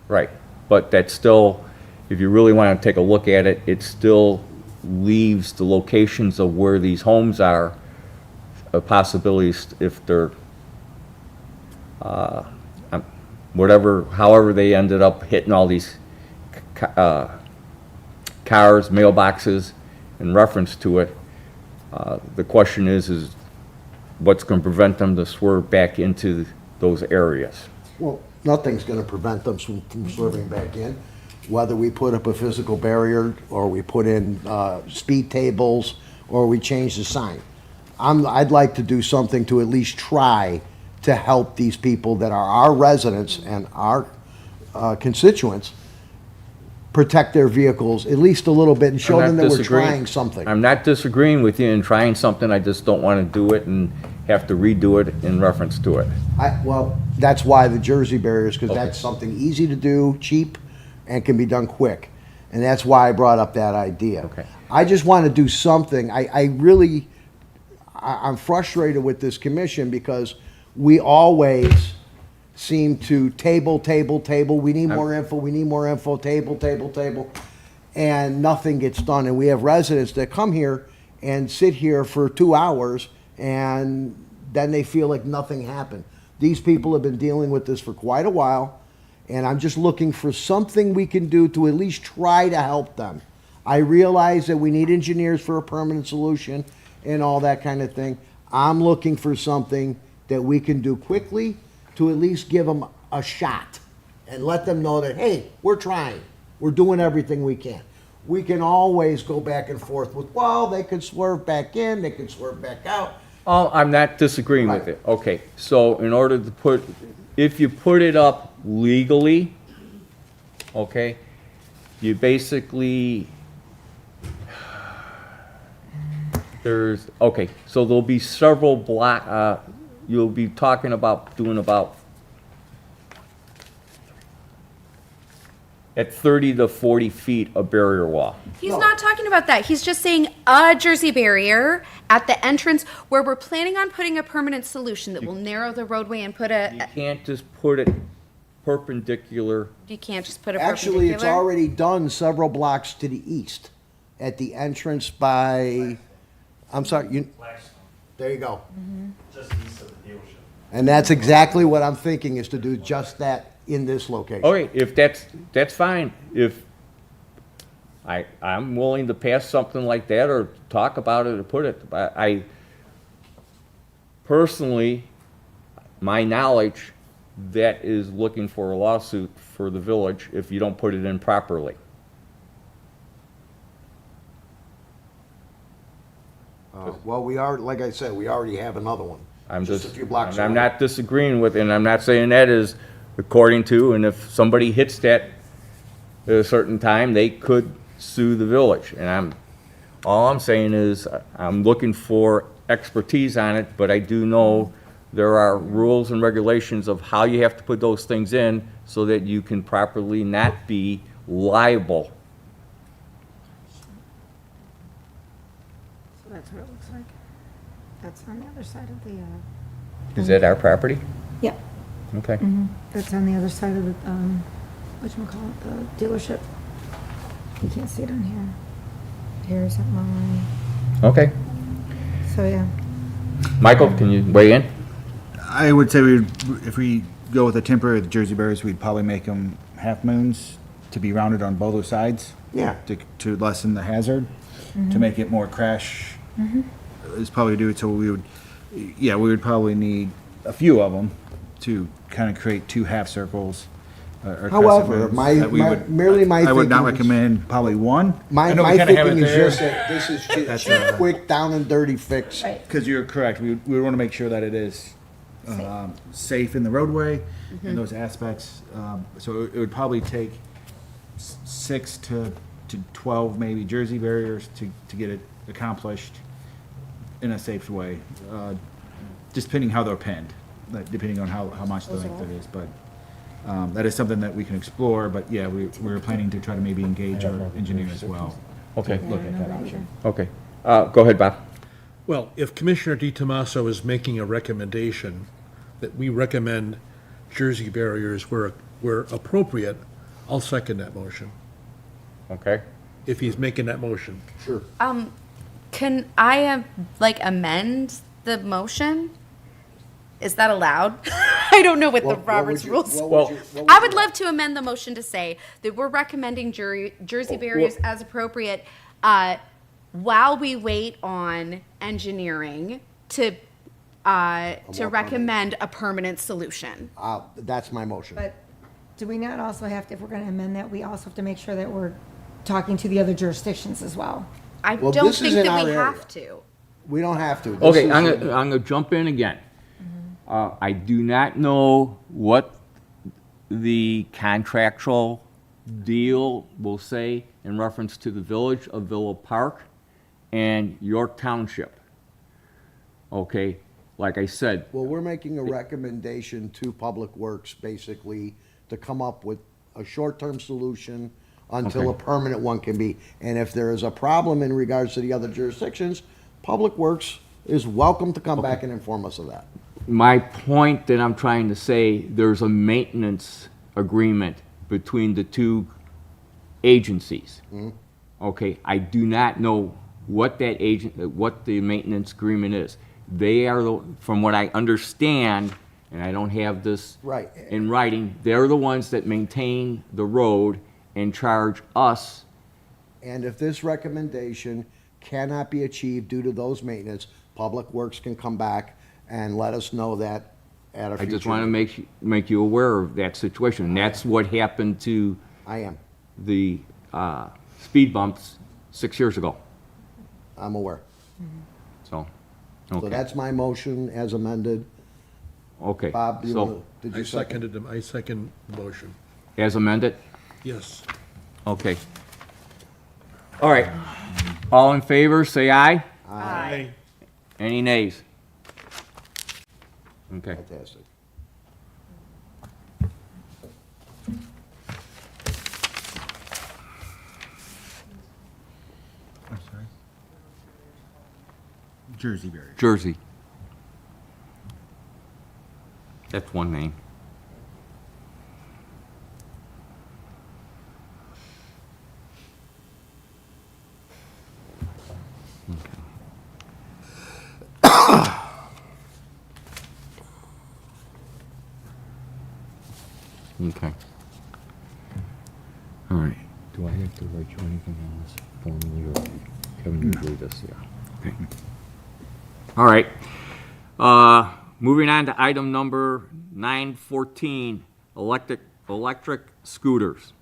Right, but that's still, if you really want to take a look at it, it still leaves the locations of where these homes are, possibilities if they're, however they ended up hitting all these cars, mailboxes in reference to it. The question is what's going to prevent them to swerve back into those areas? Well, nothing's gonna prevent them from swerving back in. Whether we put up a physical barrier, or we put in speed tables, or we change the sign. I'd like to do something to at least try to help these people that are our residents and our constituents protect their vehicles at least a little bit and show I'm them not that we're disagreeing. trying something. I'm not disagreeing with you in trying something, I just don't want to do it and have to redo it in reference to it. Well, that's why the Jersey barriers, because that's something easy to do, cheap, and can be done quick. And that's why I brought up that idea. Okay. I just want to do something. I'm frustrated with this commission because we always seem to table. We need more info, table. And nothing gets done. And we have residents that come here and sit here for 2 hours and then they feel like nothing happened. These people have been dealing with this for quite a while, and I'm just looking for something we can do to at least try to help them. I realize that we need engineers for a permanent solution and all that kind of thing. I'm looking for something that we can do quickly to at least give them a shot and let them know that, hey, we're trying. We're doing everything we can. We can always go back and forth with, well, they could swerve back in, they could swerve back out. Oh, I'm not disagreeing with Right. it. Okay, so in order to if you put it up legally, okay, you basically, so there'll be several you'll be talking about doing about at 30 to 40 feet of barrier wall. He's not talking about that. He's just saying a Jersey barrier at the entrance where we're planning on putting a permanent solution that will narrow the roadway and put You can't just put it perpendicular. you can't just put a Actually, it's perpendicular. already done several blocks to the east at the entrance by, I'm sorry, Blackstone, there you go. just east of the dealership. And that's exactly what I'm thinking, is to do just that in this location. Okay, if that's fine. If I'm willing to pass something like that or talk about it or put it, I personally, my knowledge, that is looking for a lawsuit for the village if you don't put it in properly. Well, we are, like I said, we already have another one. I'm a few blocks I'm away. not disagreeing with, and I'm not saying that is according to, and if somebody hits that at a certain time, they could sue the village. And all I'm saying is, I'm looking for expertise on it, but I do know there are rules and regulations of how you have to put those things in so that you can properly not be liable. So that's what it looks like. That's on the other side of the, Is that our property? yeah, Okay. that's on the other side of the, whatchamacallit, the dealership. You can't see it on here. Here's that line. Okay. So, yeah. Michael, can you weigh in? I would say if we go with a temporary with Jersey barriers, we'd probably make them half moons to be rounded on both sides. Yeah. To lessen the hazard, to make it more crash. Is probably do it, so we would probably need a few of them to kind of create two half circles. Or crescent However, moons my that we would- merely my I would not thinking is- recommend probably one. My thinking is just that this is just a quick down and dirty fix. Because you're correct, we want to make sure that it is safe in the roadway and those aspects. So it would probably take 6 to 12 maybe Jersey barriers to get it accomplished in a safe way. Just depending how they're pinned, like, depending on how much the length it is. But that is something that we can explore. But yeah, we're planning to try to maybe engage our engineer as well. Okay. Look at that option. Okay. Go ahead, Bob. Well, if Commissioner DiTomaso is making a recommendation that we recommend Jersey barriers where appropriate, I'll second that motion, Okay. if he's making that motion. Sure. Can I amend the motion? Is that allowed? I don't know what the What would Robert's you- rules. what would you- what I you would like? love to amend the motion to say that we're recommending Jersey barriers as appropriate while we wait on engineering to recommend a permanent solution. That's my motion. But do we not also have to, if we're going to amend that, we also have to make sure that we're talking to the other jurisdictions as well? I Well, don't this is think in that we our area. have to. We don't have to. This Okay, is- I'm gonna jump in again. I do not know what the contractual deal will say in reference to the village of Villa Park and York Township. Okay, like I said, Well, we're making a recommendation to Public Works, basically, to come up with a short-term solution until a Okay. permanent one can be. And if there is a problem in regards to the other jurisdictions, Public Works is welcome to come back and inform us of that. my point that I'm trying to say, there's a maintenance agreement between the two agencies. Okay, I do not know what what the maintenance agreement is. They are, from what I understand, and I don't have this Right. in writing, they're the ones that maintain the road and charge us. And if this recommendation cannot be achieved due to those maintenance, Public Works can come back and let us know that at a I future. just want to make you aware of that situation. And that's what happened to I am. the speed bumps 6 years ago. I'm aware. So, So okay, that's my motion as amended. okay. Bob, you So, wanna, did you second? I second the motion. as amended? Yes. Okay. All right. All in favor, say aye. Aye. Any nays? Okay. Fantastic. I'm sorry. Jersey Berry. Jersey. That's one name. Okay. All right. Do I have to write you anything on this formally, or Kevin usually does? Yeah. Okay. All right. Moving on to item number 914, electric scooters.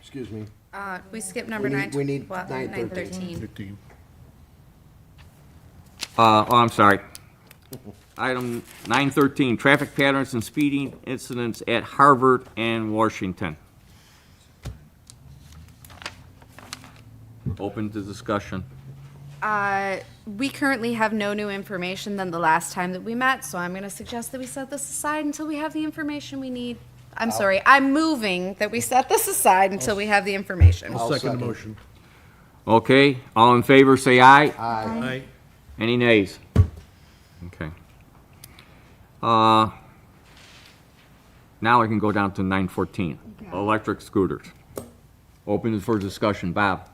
Excuse me. We skipped number We need- nine. we need well, 913. 15. I'm sorry. Item 913, traffic patterns and speeding incidents at Harvard and Washington. Open to discussion. We currently have no new information than the last time that we met, so I'm going to suggest that we set this aside until we have the information we need. I'm sorry, I'm moving that we set this aside until we have the information. I'll second the second. motion. Okay, all in favor, say aye. Aye. Any nays? Okay. Now I can go down to 914, electric scooters. Open for discussion. Bob?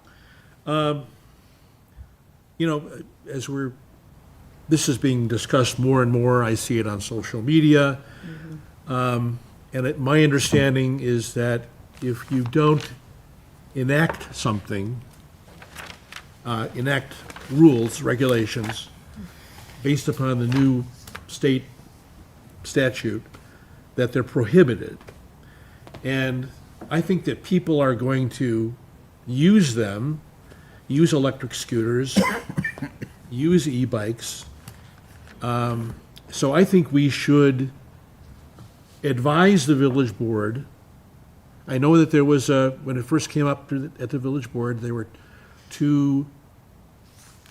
You know, this is being discussed more and more. I see it on social media. My understanding is that if you don't enact something, enact rules, regulations, based upon the new state statute, that they're prohibited. And I think that people are going to use them, use electric scooters, use e-bikes. So I think we should advise the village board. I know that there was when it first came up at the village board, there were two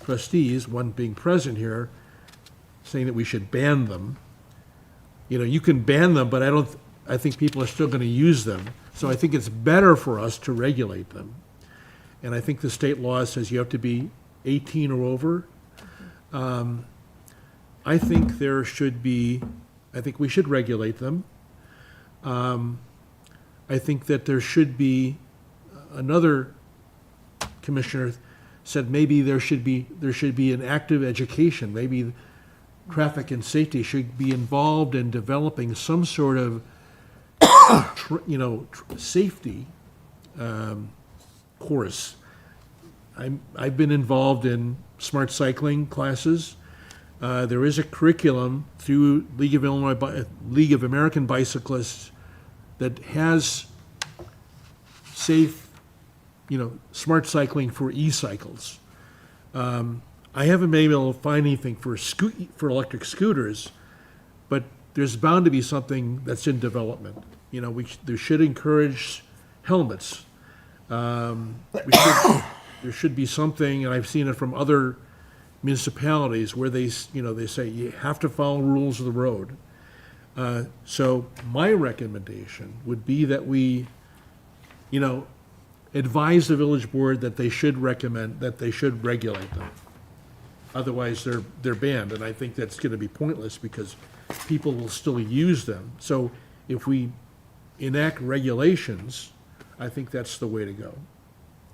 trustees, one being present here, saying that we should ban them. You know, you can ban them, but I think people are still going to use them. So I think it's better for us to regulate them. And I think the state law says you have to be 18 or over. I think I think we should regulate them. I think that there should be, another commissioner said maybe there should be an active education. Maybe traffic and safety should be involved in developing some sort of, safety course. I've been involved in smart cycling classes. There is a curriculum through League of American Bicyclists that has safe, smart cycling for e-cycles. I haven't been able to find anything for electric scooters, but there's bound to be something that's in development. There should encourage helmets. There should be something, and I've seen it from other municipalities where they say you have to follow rules of the road. So my recommendation would be that we, advise the village board that they should regulate them. Otherwise, they're banned, and I think that's gonna be pointless because people will still use them. So if we enact regulations, I think that's the way to go,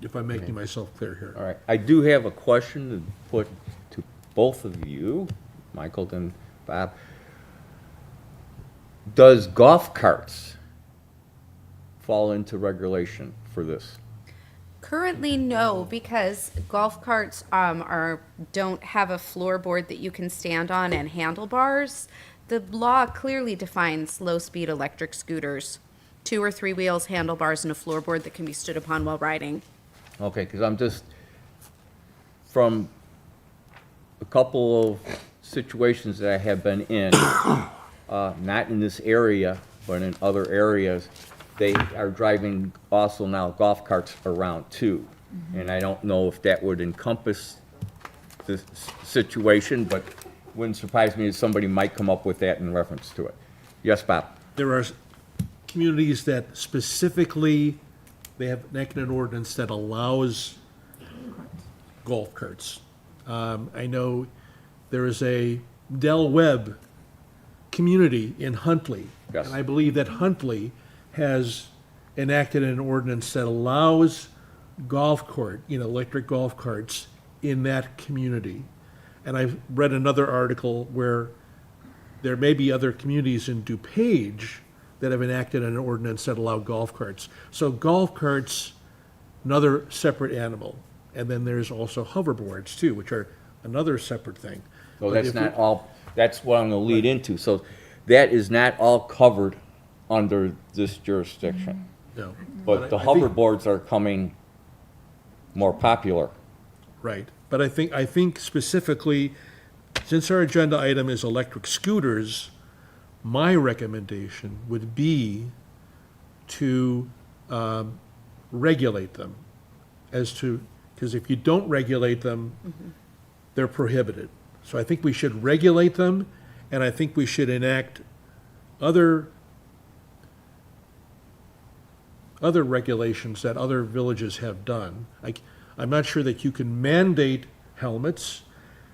if I'm making myself clear here. All right, I do have a question to put to both of you, Michael and Bob. Does golf carts fall into regulation for this? Currently, no, because golf carts don't have a floorboard that you can stand on and handlebars. The law clearly defines low-speed electric scooters, 2 or 3 wheels, handlebars, and a floorboard that can be stood upon while riding. Okay, because I'm just, from a couple of situations that I have been in, not in this area, but in other areas, they are driving also now golf carts around too. And I don't know if that would encompass this situation, but wouldn't surprise me if somebody might come up with that in reference to it. Yes, Bob? There are communities that specifically, they have enacted an ordinance that allows golf carts. I know there is a Del Webb community in Huntley. Yes. And I believe that Huntley has enacted an ordinance that allows electric golf carts in that community. And I've read another article where there may be other communities in DuPage that have enacted an ordinance that allow golf carts. So golf carts, another separate animal. And then there's also hoverboards too, which are another separate thing. So But that's if not we- all, that's what I'm gonna lead into. So that is not all covered under this jurisdiction. No. But the I think- hoverboards are coming more popular. Right, but I think specifically, since our agenda item is electric scooters, my recommendation would be to regulate them because if you don't regulate them, they're prohibited. So I think we should regulate them, and I think we should enact other regulations that other villages have done. I'm not sure that you can mandate helmets,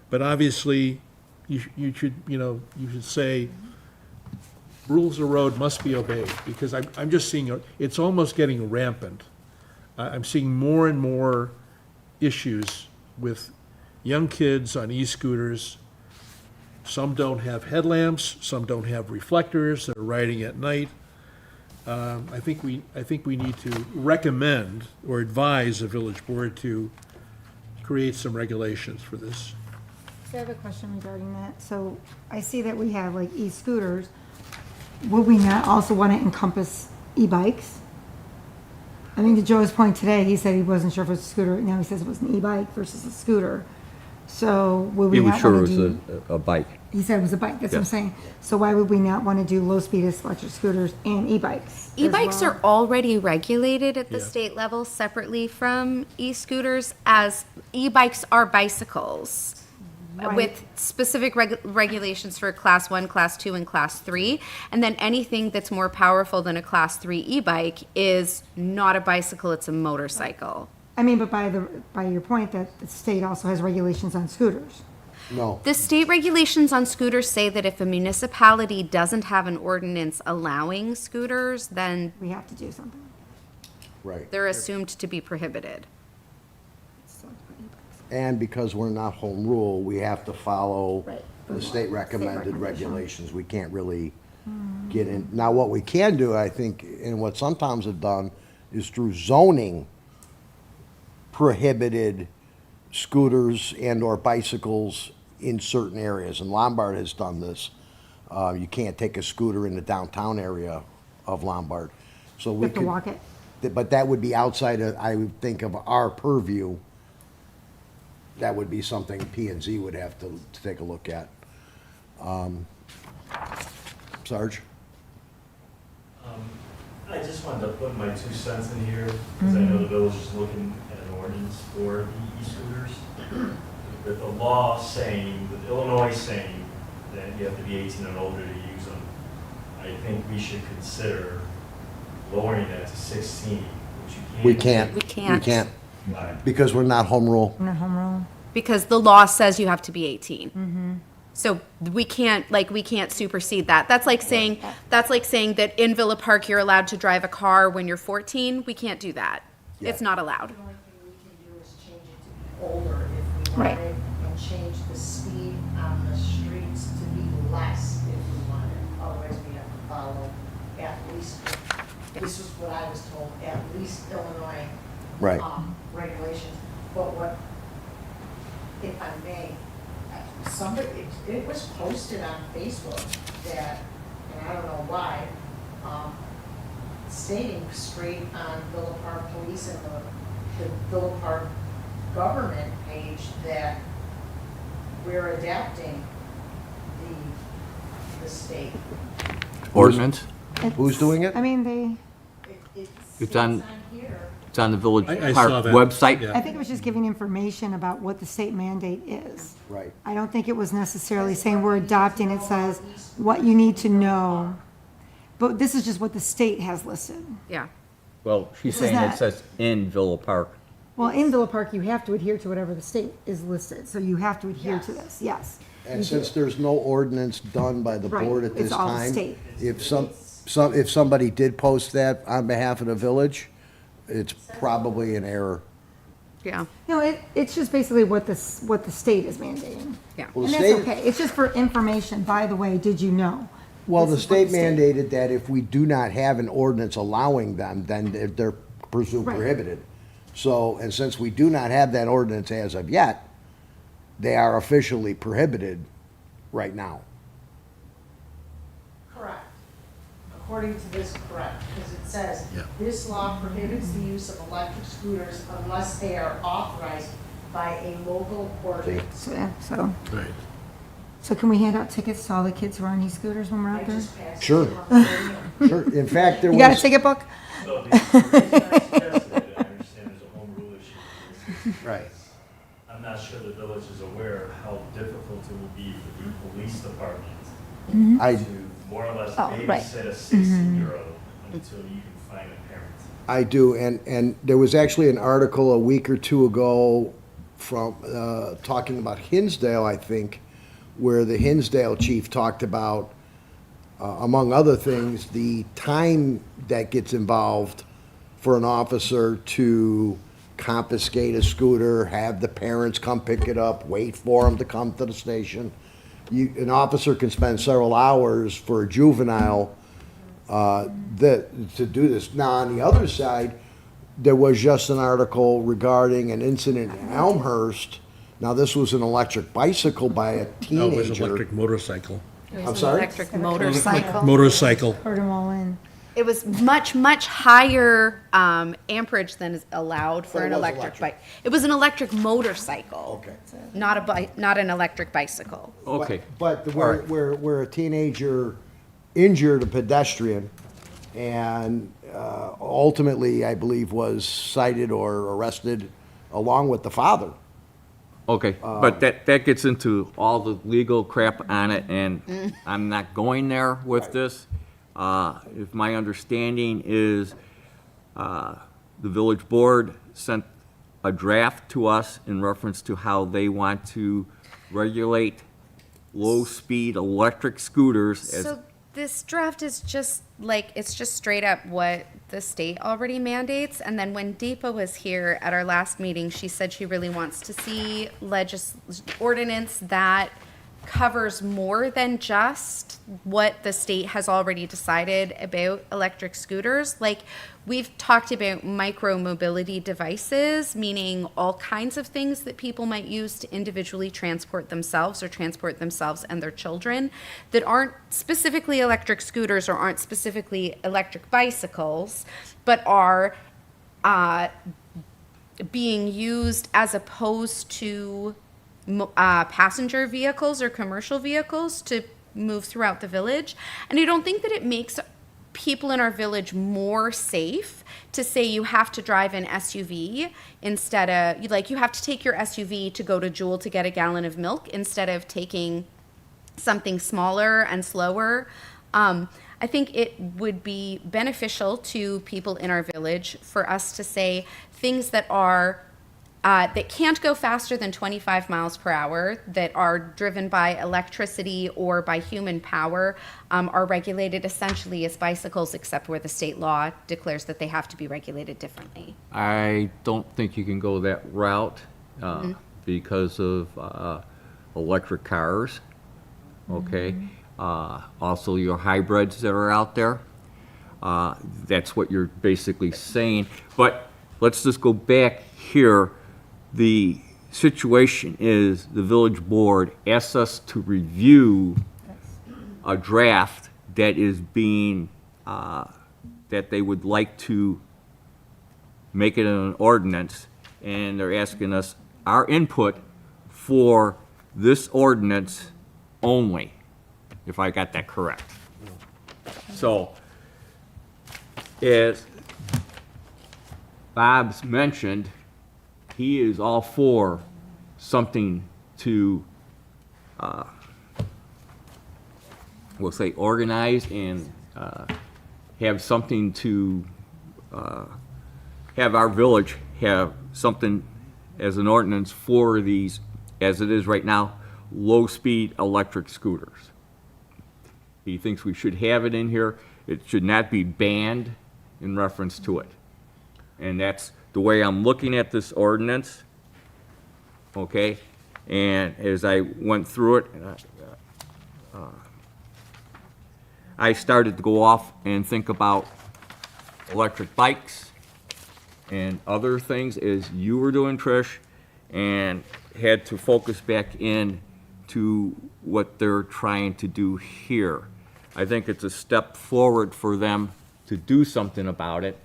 but obviously, you should say, rules of road must be obeyed, because I'm just seeing, it's almost getting rampant. I'm seeing more and more issues with young kids on e-scooters. Some don't have headlamps, some don't have reflectors, they're riding at night. I think we need to recommend or advise the village board to create some regulations for this. So I have a question regarding that. So I see that we have like e-scooters. Would we not also want to encompass e-bikes? I mean, to Joe's point today, he said he wasn't sure if it was a scooter. Now he says it was an e-bike versus a scooter. So would we He was not sure it want to was do? a bike. He said it was a bike. That's what I'm Yes. saying. So why would we not want to do low-speed electric scooters and e-bikes? as E-bikes well? are already regulated at the Yeah. state level separately from e-scooters, as e-bikes are bicycles Right. with specific regulations for class 1, class 2, and class 3. And then anything that's more powerful than a class 3 e-bike is not a bicycle, it's a motorcycle. I mean, but by your point that the state also has regulations on scooters. No, The state regulations on scooters say that if a municipality doesn't have an ordinance allowing scooters, then We have to do something. right. they're assumed to be prohibited. So, e-bikes. And because we're not home rule, we have to follow Right. the state recommended recommendation. regulations. We can't really get in. Now, what we can do, I think, and what sometimes have done, is through zoning prohibited scooters and/or bicycles in certain areas, and Lombard has done this. You can't take a scooter in the downtown area of Lombard. So You we have to could. walk it. But that would be outside of, I would think, of our purview. That would be something P and Z would have to take a look at. Sarge? I just wanted to put my 2 cents in here, because I know the village is looking at an ordinance for the e-scooters. with the law saying, with Illinois saying that you have to be 18 and older to use them, I think we should consider lowering that to 16, which you can't. We can't. We can't. We can't, Why? because we're not home rule. In a home rule. Because the law says you have to be 18. So we can't supersede that. That's like saying that in Villa Park you're allowed to drive a car when you're 14. We can't do that. It's not allowed. The only thing we can do is change it to be older if we Right. wanted, and change the speed on the streets to be less if we wanted. Otherwise, we have to follow at least, this is what I was told, at least Illinois Right. regulations. But what, if I may, somebody, it was posted on Facebook that, and I don't know why, stating straight on Villa Park Police and the Villa Park government page that we're adapting the state. Ordinance, Who's doing it? I mean, they, It It's states on- here. it's on the Village I Park saw that, website. yeah. I think it was just giving information about what the state mandate is. Right. I don't think it was necessarily saying we're adopting, it says what you need to know. But this is just what the state has listed. Yeah. Well, she's This is saying it not- says in Villa Park. Well, in Villa Park, you have to adhere to whatever the state is listed, so you have to adhere to this, yes. And since there's no ordinance done by the Right, board at it's this all the time, state. if if somebody did post that on behalf of the village, it's probably an error. Yeah. No, it's just basically what the state is mandating. Yeah. Well, And the that's state, okay, it's just for information, by the way, did you know? well, the This is what state mandated that if we do not have an ordinance allowing them, then they're presumed Right. prohibited. So, and since we do not have that ordinance as of yet, they are officially prohibited right now. Correct. According to this, correct, because it says, Yeah. this law prohibits the use of electric scooters unless they are authorized by a local ordinance. So, yeah, so, Right. so can we hand out tickets to all the kids who are on e-scooters when we're I out there? just passed. it Sure. on the radio. Sure, in fact, there You got a was, ticket book? So the reason I suggested it, I understand there's a home rule issue. is right. I'm not sure the village is aware of how difficult it will be for the police department I, to more or less Oh, right. babysit a 16-year-old until you can find a parent. I do, and there was actually an article a week or two ago from, talking about Hinsdale, I think, where the Hinsdale chief talked about, among other things, the time that gets involved for an officer to confiscate a scooter, have the parents come pick it up, wait for them to come to the station. An officer can spend several hours for a juvenile to do this. Now, on the other side, there was just an article regarding an incident in Elmhurst. Now, this was an electric bicycle by a No, it was teenager. electric motorcycle. I'm sorry? Electric motorcycle. Motorcycle. Heard them all in. It was much, much higher amperage than is allowed for But it an was electric electric. bike. It was an electric motorcycle. Okay. Not an electric bicycle. Okay. But where a teenager injured a pedestrian and ultimately, I believe, was cited or arrested along with the father. Okay, but that gets into all the legal crap on it, and I'm not going there with this. If my understanding is, the village board sent a draft to us in reference to how they want to regulate low-speed electric scooters as, So this draft is just like, it's just straight up what the state already mandates. And then when Deepa was here at our last meeting, she said she really wants to see ordinance that covers more than just what the state has already decided about electric scooters. Like, we've talked about micro mobility devices, meaning all kinds of things that people might use to individually transport themselves or transport themselves and their children that aren't specifically electric scooters or aren't specifically electric bicycles, but are being used as opposed to passenger vehicles or commercial vehicles to move throughout the village. And I don't think that it makes people in our village more safe to say you have to drive an SUV instead of, like, you have to take your SUV to go to Jewel to get a gallon of milk instead of taking something smaller and slower. I think it would be beneficial to people in our village for us to say things that are that can't go faster than 25 miles per hour, that are driven by electricity or by human power, are regulated essentially as bicycles, except where the state law declares that they have to be regulated differently. I don't think you can go that route because of electric cars, okay? Also your hybrids that are out there. That's what you're basically saying. But let's just go back here. The situation is the village board asks us to review a draft that is being, that they would like to make it an ordinance, and they're asking us our input for this ordinance only, if I got that correct. So, as Bob's mentioned, he is all for something to, we'll say, organize and have something to have our village have something as an ordinance for these, as it is right now, low-speed electric scooters. He thinks we should have it in here. It should not be banned in reference to it. And that's the way I'm looking at this ordinance, okay? And as I went through it, I started to go off and think about electric bikes and other things as you were doing, Trish, and had to focus back in to what they're trying to do here. I think it's a step forward for them to do something about it,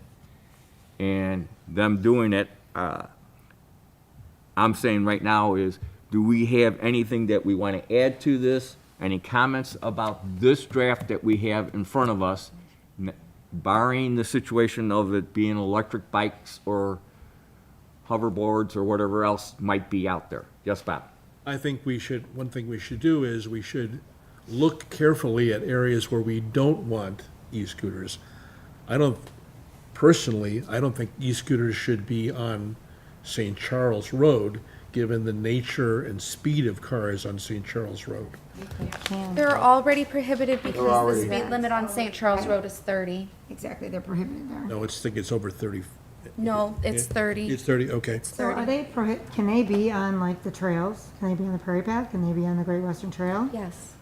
and them doing it, I'm saying right now is, do we have anything that we want to add to this? Any comments about this draft that we have in front of us, barring the situation of it being electric bikes or hoverboards or whatever else might be out there? Yes, Bob? I think one thing we should do is we should look carefully at areas where we don't want e-scooters. Personally, I don't think e-scooters should be on St. Charles Road, given the nature and speed of cars on St. Charles Road. They're already prohibited because the already- speed limit on St. Charles Road is 30. Exactly, they're prohibited there. No, I think it's over 30. No, it's 30. It's 30, okay. So are they can they be on like the trails? Can they be on the Prairie Path? Can they be on the Great Western Trail? Yes.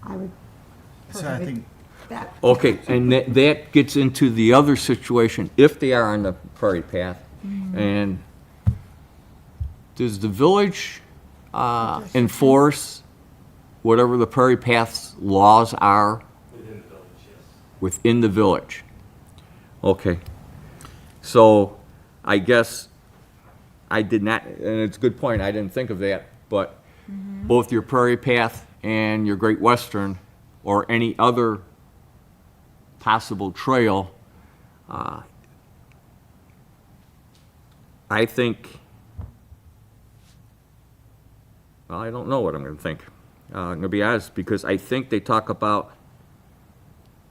I would So I prohibit think, that. Okay, and that gets into the other situation, if they are on the Prairie Path, and does the village enforce whatever the Prairie Path's laws are Within the village, yes. within the village? Okay, so I guess I did not, and it's a good point, I didn't think of that, but both your Prairie Path and your Great Western, or any other possible trail, I think, well, I don't know what I'm gonna think. I'm gonna be honest, because I think they talk about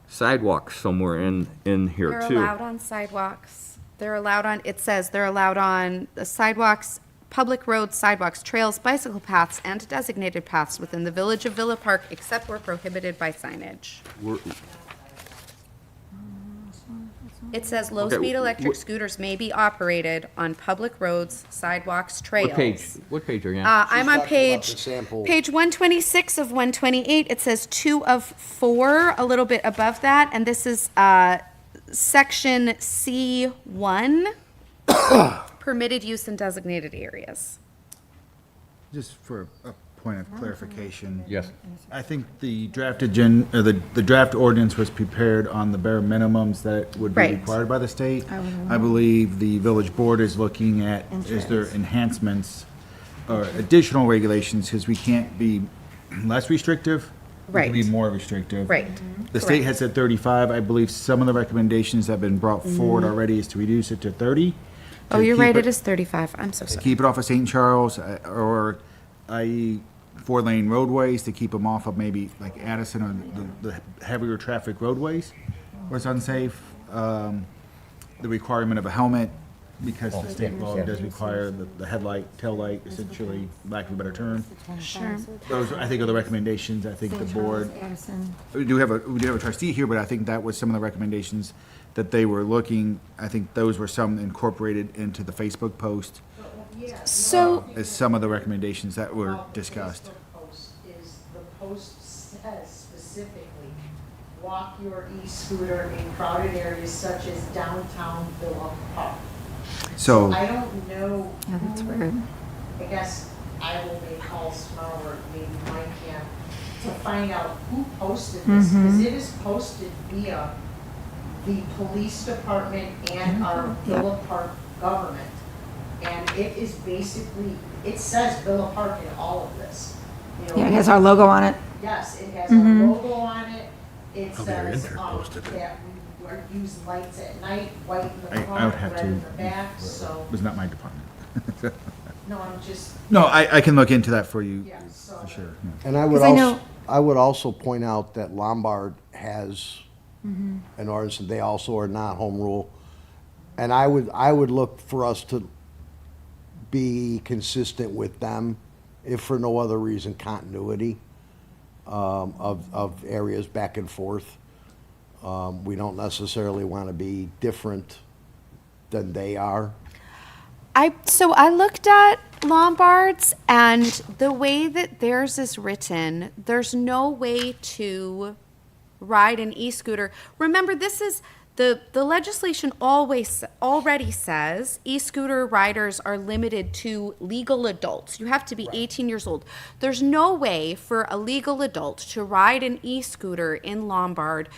sidewalks somewhere in here They're too. allowed on sidewalks. They're allowed on, it says they're allowed on the sidewalks, public roads, sidewalks, trails, bicycle paths, and designated paths within the village of Villa Park, except where prohibited by signage. We're- It says low-speed electric scooters may be operated on public roads, sidewalks, trails. What page are you on? I'm on talking about the page sample. 126 of 128. It says 2 of 4, a little bit above that, and this is section C1, permitted use in designated areas. just for a point of clarification. Yes. I think the the draft ordinance was prepared on the bare minimums that would be Right. required by the state. I believe the village board is looking at, is there enhancements or additional regulations, because we can't be less restrictive We can be Right. more restrictive. Right. The state has said 35. I believe some of the recommendations that have been brought forward already is to reduce it to 30. Oh, to you're keep right, it is 35. I'm so to sorry. keep it off of St. Charles, or i.e. 4-lane roadways, to keep them off of maybe like Addison or the heavier traffic roadways where it's unsafe. The requirement of a helmet, because the state law does require the headlight, tail light, essentially, lack of a better term. Sure. Those, I think, are the recommendations. I think the St. board, Charles, Addison. we do have a trustee here, but I think that was some of the recommendations that they were looking. I think those were some incorporated into the Facebook post So, as some of the recommendations that were Well, the discussed. Facebook post is, the post says specifically, walk your e-scooter in crowded areas such as downtown Villa Park. So, I don't know. Yeah, that's who- weird. I guess I will make calls tomorrow, or maybe Mike can, to find out who posted this, because it is posted via the police department and our Villa Park government. And it is basically, it says Villa Park in all of this. You know, Yeah, it has our logo on it. Yes, it has our logo on it. It Oh, their says, intern posted it. that we use lights at night, white in the I would front, have red to. in the back, so, It was not my department. no, I'm just, No, I can look into that for you, yeah, so. for sure. And I would 'Cause I know- also, I would also point out that Lombard has an ordinance, and they also are not home rule. And I would look for us to be consistent with them, if for no other reason, continuity of areas back and forth. We don't necessarily want to be different than they are. so I looked at Lombard's, and the way that theirs is written, there's no way to ride an e-scooter. Remember, this is the legislation already says e-scooter riders are limited to legal adults. You have to be 18 years old. There's no way for a legal adult to ride an e-scooter in Lombard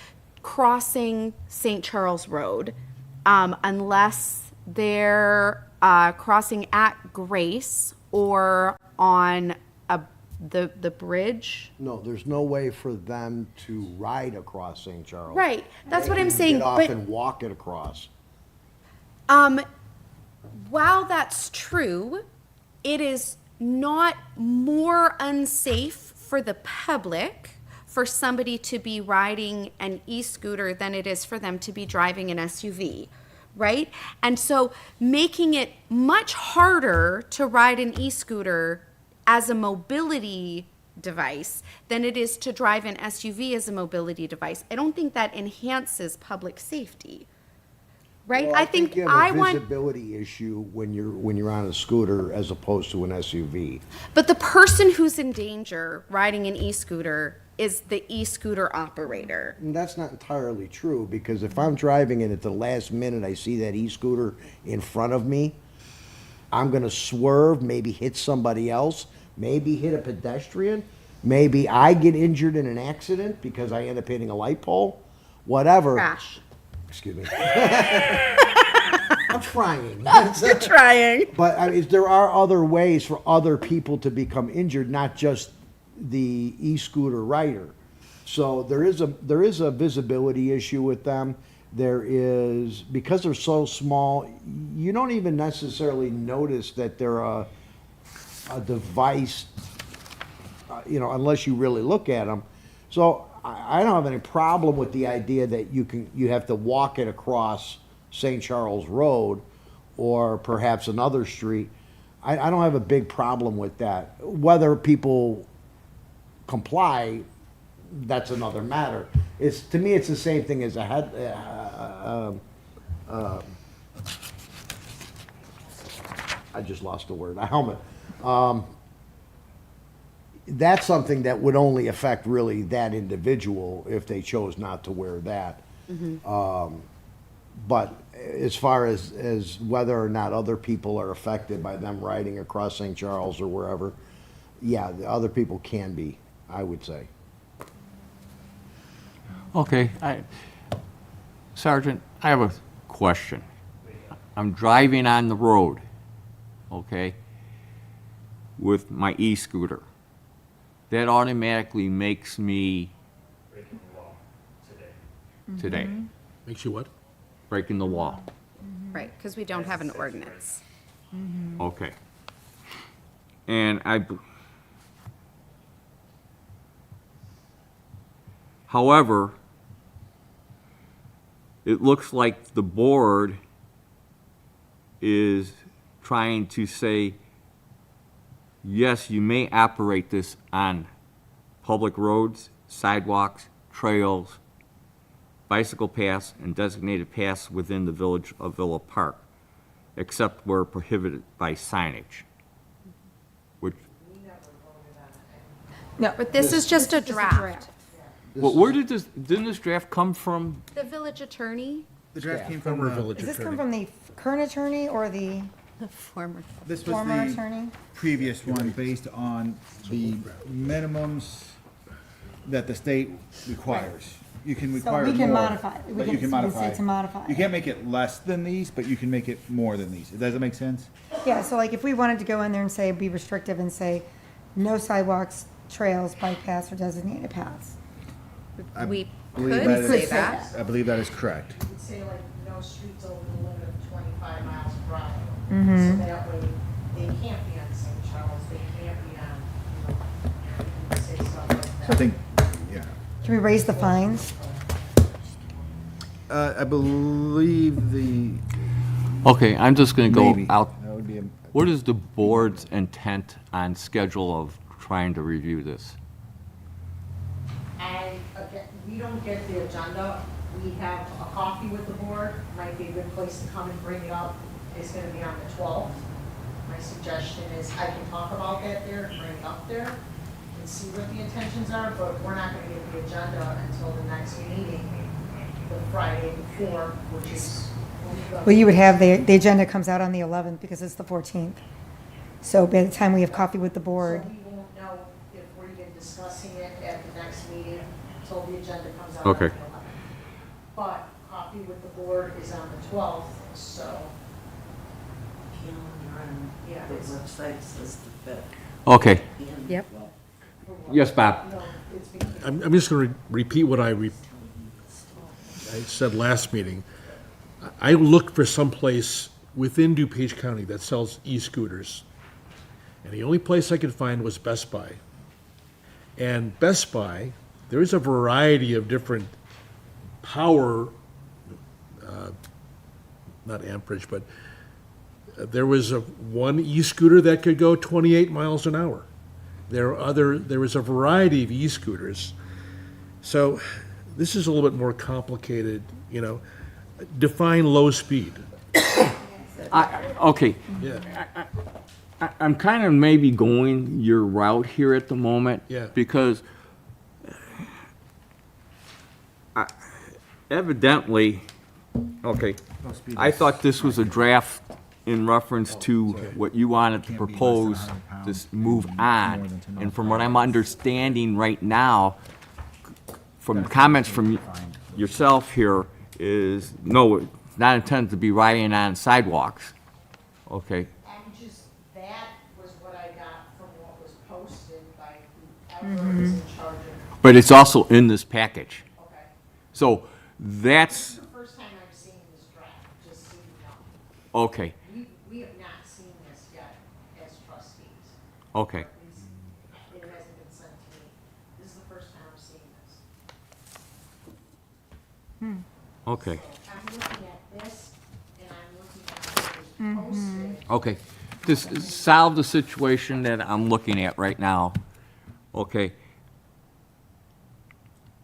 crossing St. Charles Road unless they're crossing at Grace or on the bridge. No, there's no way for them to ride across St. Charles. Right, that's what I'm They can saying. Get off But and walk it across. while that's true, it is not more unsafe for the public for somebody to be riding an e-scooter than it is for them to be driving an SUV, right? And so making it much harder to ride an e-scooter as a mobility device than it is to drive an SUV as a mobility device, I don't think that enhances public safety. Right? Well, I think you I have a want, visibility issue when you're on a scooter as opposed to an SUV. but the person who's in danger riding an e-scooter is the e-scooter operator. And that's not entirely true, because if I'm driving and at the last minute I see that e-scooter in front of me, I'm gonna swerve, maybe hit somebody else, maybe hit a pedestrian, maybe I get injured in an accident because I end up hitting a light pole, whatever. Crash. Excuse me. I'm trying. You're trying. But I mean, there are other ways for other people to become injured, not just the e-scooter rider. So there is a visibility issue with them. There is, because they're so small, you don't even necessarily notice that they're a device, unless you really look at them. So I don't have any problem with the idea that you have to walk it across St. Charles Road or perhaps another street. I don't have a big problem with that. Whether people comply, that's another matter. To me, it's the same thing as a head. I just lost the word. A helmet. That's something that would only affect really that individual if they chose not to wear that. But as far as whether or not other people are affected by them riding across St. Charles or wherever, yeah, the other people can be, I would say. Okay, Sergeant, I have a question. I'm driving on the road, okay, with my e-scooter. that automatically makes me breaking the law today. today, Makes you what? breaking the law. Right, because we don't have an ordinance. Okay. And however, it looks like the board is trying to say, yes, you may operate this on public roads, sidewalks, trails, bicycle paths, and designated paths within the village of Villa Park, except where prohibited by signage. Which, No, But this is just a draft. where didn't this draft come from? The village attorney, The draft came from, Former village Does this come attorney. from the current attorney or the the former. this was former the attorney? previous one based on the minimums that the state requires. You can So require more. we can modify, we but you can can say modify. to modify. You can't make it less than these, but you can make it more than these. Does that make sense? Yeah, so like if we wanted to go in there and say, be restrictive and say, no sidewalks, trails, bike paths, or designated paths. We believe could that is- say that. I believe that is correct. You could say like, no streets over the limit of 25 miles per hour. Mm-hmm. So that way, they can't be on St. Charles, they can't be on, you could say stuff like that. I think, yeah. Can we raise the fines? I believe the, Okay, I'm just gonna go maybe. out. That would be a. What is the board's intent on schedule of trying to review this? And again, we don't get the agenda, we have a coffee with the board, might be a good place to come and bring it up, it's gonna be on the 12th. My suggestion is I can talk about that there, bring it up there, and see what the intentions are, but we're not gonna get the agenda until the next meeting, the Friday before, which is. Well, you would have, the agenda comes out on the 11th because it's the 14th. So by the time we have coffee with the board, So we won't know if we're even discussing it at the next meeting until the agenda comes out on the Okay. 11th. But coffee with the board is on the 12th, so, yeah. The it's- website says the 5th. Okay, Yep. yes, Bob? No, it's being. I'm just going to repeat what I said last meeting. I looked for some place within DuPage County that sells e-scooters. And the only place I could find was Best Buy. And Best Buy, there is a variety of different power, not amperage, but there was one e-scooter that could go 28 miles an hour. There was a variety of e-scooters. So this is a little bit more complicated, you know. Define low speed. Okay, Yeah. I'm kind of maybe going your route here at the moment. Yeah. Because evidently, okay, I thought this was a draft in reference to what you wanted to propose, this move on. And from what I'm understanding right now, from comments from yourself here, is, no, it's not intended to be riding on sidewalks. Okay, And just, that was what I got from what was posted by whoever is in charge of, but it's also in this package. okay. So This that's, is the first time I've seen this draft, just so you know. okay, We have not seen this yet as trustees. okay. At least it hasn't been sent to me. This is the first time I'm seeing this. Okay, I'm looking at this, and I'm looking at what was posted. okay. To solve the situation that I'm looking at right now, okay.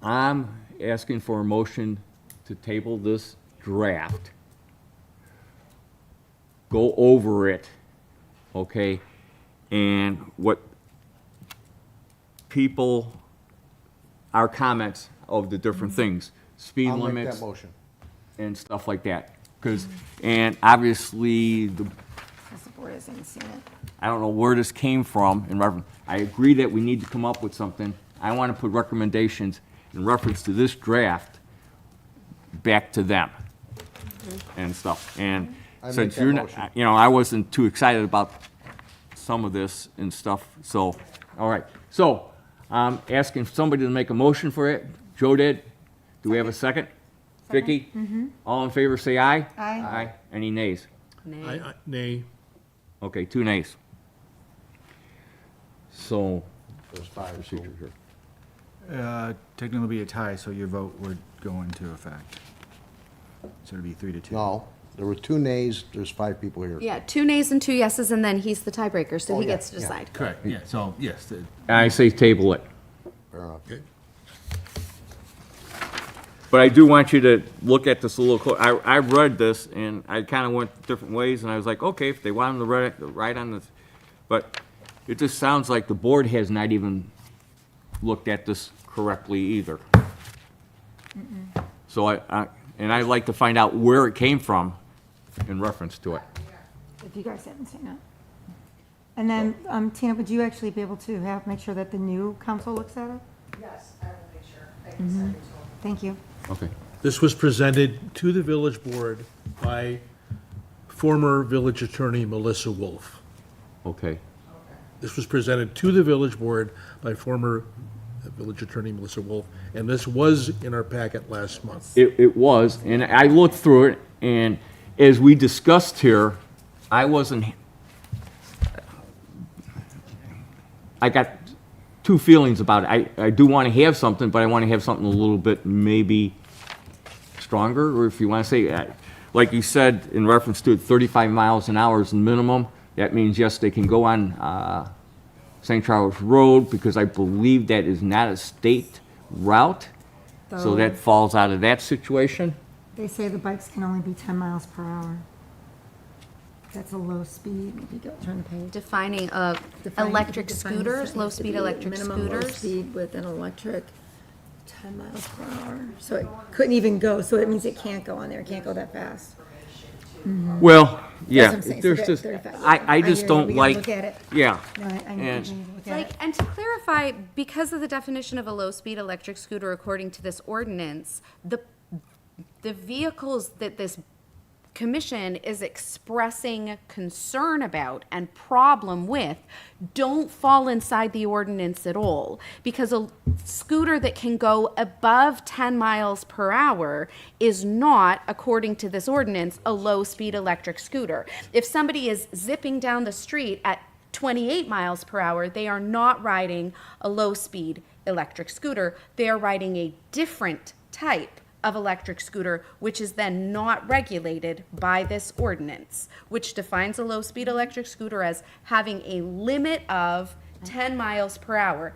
I'm asking for a motion to table this draft. Go over it, okay? And what people, our comments of the different things, speed I'll make limits. that motion. And stuff like that. Because, and obviously, because the board hasn't seen it. I don't know where this came from in reference. I agree that we need to come up with something. I want to put recommendations in reference to this draft back to them and stuff. And I make since that you're motion. not, you know, I wasn't too excited about some of this and stuff, so, all right. So, I'm asking somebody to make a motion for it. Joe did. Do we have a second? Vicky? All in favor, say aye. Aye. Aye. Any nays? Nay. Nay. Okay, 2 nays. So, There's five, so procedure here. Technically it'll be a tie, so your vote would go into effect. So it'd be 3-2. No, there were 2 nays, there's 5 people here. Yeah, 2 nays and 2 yeses, and then he's the tiebreaker, so Oh, he yeah, gets to yeah. decide. Correct, yeah, so, yes, I say table it. Fair enough. Okay. But I do want you to look at this a little closer. I read this, and I kind of went different ways, and I was like, okay, if they want them to write on this, but it just sounds like the board has not even looked at this correctly either. So and I'd like to find out where it came from in reference to it. If you guys haven't seen it. And then, Tina, would you actually be able to make sure that the new council looks at it? Yes, I will make sure. I can send it to them. Thank you. Okay. This was presented to the village board by former village attorney Melissa Wolf. Okay. This was presented to the village board by former village attorney Melissa Wolf, and this was in our packet last month. It was, and I looked through it, and as we discussed here, I got two feelings about it. I do want to have something, but I want to have something a little bit maybe stronger, or if you want to say, like you said, in reference to it, 35 miles an hour is the minimum. That means, yes, they can go on St. Charles Road, because I believe that is not a state route, so that falls out of that situation. They say the bikes can only be 10 miles per hour. That's a low speed. If you go, turn the page. Defining Define- electric define scooters, the low sentence to speed be electric minimum low scooters. speed with an electric 10 miles per hour. So it couldn't even go, so it means it can't go on there, it can't go that fast. Well, yeah, what I'm saying, so there's that just, 35. I I just hear you. don't We gotta like, look at it. yeah. No, I need And- to look at Like, it. and to clarify, because of the definition of a low-speed electric scooter according to this ordinance, the vehicles that this commission is expressing concern about and problem with don't fall inside the ordinance at all. Because a scooter that can go above 10 miles per hour is not, according to this ordinance, a low-speed electric scooter. If somebody is zipping down the street at 28 miles per hour, they are not riding a low-speed electric scooter. They are riding a different type of electric scooter, which is then not regulated by this ordinance, which defines a low-speed electric scooter as having a limit of 10 miles per hour.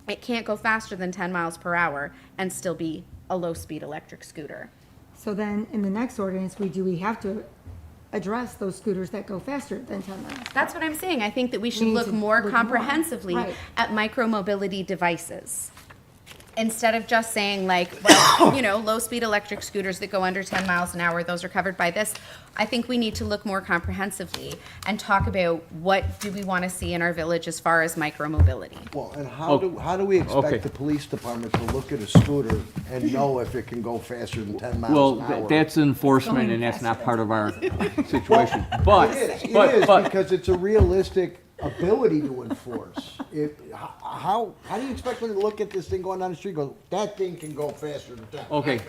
It can't go faster than 10 miles per hour and still be a low-speed electric scooter. So then, in the next ordinance, we have to address those scooters that go faster than 10 miles. That's what I'm saying. I think that we should need look to more look more. comprehensively Right. at micromobility devices. Instead of just saying like, well, low-speed electric scooters that go under 10 miles an hour, those are covered by this. I think we need to look more comprehensively and talk about what do we want to see in our village as far as micromobility. Well, and how do we okay. expect the police department to look at a scooter and know if it can go faster than 10 miles Well, an hour? that's enforcement, and that's not part of our situation. But, It is but, because it's a realistic ability to enforce. How do you expect them to look at this thing going down the street and go, that thing can go faster than 10? okay,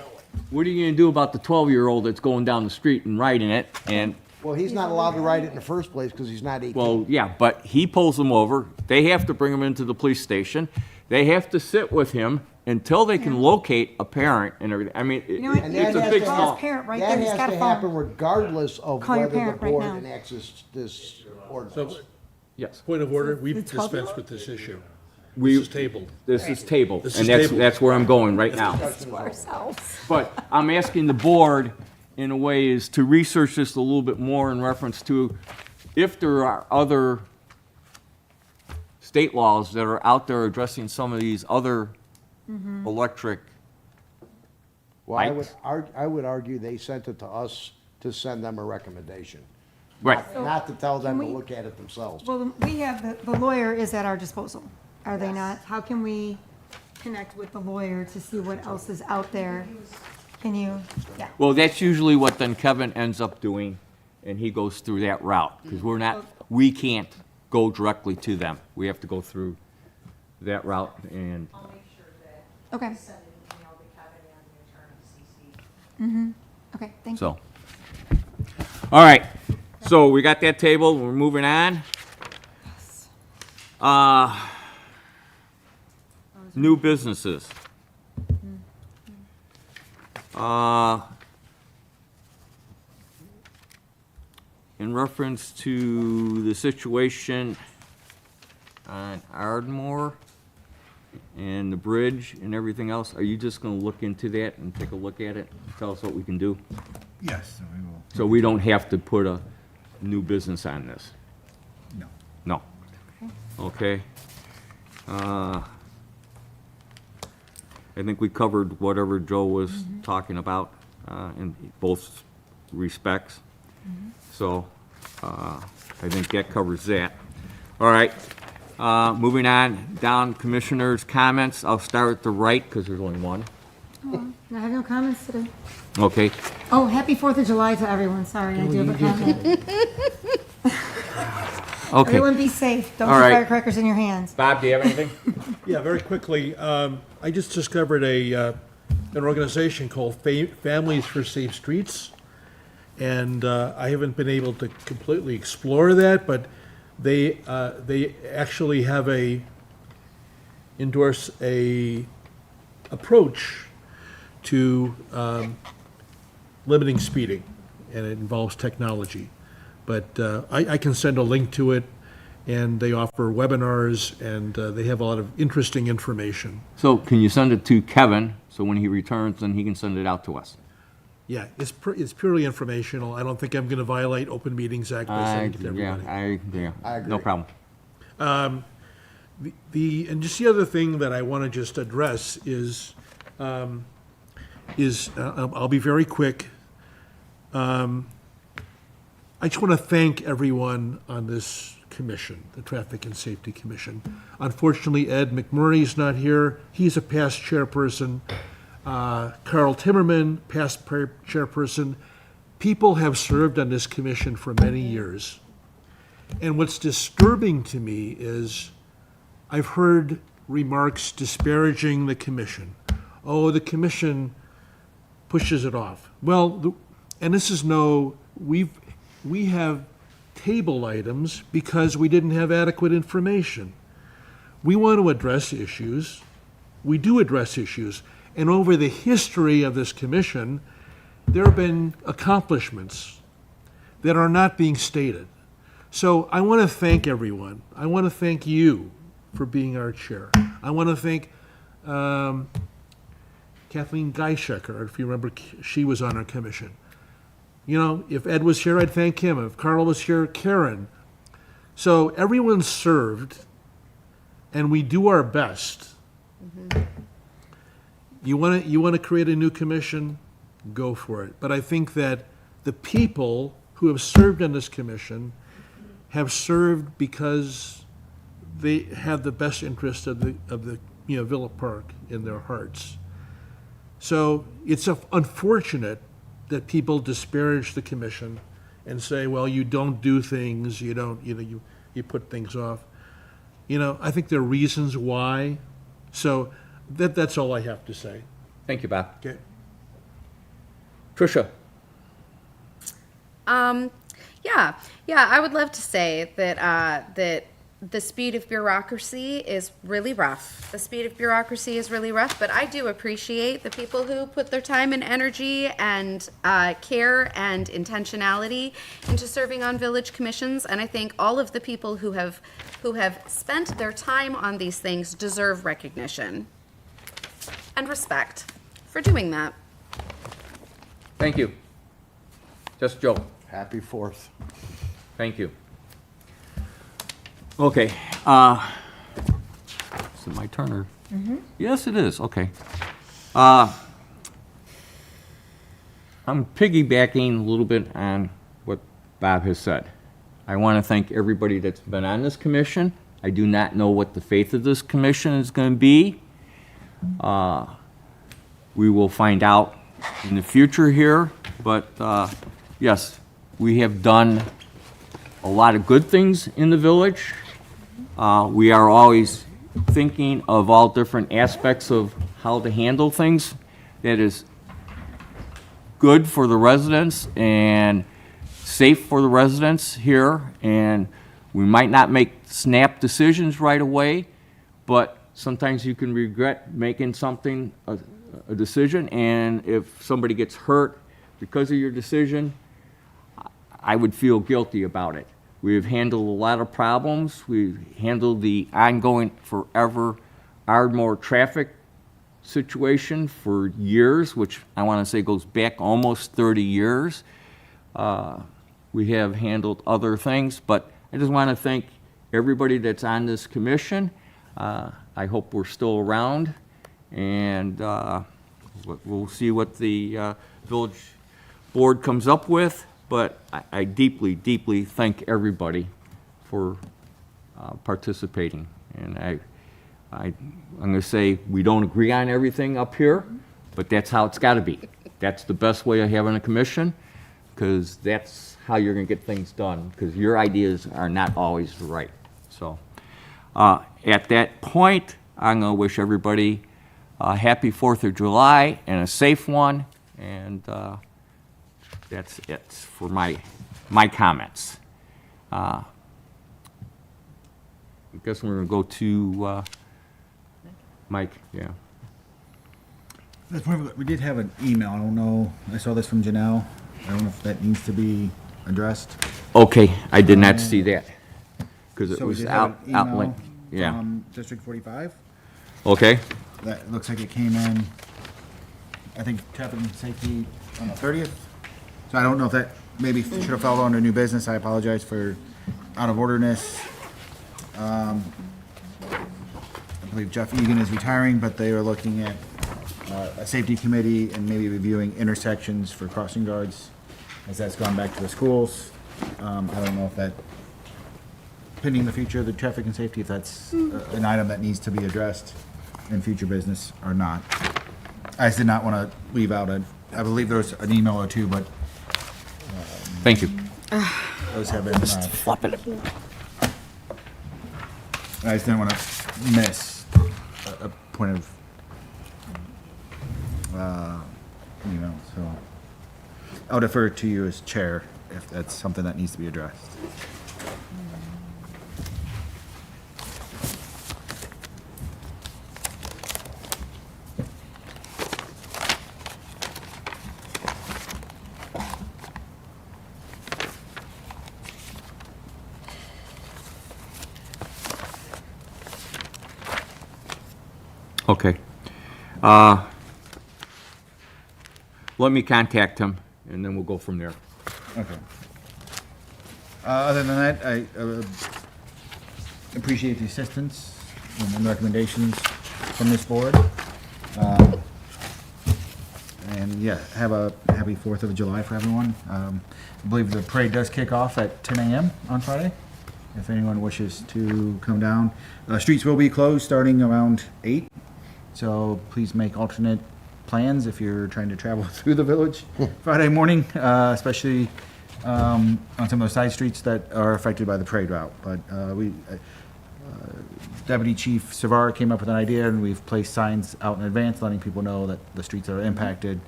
what are you gonna do about the 12-year-old that's going down the street and riding it, and, Well, he's not allowed to ride it in the first place because he's not 18. well, yeah, but he pulls them over, they have to bring him into the police station, they have to sit with him until they can locate a parent and everything. I mean, know what? And it's that a has big to Call small. his parent right That there, he's has got to a happen phone. regardless of Call your whether the parent right board now. enacts this So, ordinance. Yes. point of order, we've The dispensed 12-year-old? with this issue. We- This is tabled. This is tabled, This and is that's, tabled. that's where I'm going right now. Ourselves. But I'm asking the board, in a way, is to research this a little bit more in reference to if there are other state laws that are out there addressing some of these other electric, Well, Bikes? I would argue they sent it to us to send them a recommendation. right. Not to tell them to Can we- look at it themselves. Well, we have, the lawyer is at our disposal, are they not? How can we connect with the lawyer to see what else is out there? Can you, yeah. Well, that's usually what then Kevin ends up doing, and he goes through that route, because we can't go directly to them. We have to go through that route, and I'll make sure that Okay, I send an email to Kevin and the attorney CC. okay, thank you. so. All right, so we got that table, we're moving on. New businesses. In reference to the situation on Ardmore and the bridge and everything else, are you just gonna look into that and take a look at it? Tell us what we can do? Yes, we will. So we don't have to put a new business on this? No. No. Okay. I think we covered whatever Joe was talking about in both respects. So I think that covers that. All right. Moving on, down commissioners' comments. I'll start at the right because there's only one. I have no comments today. Okay. Oh, happy 4th of July to everyone. Sorry, I do have a comment. Okay. Everyone be safe. Don't All shoot right. firecrackers in your hands. Bob, do you have anything? Yeah, very quickly, I just discovered an organization called Families for Safe Streets, and I haven't been able to completely explore that, but they actually have endorse a approach to limiting speeding, and it involves technology. But I can send a link to it, and they offer webinars, and they have a lot of interesting information. So can you send it to Kevin, so when he returns, then he can send it out to us? Yeah, it's purely informational. I don't think I'm going to violate Open Meetings Act by sending it to everybody. I agree. No problem. And just the other thing that I want to just address is I'll be very quick. I just want to thank everyone on this commission, the Traffic and Safety Commission. Unfortunately, Ed McMurray's not here. He's a past chairperson. Carl Timmerman, past chairperson. People have served on this commission for many years. And what's disturbing to me is I've heard remarks disparaging the commission. Oh, the commission pushes it off. Well, and this is we have table items because we didn't have adequate information. We want to address issues. We do address issues. And over the history of this commission, there have been accomplishments that are not being stated. So I want to thank everyone. I want to thank you for being our chair. I want to thank Kathleen Geishecker, if you remember, she was on our commission. You know, if Ed was here, I'd thank him. If Carl was here, Karen. So everyone served, and we do our best. You want to create a new commission? Go for it. But I think that the people who have served on this commission have served because they have the best interest of the Villa Park in their hearts. So it's unfortunate that people disparage the commission and say, well, you don't do things, you put things off. I think there are reasons why. So that's all I have to say. Thank you, Bob. Okay. Tricia? Yeah, I would love to say that the speed of bureaucracy is really rough. The speed of bureaucracy is really rough, but I do appreciate the people who put their time and energy and care and intentionality into serving on village commissions, and I think all of the people who have spent their time on these things deserve recognition and respect for doing that. Thank you. Just Joe. Happy 4th. Thank you. Okay, is it my turn or? Yes, it is, okay. I'm piggybacking a little bit on what Bob has said. I want to thank everybody that's been on this commission. I do not know what the fate of this commission is going to be. We will find out in the future here, but yes, we have done a lot of good things in the village. We are always thinking of all different aspects of how to handle things that is good for the residents and safe for the residents here. And we might not make snap decisions right away, but sometimes you can regret making something, a decision, and if somebody gets hurt because of your decision, I would feel guilty about it. We've handled a lot of problems. We've handled the ongoing forever Ardmore traffic situation for years, which I want to say goes back almost 30 years. We have handled other things, but I just want to thank everybody that's on this commission. I hope we're still around, and we'll see what the village board comes up with, but I deeply, deeply thank everybody for participating. And I'm going to say we don't agree on everything up here, but that's how it's got to be. That's the best way of having a commission, because that's how you're going to get things done, because your ideas are not always right. So at that point, I'm going to wish everybody a happy 4th of July and a safe one, and that's it for my comments. I guess we're going to go to Mike, yeah. That's one of- We did have an email, I don't know, I saw this from Janelle. I don't know if that needs to be addressed. Okay, I did not see that, because it So we was did have out, an outlink. email Yeah, from District 45. okay, That looks like it came in, I think, traffic and safety on the 30th. So I don't know if that maybe should have followed under new business. I apologize for out of orderness. I believe Jeff Egan is retiring, but they are looking at a safety committee and maybe reviewing intersections for crossing guards as that's gone back to the schools. I don't know if that, pending the future of the traffic and safety, if that's an item that needs to be addressed in future business or not. I just did not want to leave out I believe there was an email or two, but thank you. those have been, I just didn't want to miss a point of, so I'll defer to you as chair if that's something that needs to be addressed. Okay. Let me contact him, and then we'll go from there. Okay. Other than that, I appreciate the assistance and recommendations from this board. And yeah, have a happy 4th of July for everyone. I believe the parade does kick off at 10 a.m. on Friday, if anyone wishes to come down. Streets will be closed starting around 8, so please make alternate plans if you're trying to travel through the village Friday morning, especially on some of those side streets that are affected by the parade route. But Deputy Chief Savar came up with an idea, and we've placed signs out in advance letting people know that the streets are impacted,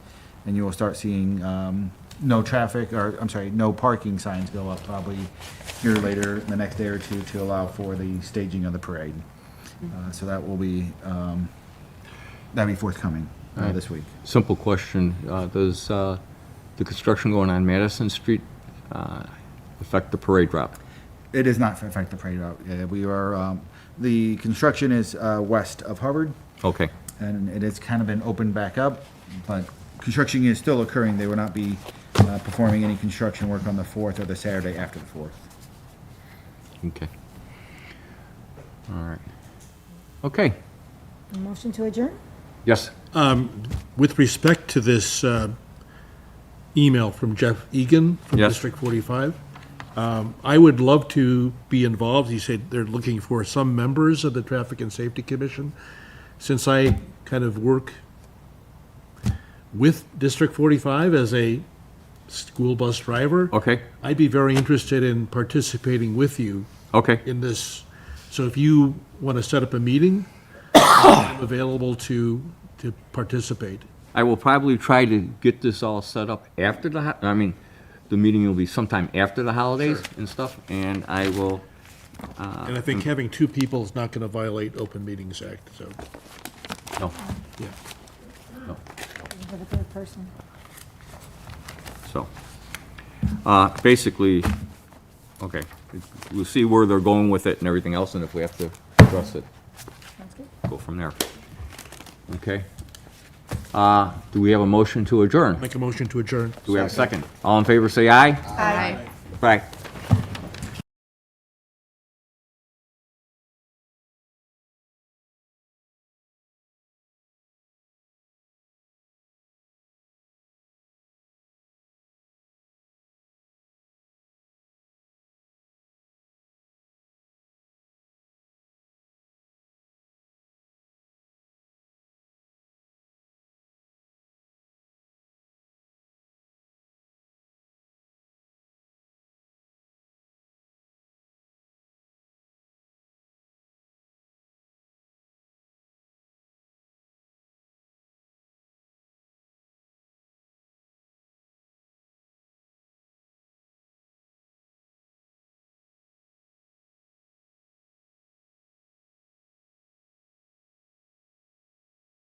and you will start seeing no parking signs go up probably here later the next day or two to allow for the staging of the parade. So that will be that'll be forthcoming this week. Simple question, does the construction going on Madison Street affect the parade route? It does not affect the parade route. Yeah, we are, the construction is west of Hubbard, Okay, and it has kind of been opened back up, but construction is still occurring. They will not be performing any construction work on the 4th or the Saturday after the 4th. okay. All right. Okay, A motion to adjourn? yes, With respect to this email from Jeff Egan from Yes. District 45, I would love to be involved. He said they're looking for some members of the Traffic and Safety Commission. Since I kind of work with District 45 as a school bus driver, okay, I'd be very interested in participating with you okay, in this So if you want to set up a meeting, I'm available to participate. I will probably try to get this all set up after the meeting will be sometime after the holidays and stuff, and I will, And I think having two people is not going to violate Open Meetings Act, so, no, yeah. For the third person. so. Basically, okay, we'll see where they're going with it and everything else, and if we have to address it, Sounds good. go from there. Okay? Do we have a motion to adjourn? Make a motion to adjourn. Do we have a second? All in favor, say aye. Aye. Right.